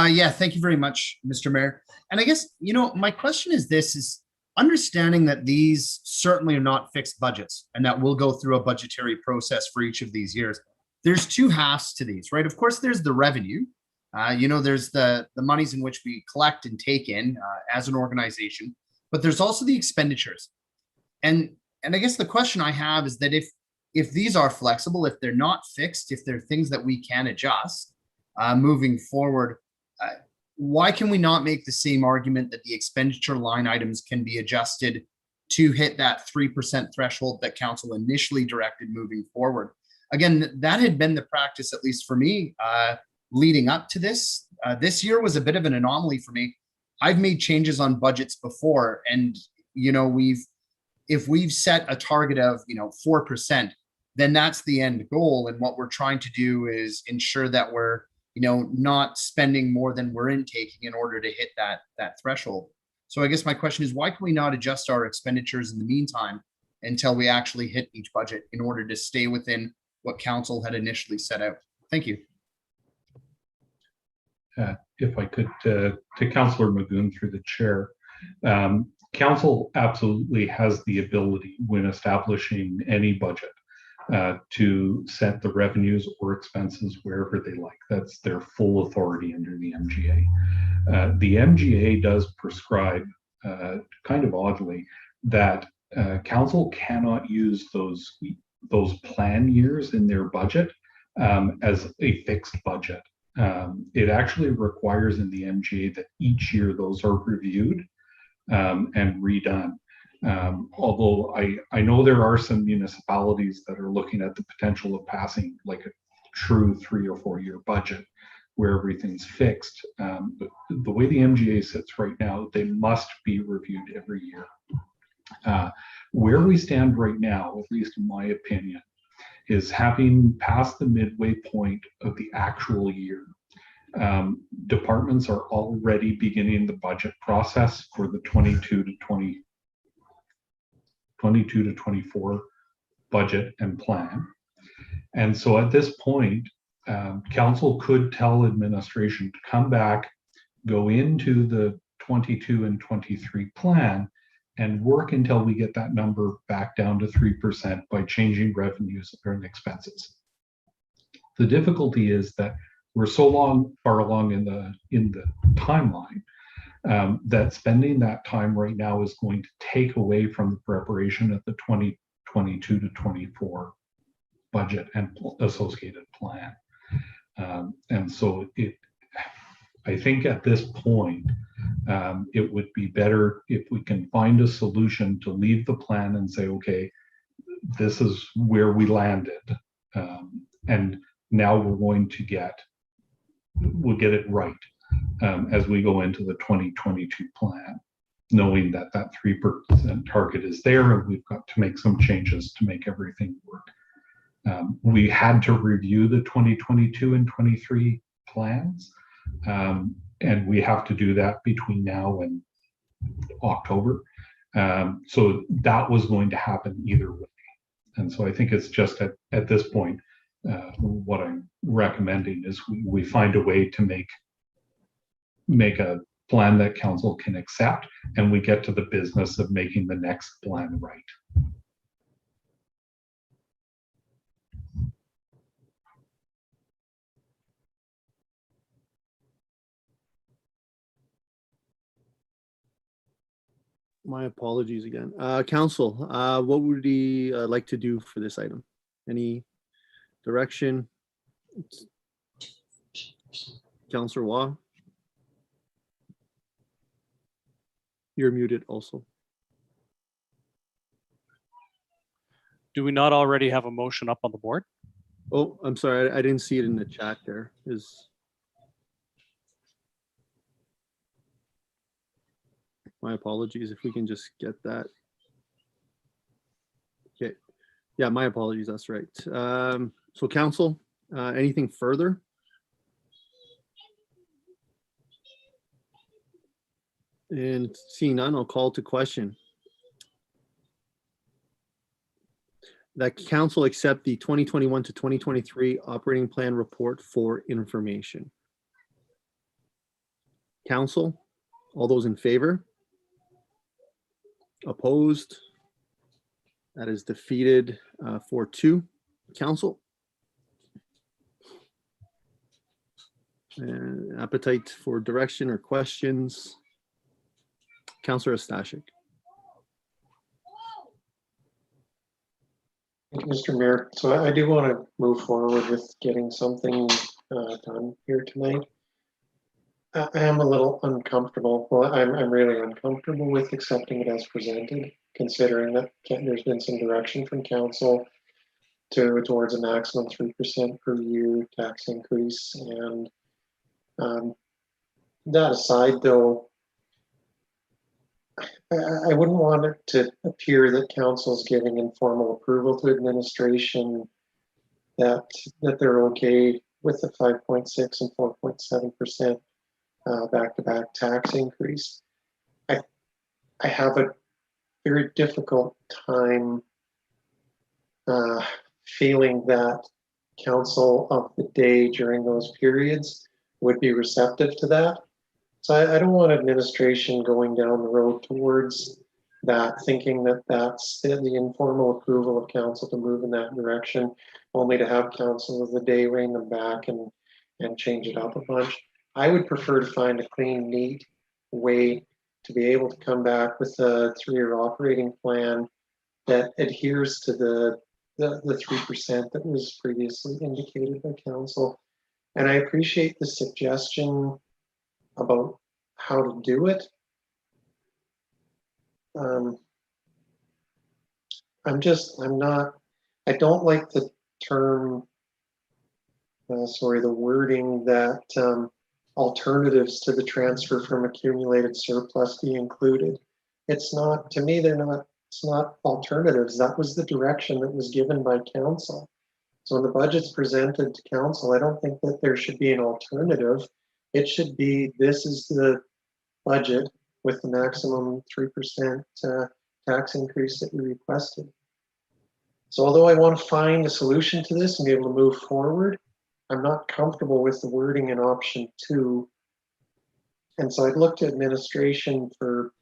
Yeah, thank you very much, Mr. Mayor. And I guess, my question is this, is understanding that these certainly are not fixed budgets and that we'll go through a budgetary process for each of these years. There's two halves to these, right? Of course, there's the revenue. There's the monies in which we collect and take in as an organization, but there's also the expenditures. And I guess the question I have is that if these are flexible, if they're not fixed, if they're things that we can adjust moving forward, why can we not make the same argument that the expenditure line items can be adjusted to hit that 3% threshold that council initially directed moving forward? Again, that had been the practice, at least for me, leading up to this. This year was a bit of an anomaly for me. I've made changes on budgets before, and if we've set a target of 4%, then that's the end goal. And what we're trying to do is ensure that we're not spending more than we're intaking in order to hit that threshold. So I guess my question is, why can we not adjust our expenditures in the meantime until we actually hit each budget in order to stay within what council had initially set out? Thank you. If I could, to Councillor Magoon through the chair, council absolutely has the ability when establishing any budget to set the revenues or expenses wherever they like. That's their full authority under the MGA. The MGA does prescribe, kind of oddly, that council cannot use those plan years in their budget as a fixed budget. It actually requires in the MGA that each year those are reviewed and redone. Although I know there are some municipalities that are looking at the potential of passing like a true 3 or 4 year budget where everything's fixed. But the way the MGA sits right now, they must be reviewed every year. Where we stand right now, at least in my opinion, is having passed the midway point of the actual year. Departments are already beginning the budget process for the 22 to 24 budget and plan. And so at this point, council could tell administration to come back, go into the 22 and 23 plan and work until we get that number back down to 3% by changing revenues and expenses. The difficulty is that we're so far along in the timeline that spending that time right now is going to take away from the preparation of the 2022 to 24 budget and associated plan. And so I think at this point, it would be better if we can find a solution to leave the plan and say, okay, this is where we landed. And now we'll get it right as we go into the 2022 plan, knowing that that 3% target is there and we've got to make some changes to make everything work. We had to review the 2022 and 23 plans, and we have to do that between now and October. So that was going to happen either way. And so I think it's just at this point, what I'm recommending is we find a way to make a plan that council can accept, and we get to the business of making the next plan right. My apologies again. Council, what would he like to do for this item? Any direction? Councillor Waugh? You're muted also. Do we not already have a motion up on the board? Oh, I'm sorry. I didn't see it in the chat there. My apologies if we can just get that. Okay. Yeah, my apologies. That's right. So council, anything further? And seeing none, I'll call to question. That council accept the 2021 to 2023 operating plan report for information. Council, all those in favor? Opposed? That is defeated 4-2. Council? Appetite for direction or questions? Councillor Stashik. Thank you, Mr. Mayor. So I do want to move forward with getting something done here tonight. I am a little uncomfortable. Well, I'm really uncomfortable with accepting it as presented, considering that there's been some direction from council towards a maximum 3% per year tax increase. And that aside, though, I wouldn't want it to appear that council's giving informal approval to administration that they're okay with the 5.6 and 4.7% back-to-back tax increase. I have a very difficult time feeling that council of the day during those periods would be receptive to that. So I don't want administration going down the road towards that, thinking that that's the informal approval of council to move in that direction, only to have council of the day rein them back and change it up a bunch. I would prefer to find a clean, neat way to be able to come back with a 3-year operating plan that adheres to the 3% that was previously indicated by council. And I appreciate the suggestion about how to do it. I don't like the term, the wording that alternatives to the transfer from accumulated surplus be included. It's not, to me, it's not alternatives. That was the direction that was given by council. So when the budget's presented to council, I don't think that there should be an alternative. It should be, this is the budget with the maximum 3% tax increase that we requested. So although I want to find a solution to this and be able to move forward, I'm not comfortable with the wording in option 2. And so I'd look to administration for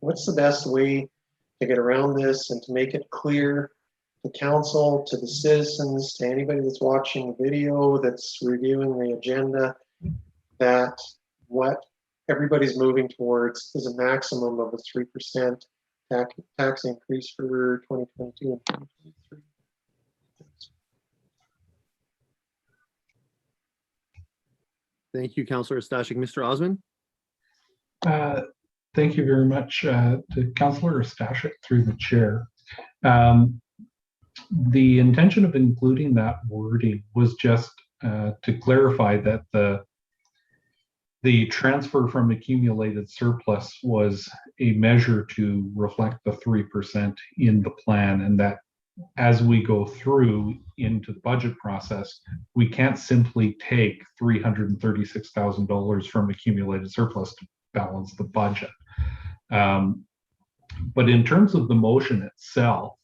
what's the best way to get around this and to make it clear to council, to the citizens, to anybody that's watching the video, that's reviewing the agenda, that what everybody's moving towards is a maximum of a 3% tax increase for 2022 and 2023. Thank you, Councillor Stashik. Mr. Osmond? Thank you very much to Councillor Stashik through the chair. The intention of including that wording was just to clarify that the transfer from accumulated surplus was a measure to reflect the 3% in the plan, and that as we go through into the budget process, we can't simply take $336,000 from accumulated surplus to balance the budget. But in terms of the motion itself,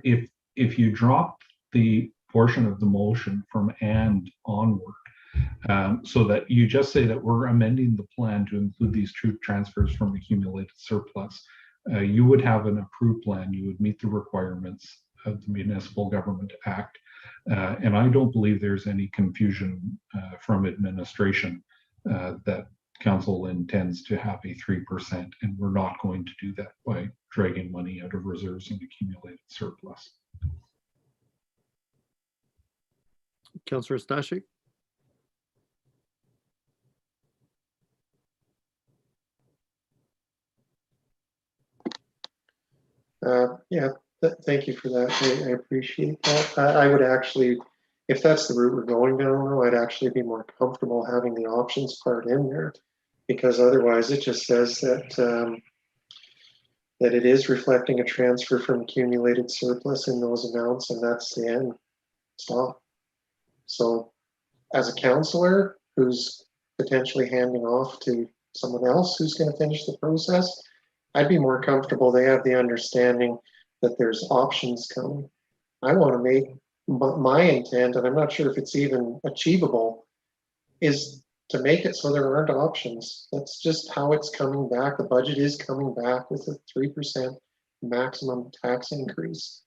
if you drop the portion of the motion from "and" onward, so that you just say that we're amending the plan to include these true transfers from accumulated surplus, you would have an approved plan. You would meet the requirements of the Municipal Government Act. And I don't believe there's any confusion from administration that council intends to have a 3%, and we're not going to do that by dragging money out of reserves and accumulated surplus. Councillor Stashik? Thank you for that. I appreciate that. I would actually, if that's the route we're going down, though, I'd actually be more comfortable having the options part in there, because otherwise it just says that that it is reflecting a transfer from accumulated surplus in those amounts, and that's the end. Stop. So, as a councillor who's potentially handing off to someone else who's going to finish the process. I'd be more comfortable. They have the understanding that there's options coming. I want to make my intent, and I'm not sure if it's even achievable, is to make it so there aren't options. That's just how it's coming back. The budget is coming back with a 3% maximum tax increase.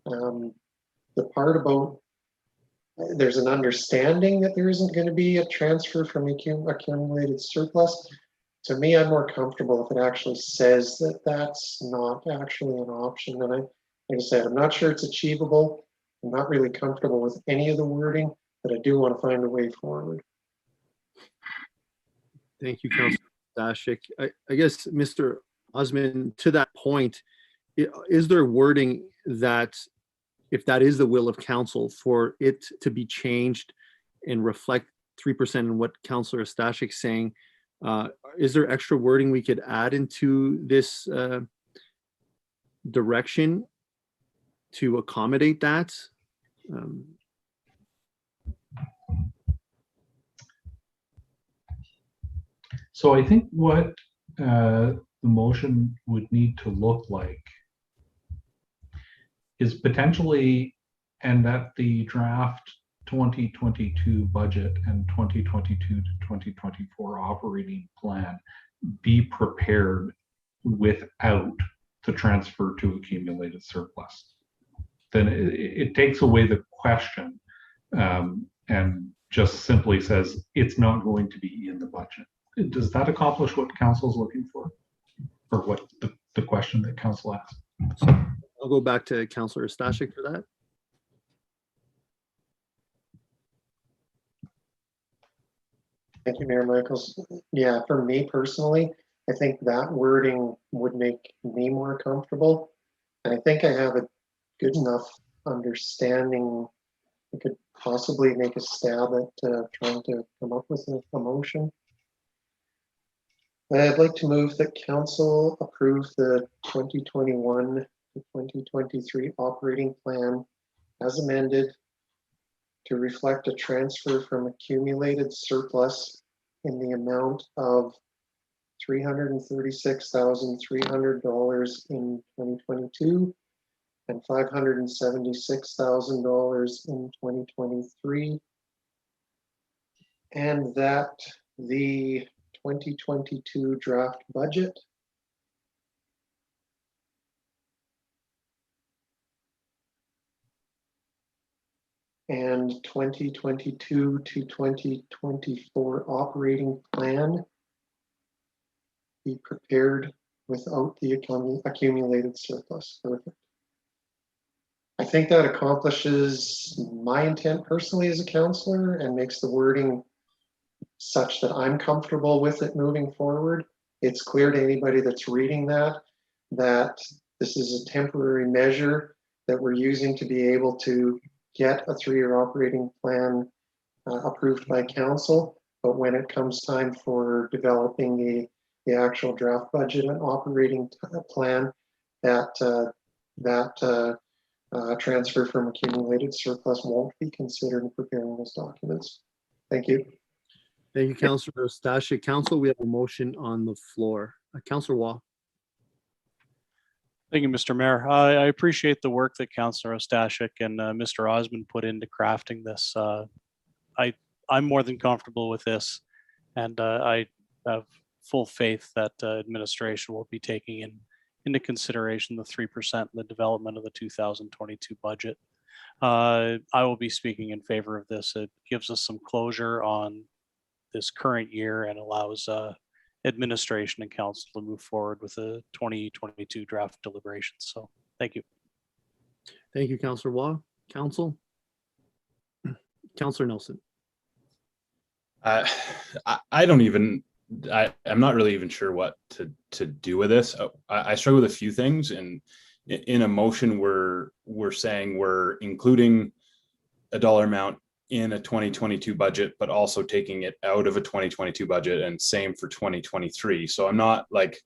The part about there's an understanding that there isn't going to be a transfer from accumulated surplus. To me, I'm more comfortable if it actually says that that's not actually an option. And like I said, I'm not sure it's achievable. I'm not really comfortable with any of the wording, but I do want to find a way forward. Thank you, Councilor Stashik. I guess, Mr. Osmond, to that point, is there wording that, if that is the will of council, for it to be changed and reflect 3% in what Councilor Stashik's saying, is there extra wording we could add into this direction to accommodate that? So I think what the motion would need to look like is potentially, and that the draft 2022 budget and 2022 to 2024 operating plan be prepared without the transfer to accumulated surplus. Then it takes away the question and just simply says it's not going to be in the budget. Does that accomplish what council is looking for, or what the question that council asked? I'll go back to Councilor Stashik for that. Thank you, Mayor Michaels. Yeah, for me personally, I think that wording would make me more comfortable. And I think I have a good enough understanding. I could possibly make a stab at trying to come up with a motion. I'd like to move that council approve the 2021 to 2023 operating plan as amended to reflect a transfer from accumulated surplus in the amount of $336,300 in 2022 and $576,000 in 2023, and that the 2022 draft budget and 2022 to 2024 operating plan be prepared without the accumulated surplus. Perfect. I think that accomplishes my intent personally as a councillor and makes the wording such that I'm comfortable with it moving forward. It's clear to anybody that's reading that this is a temporary measure that we're using to be able to get a 3-year operating plan approved by council. But when it comes time for developing the actual draft budget and operating plan, that transfer from accumulated surplus won't be considered in preparing those documents. Thank you. Thank you, Councilor Stashik. Council, we have a motion on the floor. Councilor Wah. Thank you, Mr. Mayor. I appreciate the work that Councilor Stashik and Mr. Osmond put into crafting this. I'm more than comfortable with this, and I have full faith that administration will be taking into consideration the 3% in the development of the 2022 budget. I will be speaking in favor of this. It gives us some closure on this current year and allows administration and council to move forward with the 2022 draft deliberations. So thank you. Thank you, Councilor Wah. Council? Councilor Nelson. I'm not really even sure what to do with this. I struggle with a few things, and in a motion we're saying we're including a dollar amount in a 2022 budget, but also taking it out of a 2022 budget, and same for 2023. So I'm not like,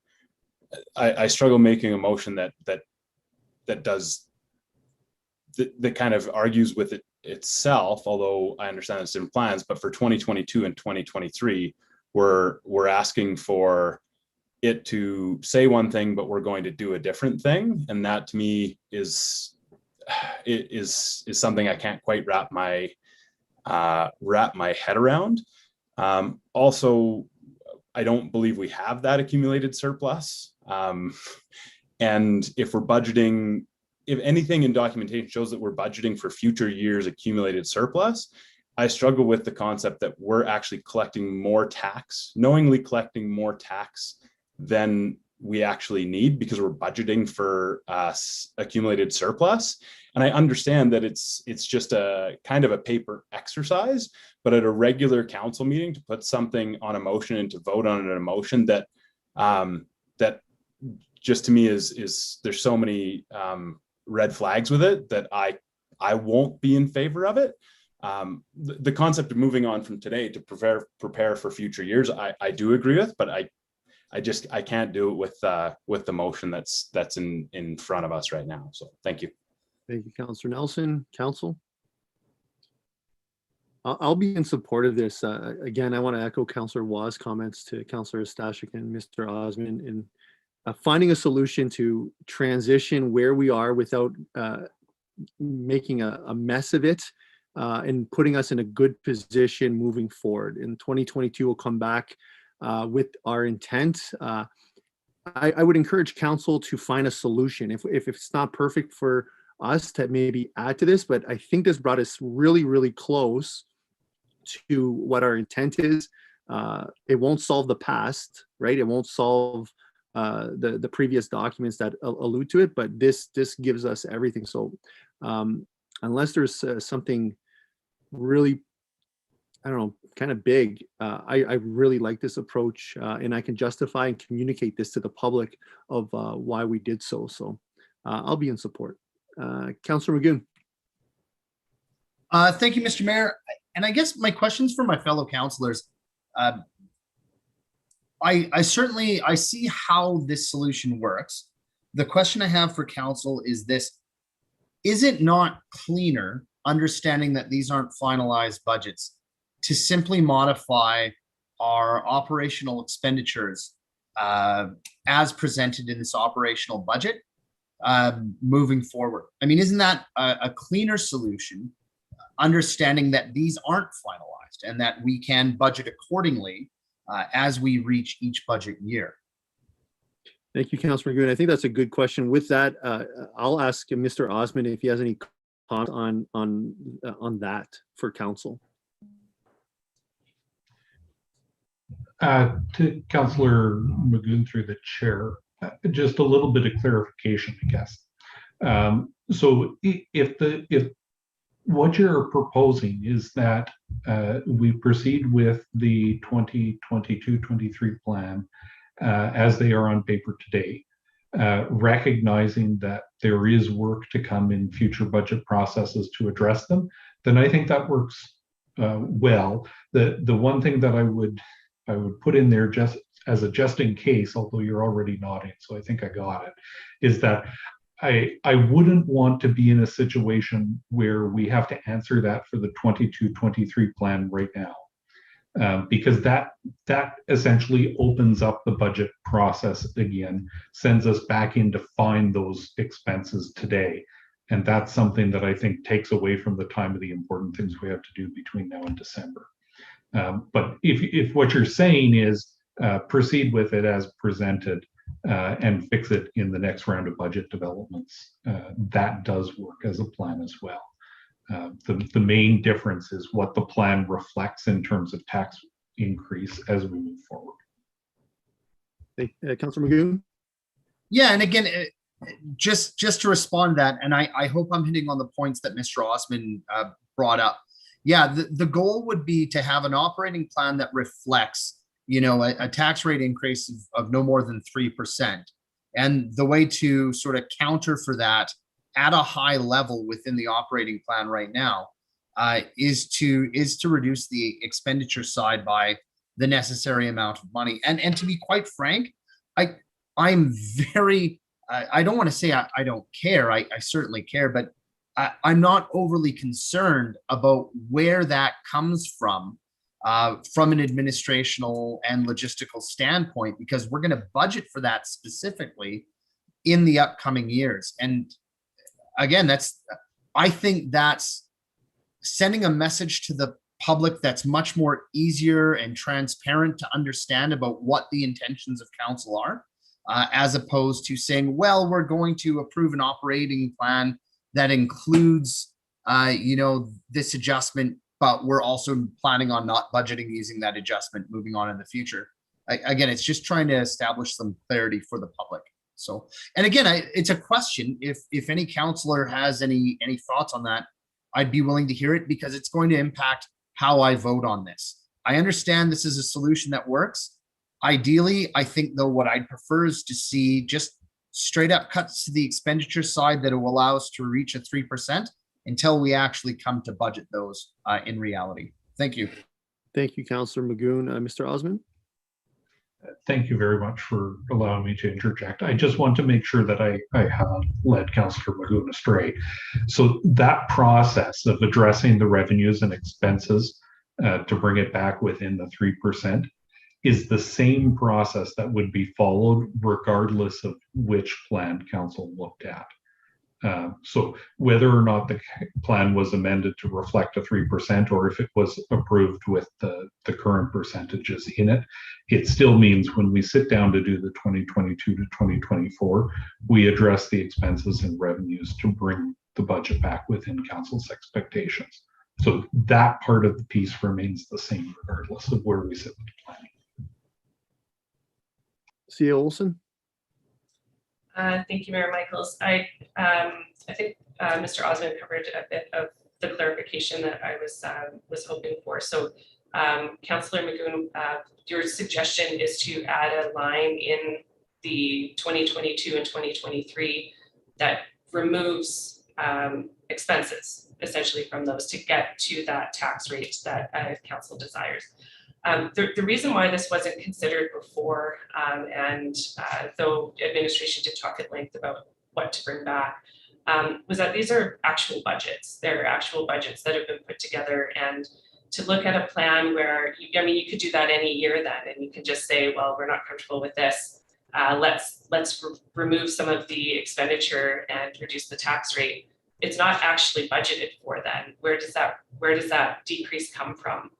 I struggle making a motion that does that kind of argues with it itself, although I understand it's different plans, but for 2022 and 2023, we're asking for it to say one thing, but we're going to do a different thing. And that to me is something I can't quite wrap my head around. Also, I don't believe we have that accumulated surplus. And if we're budgeting, if anything in documentation shows that we're budgeting for future years accumulated surplus, I struggle with the concept that we're actually collecting more tax, knowingly collecting more tax than we actually need because we're budgeting for accumulated surplus. And I understand that it's just a kind of a paper exercise, but at a regular council meeting to put something on a motion and to vote on an emotion that that just to me is there's so many red flags with it that I won't be in favor of it. The concept of moving on from today to prepare for future years, I do agree with, but I can't do it with the motion that's in front of us right now. So thank you. Thank you, Councillor Nelson. Council? I'll be in support of this. Again, I want to echo Councillor Waugh's comments to Councillor Stashik and Mr. Osmond in finding a solution to transition where we are without making a mess of it and putting us in a good position moving forward. In 2022, we'll come back with our intent. I would encourage council to find a solution. If it's not perfect for us to maybe add to this, but I think this brought us really, really close to what our intent is. It won't solve the past, right? It won't solve the previous documents that allude to it, but this gives us everything. So unless there's something really, I don't know, kind of big, I really like this approach, and I can justify and communicate this to the public of why we did so. So I'll be in support. Councillor Magoon. Thank you, Mr. Mayor. And I guess my questions for my fellow councillors. I certainly see how this solution works. The question I have for council is this: is it not cleaner, understanding that these aren't finalized budgets, to simply modify our operational expenditures as presented in this operational budget moving forward? I mean, isn't that a cleaner solution, understanding that these aren't finalized and that we can budget accordingly as we reach each budget year? Thank you, Councillor Magoon. I think that's a good question. With that, I'll ask Mr. Osmond if he has any comment on that for council. To Councillor Magoon through the chair, just a little bit of clarification, I guess. So if what you're proposing is that we proceed with the 2022-23 plan as they are on paper today, recognizing that there is work to come in future budget processes to address them, then I think that works well. The one thing that I would put in there just as a just in case, although you're already nodding, so I think I got it, is that I wouldn't want to be in a situation where we have to answer that for the 22-23 plan right now, because that essentially opens up the budget process again, sends us back in to find those expenses today. And that's something that I think takes away from the time of the important things we have to do between now and December. But if what you're saying is proceed with it as presented, and fix it in the next round of budget developments, that does work as a plan as well. The main difference is what the plan reflects in terms of tax increase as we move forward. Councillor Magoon? Yeah, and again, just to respond to that, and I hope I'm hitting on the points that Mr. Osmond brought up. Yeah, the goal would be to have an operating plan that reflects, you know, a tax rate increase of no more than 3%. And the way to sort of counter for that at a high level within the operating plan right now is to reduce the expenditure side by the necessary amount of money. And to be quite frank, I'm very, I don't want to say I don't care, I certainly care, but I'm not overly concerned about where that comes from from an administrational and logistical standpoint, because we're going to budget for that specifically in the upcoming years. And again, I think that's sending a message to the public that's much more easier and transparent to understand about what the intentions of council are, as opposed to saying, well, we're going to approve an operating plan that includes, this adjustment, but we're also planning on not budgeting using that adjustment moving on in the future. Again, it's just trying to establish some clarity for the public. So, and again, it's a question. If any counselor has any thoughts on that, I'd be willing to hear it, because it's going to impact how I vote on this. I understand this is a solution that works. Ideally, I think, though, what I'd prefer is to see just straight up cuts to the expenditure side that will allow us to reach a 3% until we actually come to budget those in reality. Thank you. Thank you, Councillor Magoon. Mr. Osmond? Thank you very much for allowing me to interject. I just want to make sure that I haven't led Councillor Magoon astray. So that process of addressing the revenues and expenses to bring it back within the 3% is the same process that would be followed regardless of which plan council looked at. So whether or not the plan was amended to reflect a 3%, or if it was approved with the current percentages in it, it still means when we sit down to do the 2022 to 2024, we address the expenses and revenues to bring the budget back within council's expectations. So that part of the piece remains the same regardless of where we sit with the planning. C.A. Olson? Thank you, Mayor Michaels. I think Mr. Osmond covered a bit of the clarification that I was hoping for. So, Councillor Magoon, your suggestion is to add a line in the 2022 and 2023 that removes expenses essentially from those to get to that tax rate that council desires. The reason why this wasn't considered before, though administration did talk at length about what to bring back, was that these are actual budgets. They're actual budgets that have been put together, and to look at a plan where, you could do that any year then, and you could just say, well, we're not comfortable with this. Let's remove some of the expenditure and reduce the tax rate. It's not actually budgeted for then. Where does that decrease come from?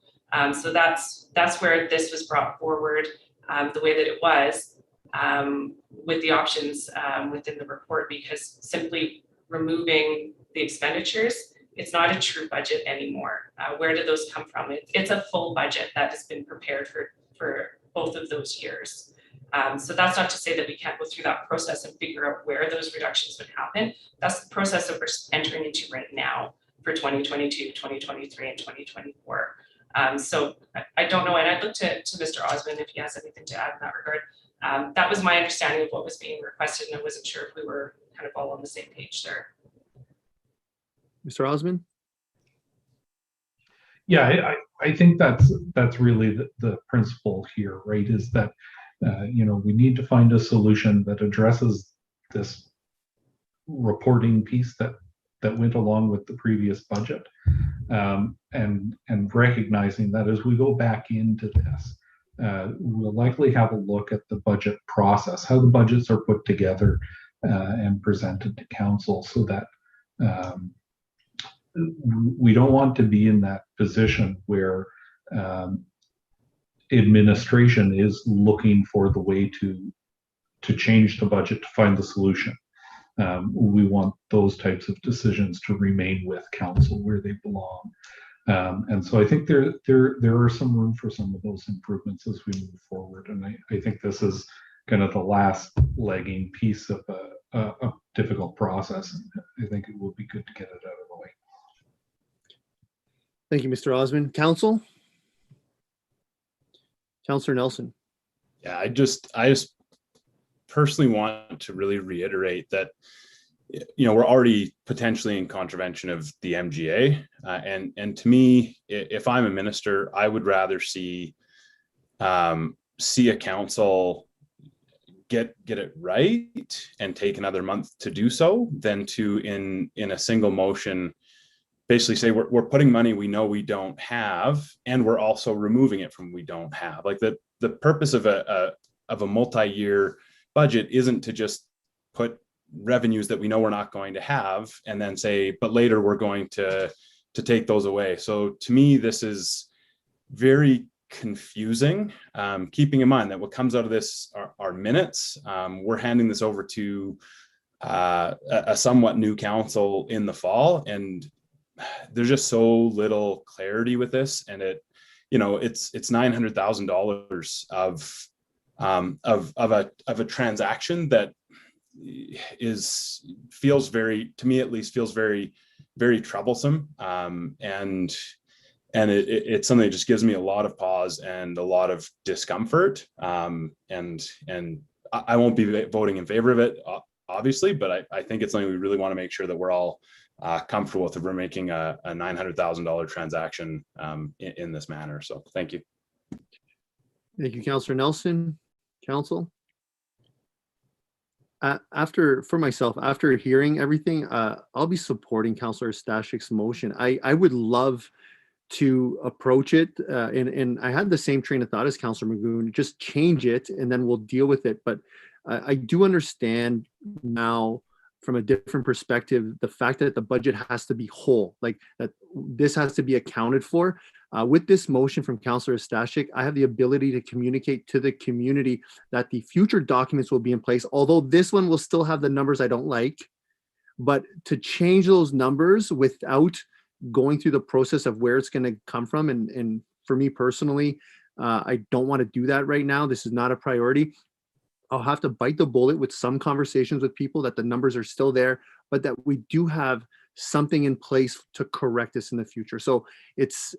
So that's where this was brought forward the way that it was with the options within the report, because simply removing the expenditures, it's not a true budget anymore. Where do those come from? It's a full budget that has been prepared for both of those years. So that's not to say that we can't go through that process and figure out where those reductions would happen. That's the process that we're entering into right now for 2022, 2023, and 2024. So I don't know, and I'd look to Mr. Osmond if he has anything to add in that regard. That was my understanding of what was being requested, and I wasn't sure if we were kind of all on the same page there. Mr. Osmond? Yeah, I think that's really the principle here, right? Is that we need to find a solution that addresses this reporting piece that went along with the previous budget, and recognizing that as we go back into this, we'll likely have a look at the budget process, how the budgets are put together and presented to council, so that we don't want to be in that position where administration is looking for the way to change the budget to find the solution. We want those types of decisions to remain with council where they belong. And so I think there are some room for some of those improvements as we move forward. And I think this is kind of the last lagging piece of a difficult process. And I think it will be good to get it out of the way. Thank you, Mr. Osmond. Council? Councillor Nelson. Yeah, I just personally want to really reiterate that, we're already potentially in contravention of the MGA. And to me, if I'm a minister, I would rather see a council get it right and take another month to do so than to in a single motion basically say we're putting money we know we don't have, and we're also removing it from we don't have. Like the purpose of a multi-year budget isn't to just put revenues that we know we're not going to have and then say, but later we're going to take those away. So to me, this is very confusing, keeping in mind that what comes out of this are minutes. We're handing this over to a somewhat new council in the fall, and there's just so little clarity with this. And it's $900,000 of a transaction that feels very, to me at least, feels very, very troublesome. And it's something that just gives me a lot of pause and a lot of discomfort. And I won't be voting in favor of it, obviously, but I think it's something we really want to make sure that we're all comfortable with if we're making a $900,000 transaction in this manner. So thank you. Thank you, Councillor Nelson. Council? For myself, after hearing everything, I'll be supporting Councillor Stashik's motion. I would love to approach it, and I had the same train of thought as Councillor Magoon, just change it and then we'll deal with it. But I do understand now from a different perspective, the fact that the budget has to be whole, like that this has to be accounted for. With this motion from Councillor Stashik, I have the ability to communicate to the community that the future documents will be in place, although this one will still have the numbers I don't like, but to change those numbers without going through the process of where it's going to come from. And for me personally, I don't want to do that right now. This is not a priority. I'll have to bite the bullet with some conversations with people that the numbers are still there, but that we do have something in place to correct this in the future. So it's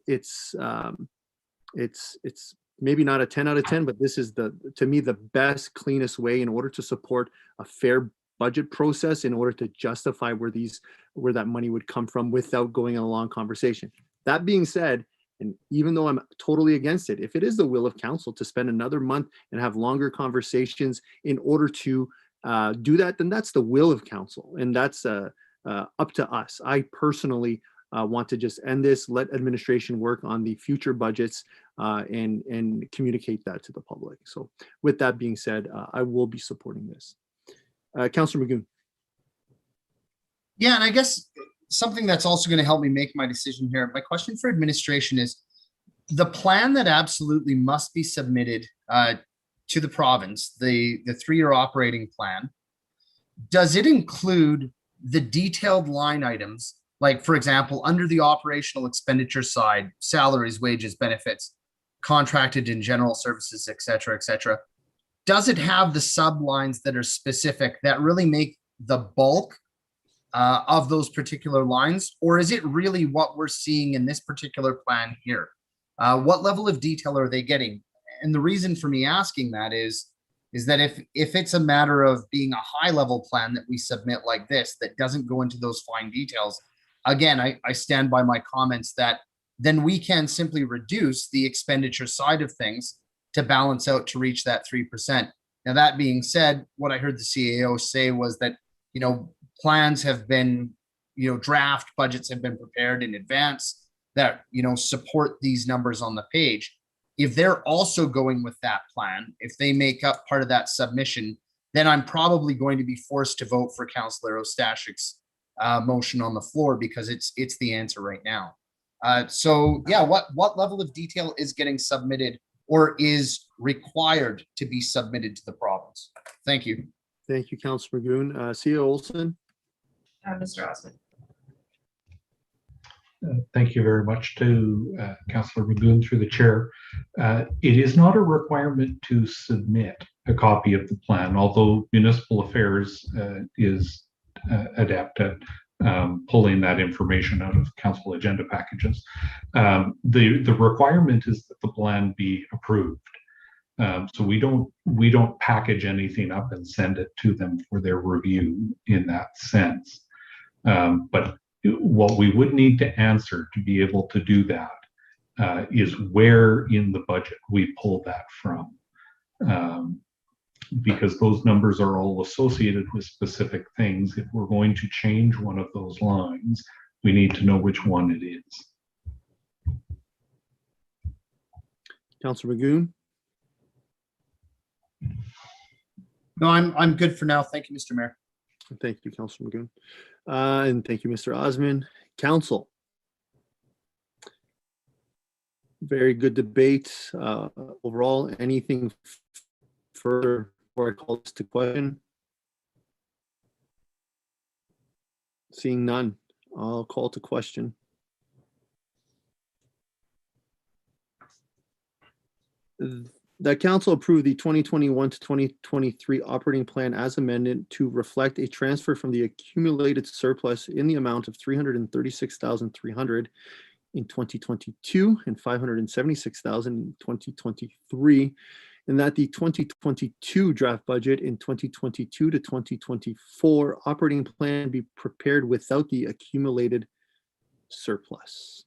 maybe not a 10 out of 10, but this is to me, the best, cleanest way in order to support a fair budget process, in order to justify where that money would come from without going on a long conversation. That being said, and even though I'm totally against it, if it is the will of council to spend another month and have longer conversations in order to do that, then that's the will of council, and that's up to us. I personally want to just end this, let administration work on the future budgets, and communicate that to the public. So with that being said, I will be supporting this. Councillor Magoon. Yeah, and I guess something that's also going to help me make my decision here. My question for administration is, the plan that absolutely must be submitted to the province, the 3-year operating plan, does it include the detailed line items, like, for example, under the operational expenditure side, salaries, wages, benefits, contracted and general services, et cetera, et cetera? Does it have the sublines that are specific, that really make the bulk of those particular lines? Or is it really what we're seeing in this particular plan here? What level of detail are they getting? And the reason for me asking that is that if it's a matter of being a high level plan that we submit like this, that doesn't go into those fine details, again, I stand by my comments that then we can simply reduce the expenditure side of things to balance out to reach that 3%. Now, that being said, what I heard the CAO say was that, plans have been, draft budgets have been prepared in advance that, support these numbers on the page. If they're also going with that plan, if they make up part of that submission, then I'm probably going to be forced to vote for Councillor Ostashik's motion on the floor, because it's the answer right now. So yeah, what level of detail is getting submitted or is required to be submitted to the province? Thank you. Thank you, Councillor Magoon. CEO Olson. Mr. Osmond. Thank you very much to Councillor Magoon through the chair. It is not a requirement to submit a copy of the plan, although Municipal Affairs is adept at pulling that information out of council agenda packages. The requirement is that the plan be approved. So we don't package anything up and send it to them for their review in that sense. But what we would need to answer to be able to do that is where in the budget we pull that from. Because those numbers are all associated with specific things. If we're going to change one of those lines, we need to know which one it is. Councillor Magoon, No, I'm good for now. Thank you, Mr. Mayor. thank you, Councillor Magoon. And thank you, Mr. Osman. Council. Very good debate. Overall, anything further before I call this to question? Seeing none, I'll call to question. That council approved the 2021 to 2023 operating plan as amended to reflect a transfer from the accumulated surplus in the amount of 336,300 in 2022 and 576,000 in 2023, and that the 2022 draft budget in 2022 to 2024 operating plan be prepared without the accumulated surplus.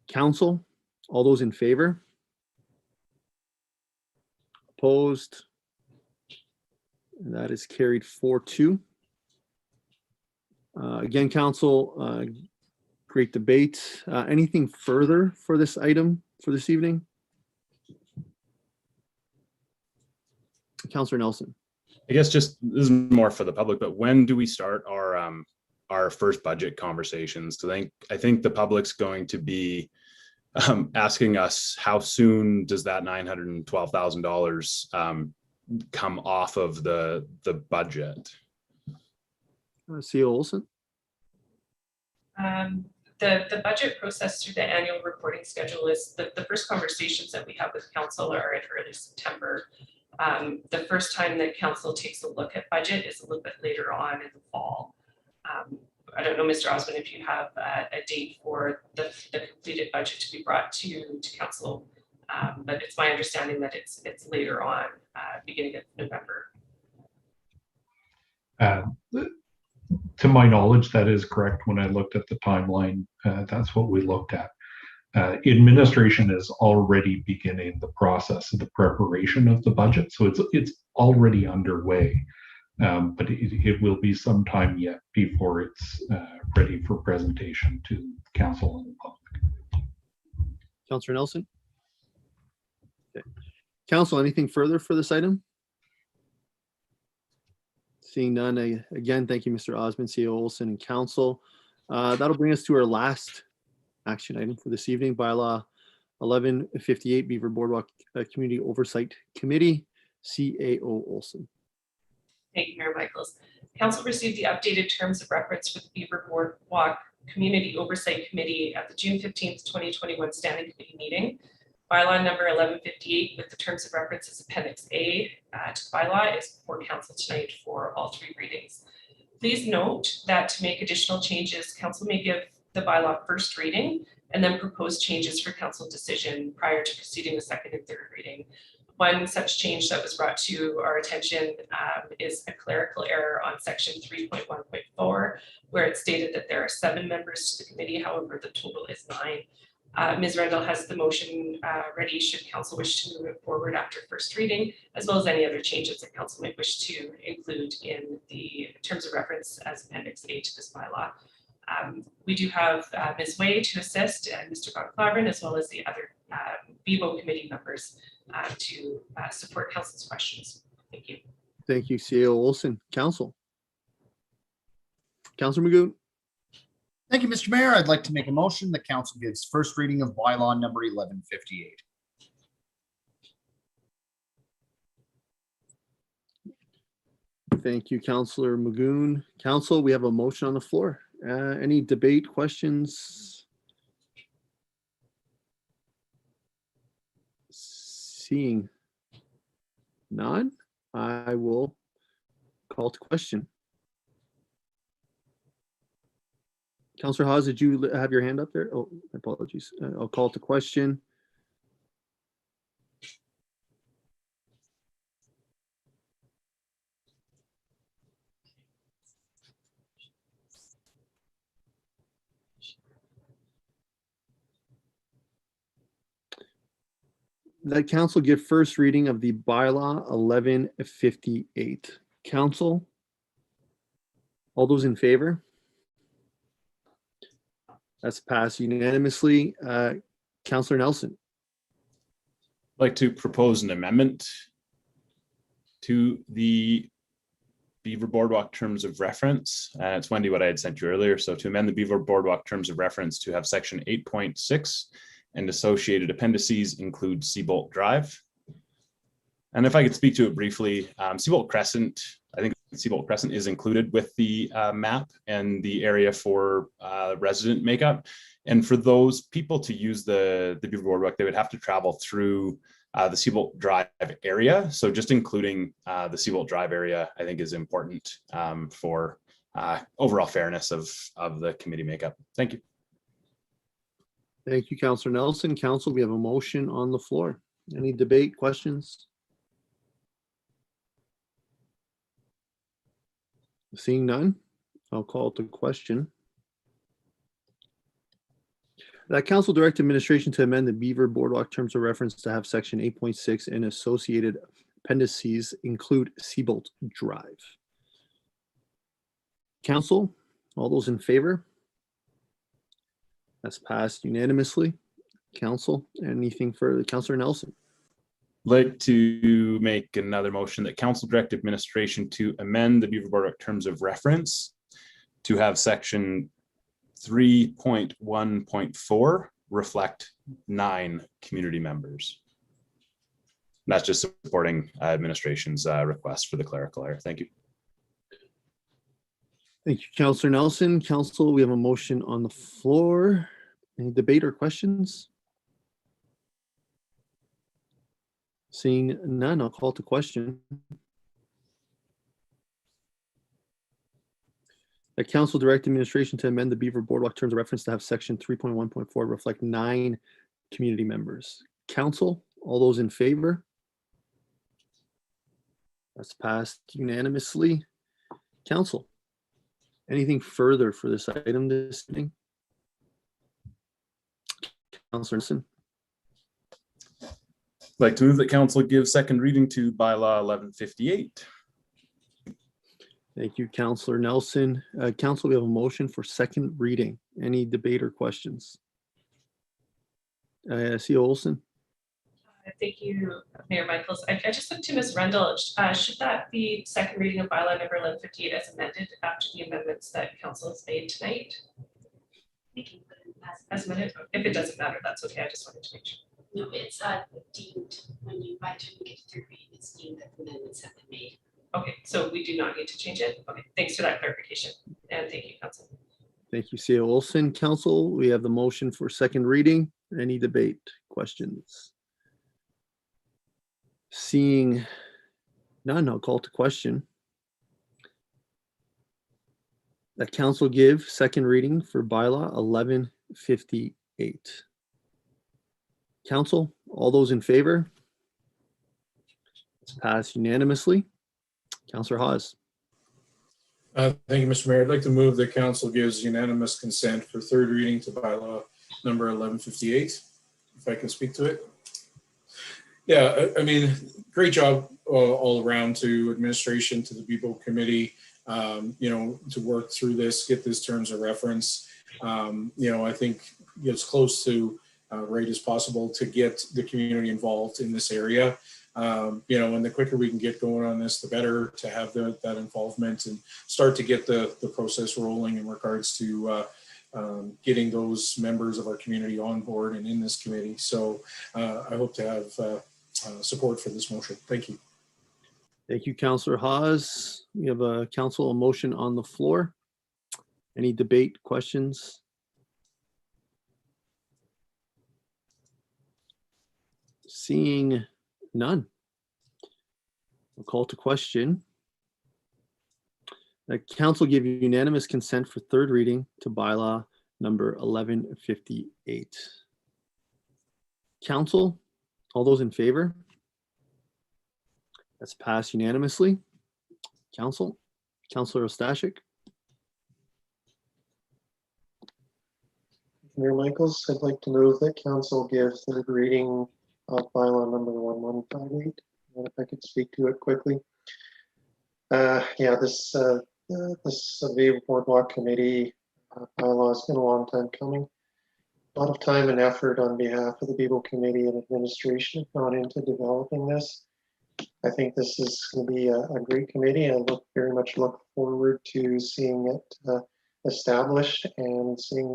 Council, all those in favor? Opposed? And that is carried 4-2. Again, council, great debate. Anything further for this item for this evening? Councillor Nelson. I guess just this is more for the public, but when do we start our first budget conversations? Because I think the public's going to be asking us how soon does that $912,000 come off of the budget? CEO Olson. The budget process through the annual reporting schedule is the first conversations that we have with council are in early September. The first time that council takes a look at budget is a little bit later on in the fall. I don't know, Mr. Osmond, if you have a date for the completed budget to be brought to council, but it's my understanding that it's later on, beginning of November. To my knowledge, that is correct. When I looked at the timeline, that's what we looked at. Administration is already beginning the process of the preparation of the budget, so it's already underway. But it will be some time yet before it's ready for presentation to council and the public. Councillor Nelson. Okay. Council, anything further for this item? Seeing none, again, thank you, Mr. Osmond, CEO Olson, and council. That'll bring us to our last action item for this evening, bylaw 1158, Beaver Boardwalk Community Oversight Committee, CAO Olson. Thank you, Mayor Michaels. Council received the updated terms of reference for the Beaver Boardwalk Community Oversight Committee at the June 15th, 2021 Standing Committee meeting. Bylaw number 1158 with the terms of reference as Appendix A to the bylaw is before council tonight for all three readings. Please note that to make additional changes, council may give the bylaw first reading and then propose changes for council decision prior to proceeding with second and third reading. One such change that was brought to our attention is a clerical error on section 3.1.4, where it stated that there are 7 members to the committee. However, the total is 9. Ms. Rendell has the motion ready should council wish to move it forward after first reading, as well as any other changes that council might wish to include in the terms of reference as Appendix A to this bylaw. We do have Ms. Way to assist and Mr. Bob as well as the other BBO committee members to support council's questions. Thank you. Thank you, CEO Olson. Council. Councillor Magoon. Thank you, Mr. Mayor. I'd like to make a motion that council gives first reading of bylaw number 1158. Thank you, Councillor Magoon. Council, we have a motion on the floor. Any debate, questions? Seeing none, I will call to question. Councillor Hawes, did you have your hand up there? Oh, apologies. I'll call to question. That council give first reading of the bylaw 1158. Council, all those in favor? That's passed unanimously. Councillor Nelson. I'd like to propose an amendment to the Beaver Boardwalk terms of reference. It's Wendy, what I had sent you earlier. So to amend the Beaver Boardwalk terms of reference to have section 8.6 and associated appendices include Seabolt Drive. And if I could speak to it briefly, Seabolt Crescent, I think Seabolt Crescent is included with the map and the area for resident makeup. And for those people to use the Beaver Boardwalk, they would have to travel through the Seabolt Drive area. So just including the Seabolt Drive area, I think is important for overall fairness of the committee makeup. Thank you. Thank you, Councillor Nelson. Council, we have a motion on the floor. Any debate, questions? Seeing none, I'll call to question. That council direct administration to amend the Beaver Boardwalk terms of reference to have section 8.6 and associated appendices include Seabolt Drive. Council, all those in favor? That's passed unanimously. Council, anything further? Councillor Nelson. Like to make another motion that council direct administration to amend the Beaver Boardwalk terms of reference to have section 3.1.4 reflect 9 community members. That's just supporting administration's request for the clerical error. Thank you. Thank you, Councillor Nelson. Council, we have a motion on the floor. Any debate or questions? Seeing none, I'll call to question. That council direct administration to amend the Beaver Boardwalk terms of reference to have section 3.1.4 reflect 9 community members. Council, all those in favor? That's passed unanimously. Council, anything further for this item this evening? Councillor Nelson. I'd like to move that council give second reading to bylaw 1158. Thank you, Councillor Nelson. Council, we have a motion for second reading. Any debate or questions? CEO Olson. Thank you, Mayor Michaels. I just looked to Ms. Rendell. Should that be second reading of bylaw number 1158 as amended after the amendments that council has made tonight? We can put it As amended? If it doesn't matter, that's okay. I just wanted to make sure. No, it's deemed, when you, by the time you get to third reading, it's deemed that the amendments have been made. Okay, so we do not need to change it. Okay, thanks for that clarification. And thank you, Council. Thank you, CEO Olson. Council, we have the motion for second reading. Any debate, questions? Seeing none, I'll call to question. That council give second reading for bylaw 1158. Council, all those in favor? It's passed unanimously. Councillor Hawes. Thank you, Mr. Mayor. I'd like to move that council gives unanimous consent for third reading to bylaw number 1158, if I can speak to it. Yeah, I mean, great job all around to administration, to the BBO committee, you know, to work through this, get this terms of reference. You know, I think it's close to right as possible to get the community involved in this area. You know, and the quicker we can get going on this, the better to have that involvement and start to get the process rolling in regards to getting those members of our community on board and in this committee. So I hope to have support for this motion. Thank you. Thank you, Councillor Hawes. We have a council motion on the floor. Any debate, questions? Seeing none. I'll call to question. The council give unanimous consent for third reading to bylaw number 1158. Council, all those in favor? That's passed unanimously. Council, Councillor Ostashik. Mayor Michaels, I'd like to move that council give third reading of bylaw number 1158. And if I could speak to it quickly. Yeah, this Beaver Boardwalk Committee bylaw has been a long time coming. a lot of time and effort on behalf of the Beagle Committee and administration have gone into developing this. I think this is going to be a great committee. I very much look forward to seeing it established and seeing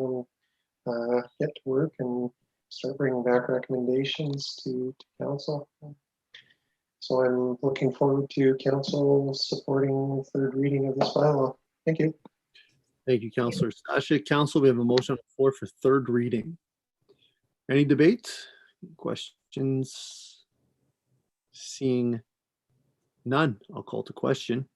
them get to work and start bringing back recommendations to council. So I'm looking forward to council supporting third reading of this bylaw. Thank you. Thank you, Councillor Stashik. Council, we have a motion on the floor for third reading. Any debate? Questions? Seeing none, I'll call to question.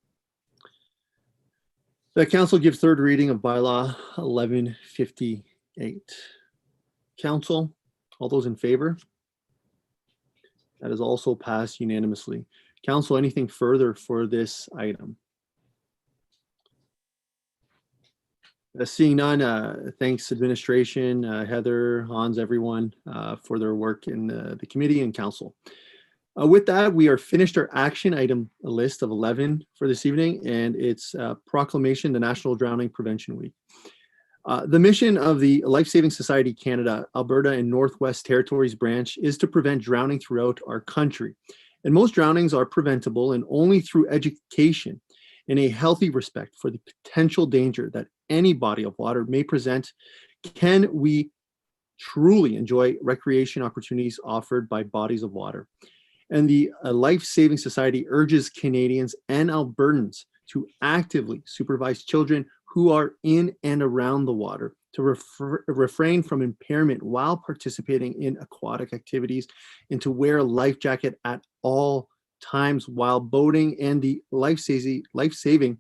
The council gives third reading of bylaw 1158. Council, all those in favor? That is also passed unanimously. Council, anything further for this item? Seeing none, thanks administration, Heather, Hans, everyone for their work in the committee and council. With that, we are finished our action item list of 11 for this evening, and it's proclamation, the National Drowning Prevention Week. The mission of the Life Saving Society Canada, Alberta and Northwest Territories branch is to prevent drowning throughout our country. And most drownings are preventable, and only through education and a healthy respect for the potential danger that any body of water may present can we truly enjoy recreation opportunities offered by bodies of water. And the Life Saving Society urges Canadians and Albertans to actively supervise children who are in and around the water, to refrain from impairment while participating in aquatic activities, and to wear a life jacket at all times while boating. And the Life Saving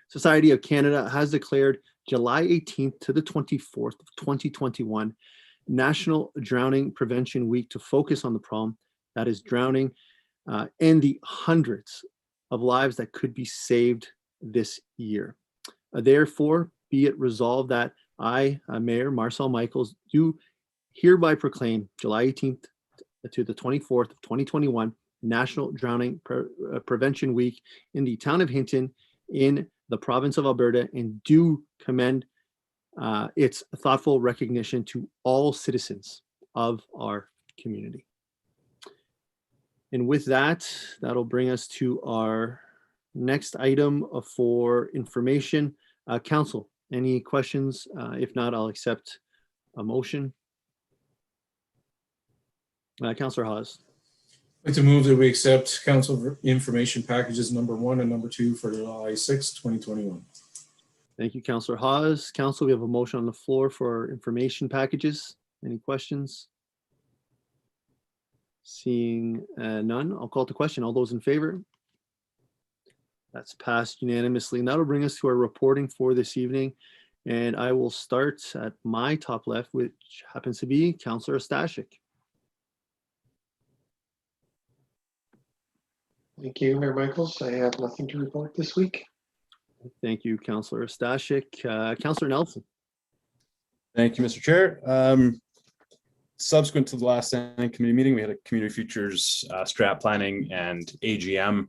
Society of Canada has declared July 18th to the 24th of 2021 National Drowning Prevention Week to focus on the problem that is drowning and the hundreds of lives that could be saved this year. Therefore, be it resolved that I, Mayor Marcel Michaels, do hereby proclaim July 18th to the 24th of 2021 National Drowning Prevention Week in the town of Hinton in the province of Alberta, and do commend its thoughtful recognition to all citizens of our community. And with that, that'll bring us to our next item for information. Council, any questions? If not, I'll accept a motion. Councillor Hawes. I'd like to move that we accept council information packages number 1 and number 2 for July 6, 2021. Thank you, Councillor Hawes. Council, we have a motion on the floor for information packages. Any questions? Seeing none, I'll call to question. All those in favor? That's passed unanimously. And that'll bring us to our reporting for this evening. And I will start at my top left, which happens to be Councillor Stashik. Thank you, Mayor Michaels. I have nothing to report this week. Thank you, Councillor Stashik. Councillor Nelson. Thank you, Mr. Chair. Subsequent to the last standing committee meeting, we had a community futures strat planning and AGM.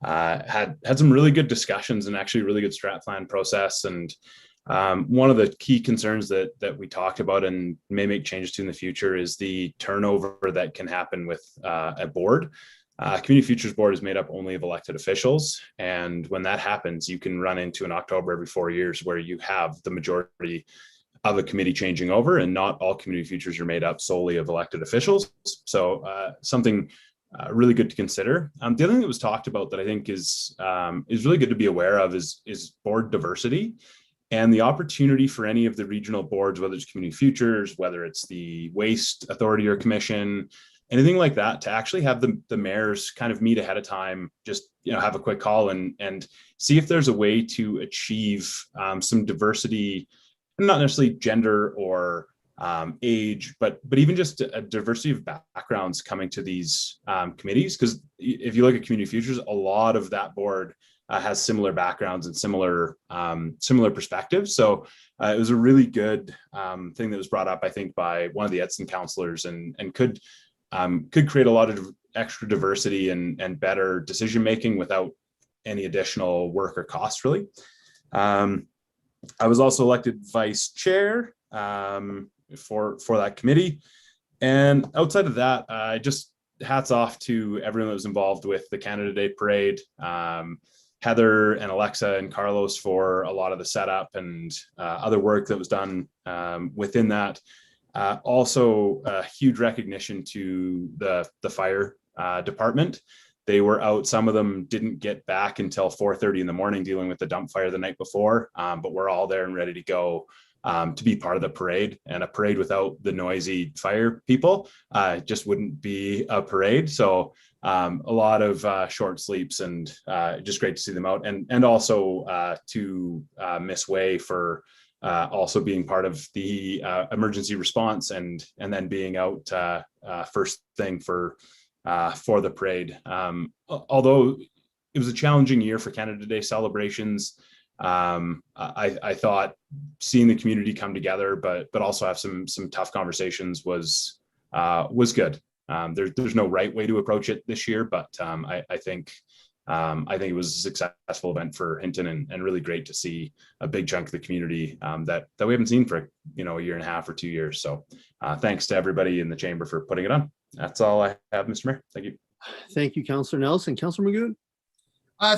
Had some really good discussions and actually really good strat plan process. And one of the key concerns that we talked about and may make changes to in the future is the turnover that can happen with a board. Community Futures Board is made up only of elected officials. And when that happens, you can run into an October every 4 years where you have the majority of a committee changing over, and not all community futures are made up solely of elected officials. So something really good to consider. The other thing that was talked about that I think is really good to be aware of is board diversity and the opportunity for any of the regional boards, whether it's community futures, whether it's the waste authority or commission, anything like that, to actually have the mayors kind of meet ahead of time, just have a quick call and see if there's a way to achieve some diversity, not necessarily gender or age, but even just a diversity of backgrounds coming to these committees. Because if you look at community futures, a lot of that board has similar backgrounds and similar perspectives. So it was a really good thing that was brought up, I think, by one of the Edson councillors, and could create a lot of extra diversity and better decision making without any additional work or cost, really. I was also elected vice chair. for that committee. And outside of that, just hats off to everyone that was involved with the Canada Day Parade. Heather and Alexa and Carlos for a lot of the setup and other work that was done within that. Also, a huge recognition to the fire department. They were out. Some of them didn't get back until 4:30 in the morning dealing with the dump fire the night before, but we're all there and ready to go to be part of the parade. And a parade without the noisy fire people just wouldn't be a parade. So a lot of short sleeps, and just great to see them out. And also to Miss Way for also being part of the emergency response and then being out first thing for the parade. Although it was a challenging year for Canada Day celebrations, I thought seeing the community come together, but also have some tough conversations was good. There's no right way to approach it this year, but I think it was a successful event for Hinton, and really great to see a big chunk of the community that we haven't seen for a year and a half or 2 years. So thanks to everybody in the chamber for putting it on. That's all I have, Mr. Mayor. Thank you. Thank you, Councillor Nelson. Councillor Magoon.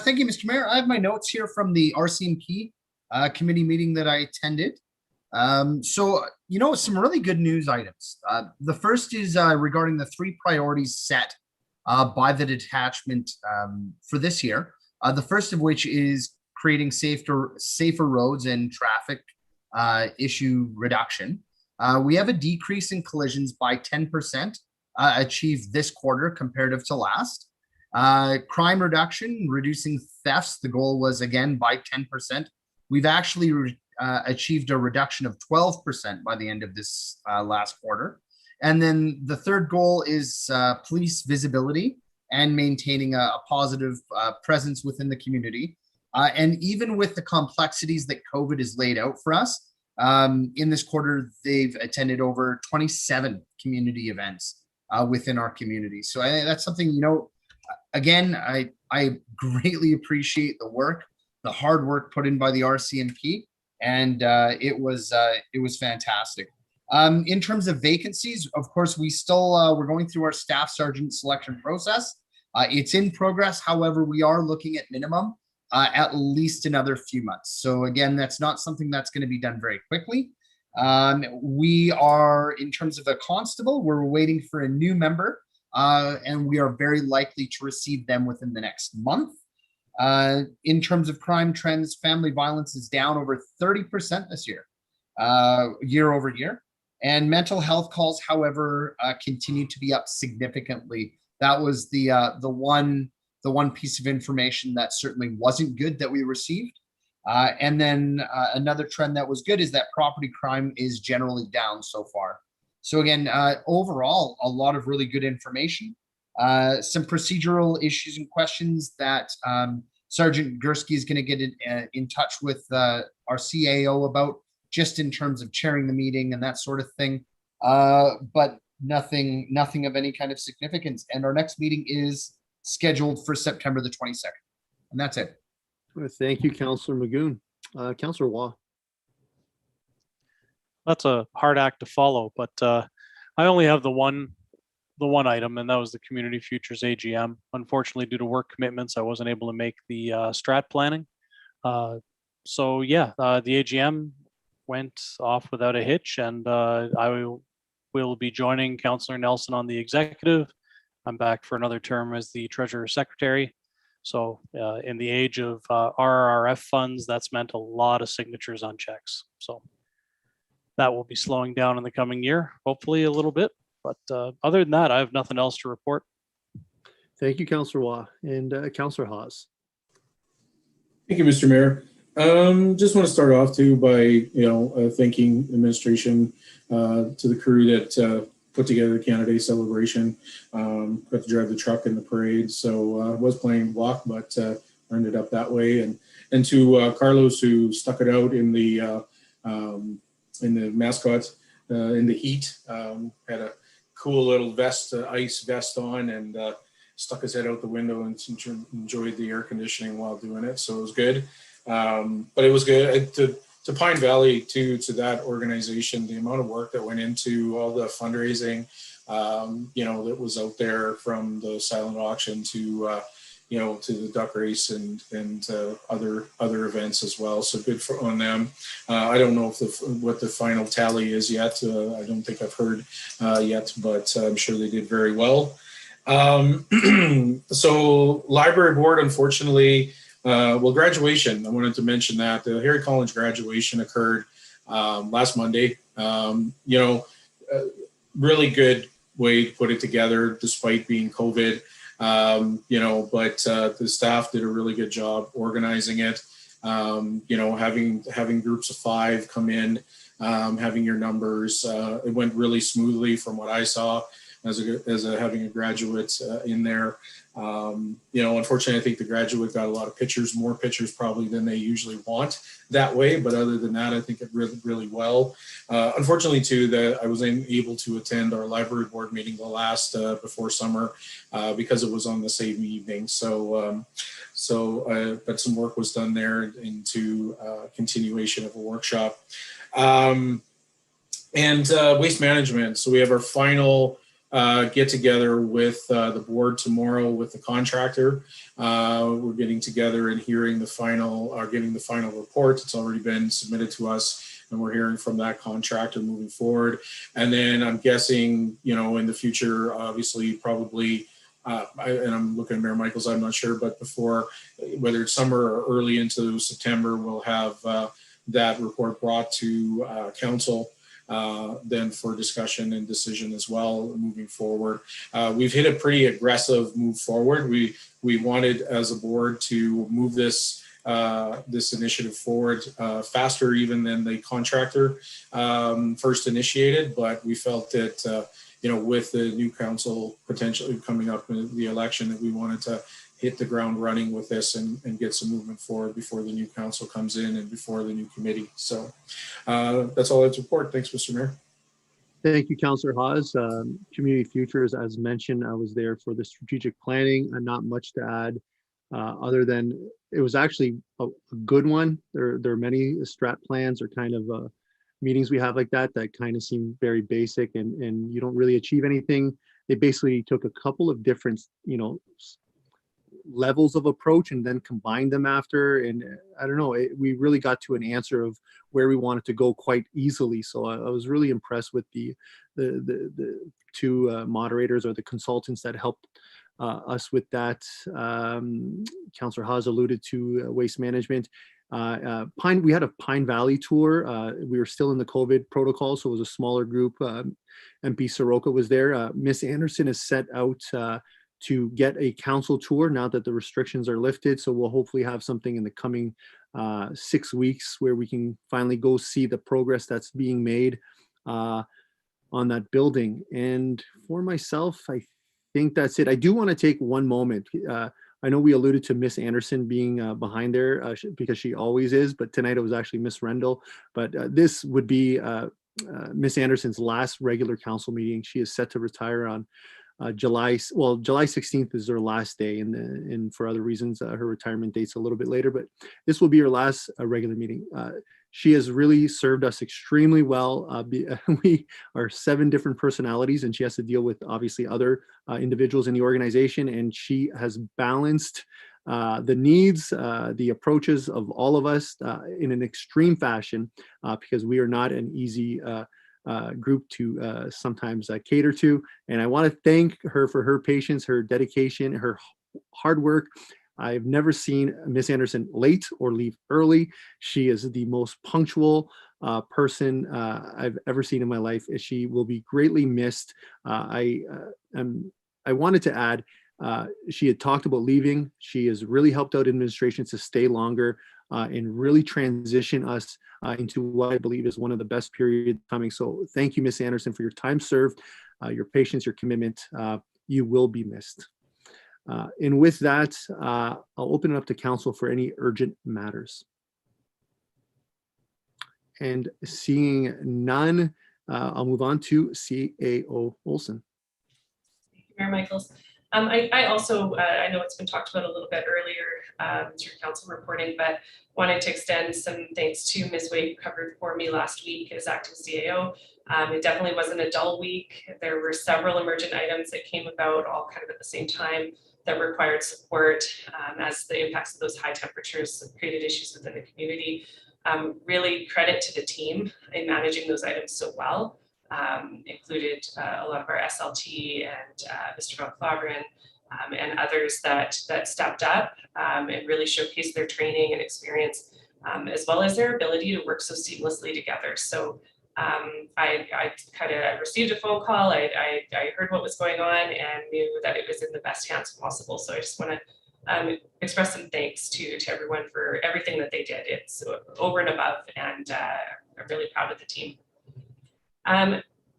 Thank you, Mr. Mayor. I have my notes here from the RCMP committee meeting that I attended. So, some really good news items. The first is regarding the 3 priorities set by the detachment for this year. The first of which is creating safer roads and traffic issue reduction. We have a decrease in collisions by 10% achieved this quarter comparative to last. Crime reduction, reducing thefts. The goal was again by 10%. We've actually achieved a reduction of 12% by the end of this last quarter. And then the third goal is police visibility and maintaining a positive presence within the community. And even with the complexities that COVID has laid out for us, in this quarter, they've attended over 27 community events within our community. So I think that's something, again, I greatly appreciate the work, the hard work put in by the RCMP, and it was fantastic. In terms of vacancies, of course, we're going through our staff sergeant selection process. It's in progress. However, we are looking at minimum at least another few months. So again, that's not something that's going to be done very quickly. We are, in terms of a constable, we're waiting for a new member, and we are very likely to receive them within the next month. In terms of crime trends, family violence is down over 30% this year, year over year. And mental health calls, however, continue to be up significantly. That was the one piece of information that certainly wasn't good that we received. And then another trend that was good is that property crime is generally down so far. So again, overall, a lot of really good information. Some procedural issues and questions that Sergeant Gursky is going to get in touch with our CAO about, just in terms of chairing the meeting and that sort of thing. But nothing of any kind of significance. And our next meeting is scheduled for September the 22nd. And that's it. Thank you, Councillor Magoon. Councillor Waugh. That's a hard act to follow, but I only have the one item, and that was the Community Futures AGM. Unfortunately, due to work commitments, I wasn't able to make the strat planning. So yeah, the AGM went off without a hitch, and I will be joining Councillor Nelson on the executive. I'm back for another term as the Treasurer Secretary. So in the age of RRF funds, that's meant a lot of signatures on checks. So that will be slowing down in the coming year, hopefully a little bit. But other than that, I have nothing else to report. Thank you, Councillor Waugh. And Councillor Haas. Thank you, Mr. Mayor. Just want to start off too by thanking administration to the crew that put together the Canada Day celebration. Got to drive the truck in the parade, so I was playing block, but ended up that way. And to Carlos, who stuck it out in the mascot in the heat, had a cool little vest, ice vest on, and stuck his head out the window and enjoyed the air conditioning while doing it. So it was good. But it was good to Pine Valley, to that organization, the amount of work that went into all the fundraising, that was out there, from the silent auction to to the duck race and other events as well. So good on them. I don't know what the final tally is yet. I don't think I've heard yet, but I'm sure they did very well. So library board, unfortunately, graduation. I wanted to mention that the Harry Collins graduation occurred last Monday. Really good way to put it together, despite being COVID. But the staff did a really good job organizing it. Having groups of 5 come in, having your numbers, it went really smoothly from what I saw as having a graduate in there. Unfortunately, I think the graduate got a lot of pictures, more pictures probably than they usually want that way. But other than that, I think it really well. Unfortunately, too, that I wasn't able to attend our library board meeting the last before summer because it was on the same evening. But some work was done there into continuation of a workshop. And waste management. So we have our final get together with the board tomorrow with the contractor. We're getting together and getting the final report. It's already been submitted to us, and we're hearing from that contractor moving forward. And then I'm guessing, in the future, obviously, probably, and I'm looking at Mayor Michaels, I'm not sure, but before, whether it's summer or early into September, we'll have that report brought to council. Then for discussion and decision as well moving forward. We've hit a pretty aggressive move forward. We wanted as a board to move this initiative forward faster even than the contractor first initiated, but we felt that with the new council potentially coming up in the election, that we wanted to hit the ground running with this and get some movement forward before the new council comes in and before the new committee. So that's all I have to report. Thanks, Mr. Mayor. Thank you, Councillor Hawes. Community Futures, as mentioned, I was there for the strategic planning, and not much to add other than it was actually a good one. There are many strat plans or kind of meetings we have like that kind of seem very basic and you don't really achieve anything. They basically took a couple of different, levels of approach and then combined them after, and I don't know, we really got to an answer of where we wanted to go quite easily. So I was really impressed with the 2 moderators or the consultants that helped us with that. Councillor Haas alluded to waste management. We had a Pine Valley tour. We were still in the COVID protocol, so it was a smaller group. MP Soroka was there. Miss Anderson is set out to get a council tour now that the restrictions are lifted. So we'll hopefully have something in the coming 6 weeks where we can finally go see the progress that's being made on that building. And for myself, I think that's it. I do want to take one moment. I know we alluded to Miss Anderson being behind there because she always is, but tonight it was actually Miss Rendell. But this would be Miss Anderson's last regular council meeting. She is set to retire on July 16th is her last day, and for other reasons, her retirement date's a little bit later, but this will be her last regular meeting. She has really served us extremely well. We are 7 different personalities, and she has to deal with obviously other individuals in the organization, and she has balanced the needs, the approaches of all of us in an extreme fashion, because we are not an easy group to sometimes cater to. And I want to thank her for her patience, her dedication, her hard work. I've never seen Miss Anderson late or leave early. She is the most punctual person I've ever seen in my life. She will be greatly missed. I wanted to add, she had talked about leaving. She has really helped out administrations to stay longer and really transition us into what I believe is one of the best periods coming. So thank you, Miss Anderson, for your time served, your patience, your commitment. You will be missed. And with that, I'll open it up to council for any urgent matters. And seeing none, I'll move on to CAO Olson. Mayor Michaels. I also, I know it's been talked about a little bit earlier through council reporting, but wanted to extend some thanks to Ms. Wade, who covered for me last week as acting CAO. It definitely wasn't a dull week. There were several emergent items that came about all kind of at the same time that required support as the impacts of those high temperatures created issues within the community. Really credit to the team in managing those items so well. Included a lot of our SLT and Mr. Von Claveren and others that stepped up and really showcased their training and experience, as well as their ability to work so seamlessly together. So I kind of received a phone call. I heard what was going on and knew that it was in the best hands possible. So I just want to express some thanks to everyone for everything that they did. It's over and above, and I'm really proud of the team.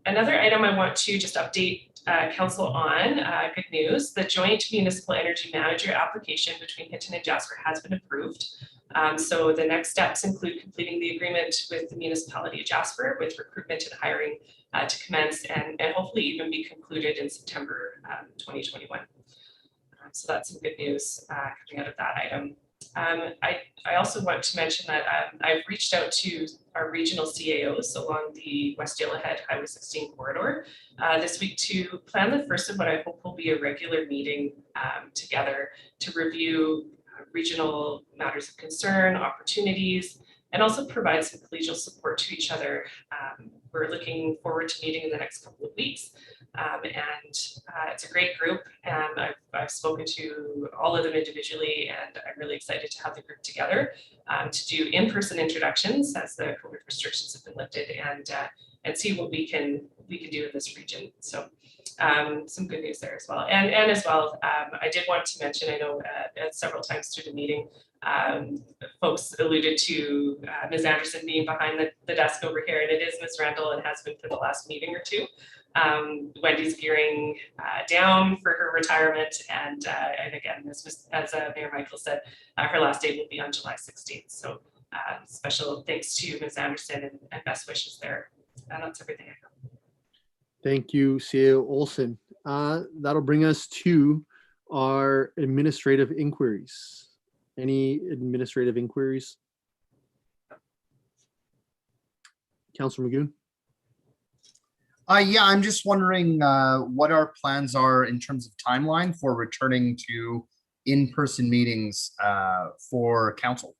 Another item I want to just update council on, good news, the joint municipal energy manager application between Hinton and Jasper has been approved. So the next steps include completing the agreement with the municipality of Jasper with recruitment and hiring to commence and hopefully even be concluded in September 2021. So that's some good news coming out of that item. I also want to mention that I've reached out to our regional CAOs along the West Yellowhead Highway 16 corridor this week to plan the first of what I hope will be a regular meeting together to review regional matters of concern, opportunities, and also provide some collegial support to each other. We're looking forward to meeting in the next couple of weeks. It's a great group, and I've spoken to all of them individually, and I'm really excited to have the group together to do in-person introductions as the COVID restrictions have been lifted, and see what we can do in this region. So some good news there as well. And as well, I did want to mention, I know several times through the meeting, folks alluded to Ms. Anderson being behind the desk over here, and it is Ms. Randall and has been for the last meeting or two. Wendy's gearing down for her retirement, and again, as Mayor Michael said, her last day will be on July 16th. So special thanks to Ms. Anderson and best wishes there. And that's everything I have. Thank you, CAO Olson. That'll bring us to our administrative inquiries. Any administrative inquiries? Councilor Magoon? Yeah, I'm just wondering what our plans are in terms of timeline for returning to in-person meetings for council.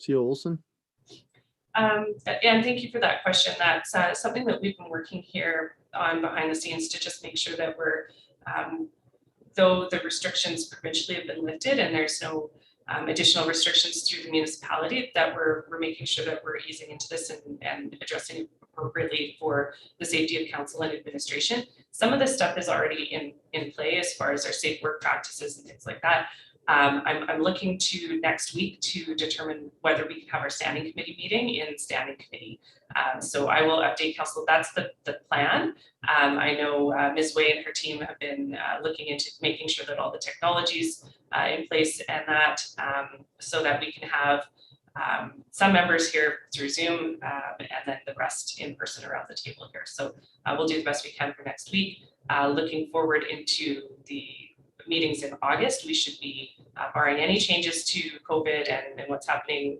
CAO Olson? And thank you for that question. That's something that we've been working here on behind the scenes to just make sure that we're, though the restrictions provincially have been lifted and there's no additional restrictions through the municipality, that we're making sure that we're easing into this and addressing it appropriately for the safety of council and administration. Some of this stuff is already in play as far as our safe work practices and things like that. I'm looking to next week to determine whether we can have our standing committee meeting in standing committee. So I will update council. That's the plan. I know Ms. Way and her team have been looking into making sure that all the technologies in place and that so that we can have some members here through Zoom and then the rest in person around the table here. So we'll do the best we can for next week. Looking forward into the meetings in August, we should be, barring any changes to COVID and what's happening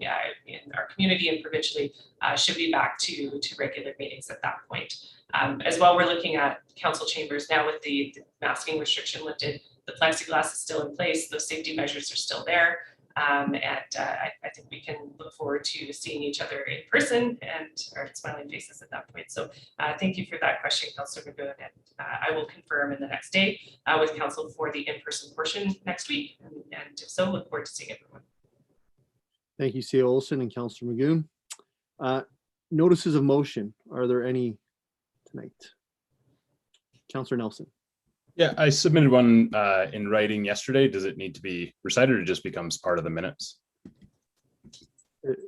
in our community and provincially, should be back to regular meetings at that point. As well, we're looking at council chambers now with the masking restriction lifted. The plexiglass is still in place. Those safety measures are still there. I think we can look forward to seeing each other in person and our smiling faces at that point. So thank you for that question, Councillor Magoon, and I will confirm in the next day with council for the in-person portion next week. And if so, look forward to seeing everyone. Thank you, CAO Olson and Councillor Magoon. Notices of motion, are there any tonight? Councillor Nelson. Yeah, I submitted one in writing yesterday. Does it need to be recited or just becomes part of the minutes?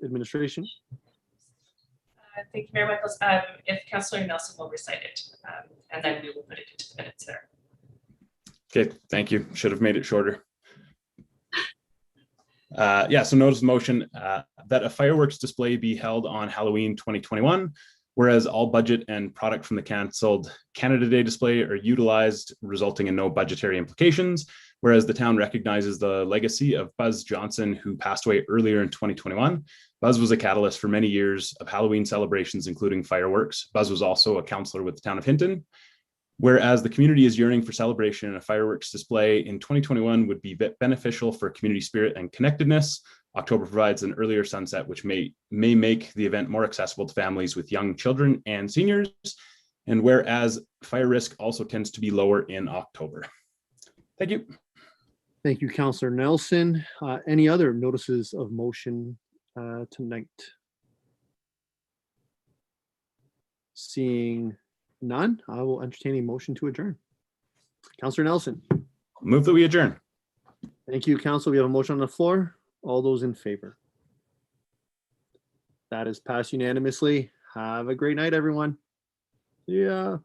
Administration. Thank you, Mayor Michaels. If Councillor Nelson will recite it, and then we will put it into the minutes there. Okay, thank you. Should have made it shorter. Yeah, so notice of motion that a fireworks display be held on Halloween 2021 Whereas all budget and product from the canceled Canada Day display are utilized, resulting in no budgetary implications. Whereas the town recognizes the legacy of Buzz Johnson, who passed away earlier in 2021. Buzz was a catalyst for many years of Halloween celebrations, including fireworks. Buzz was also a councillor with the town of Hinton. Whereas the community is yearning for celebration, and a fireworks display in 2021 would be beneficial for community spirit and connectedness. October provides an earlier sunset, which may make the event more accessible to families with young children and seniors. And whereas fire risk also tends to be lower in October. Thank you. Thank you, Councillor Nelson. Any other notices of motion tonight? Seeing none, I will entertain a motion to adjourn. Councillor Nelson. Move that we adjourn. Thank you, Council. We have a motion on the floor. All those in favor? That is passed unanimously. Have a great night, everyone. See ya.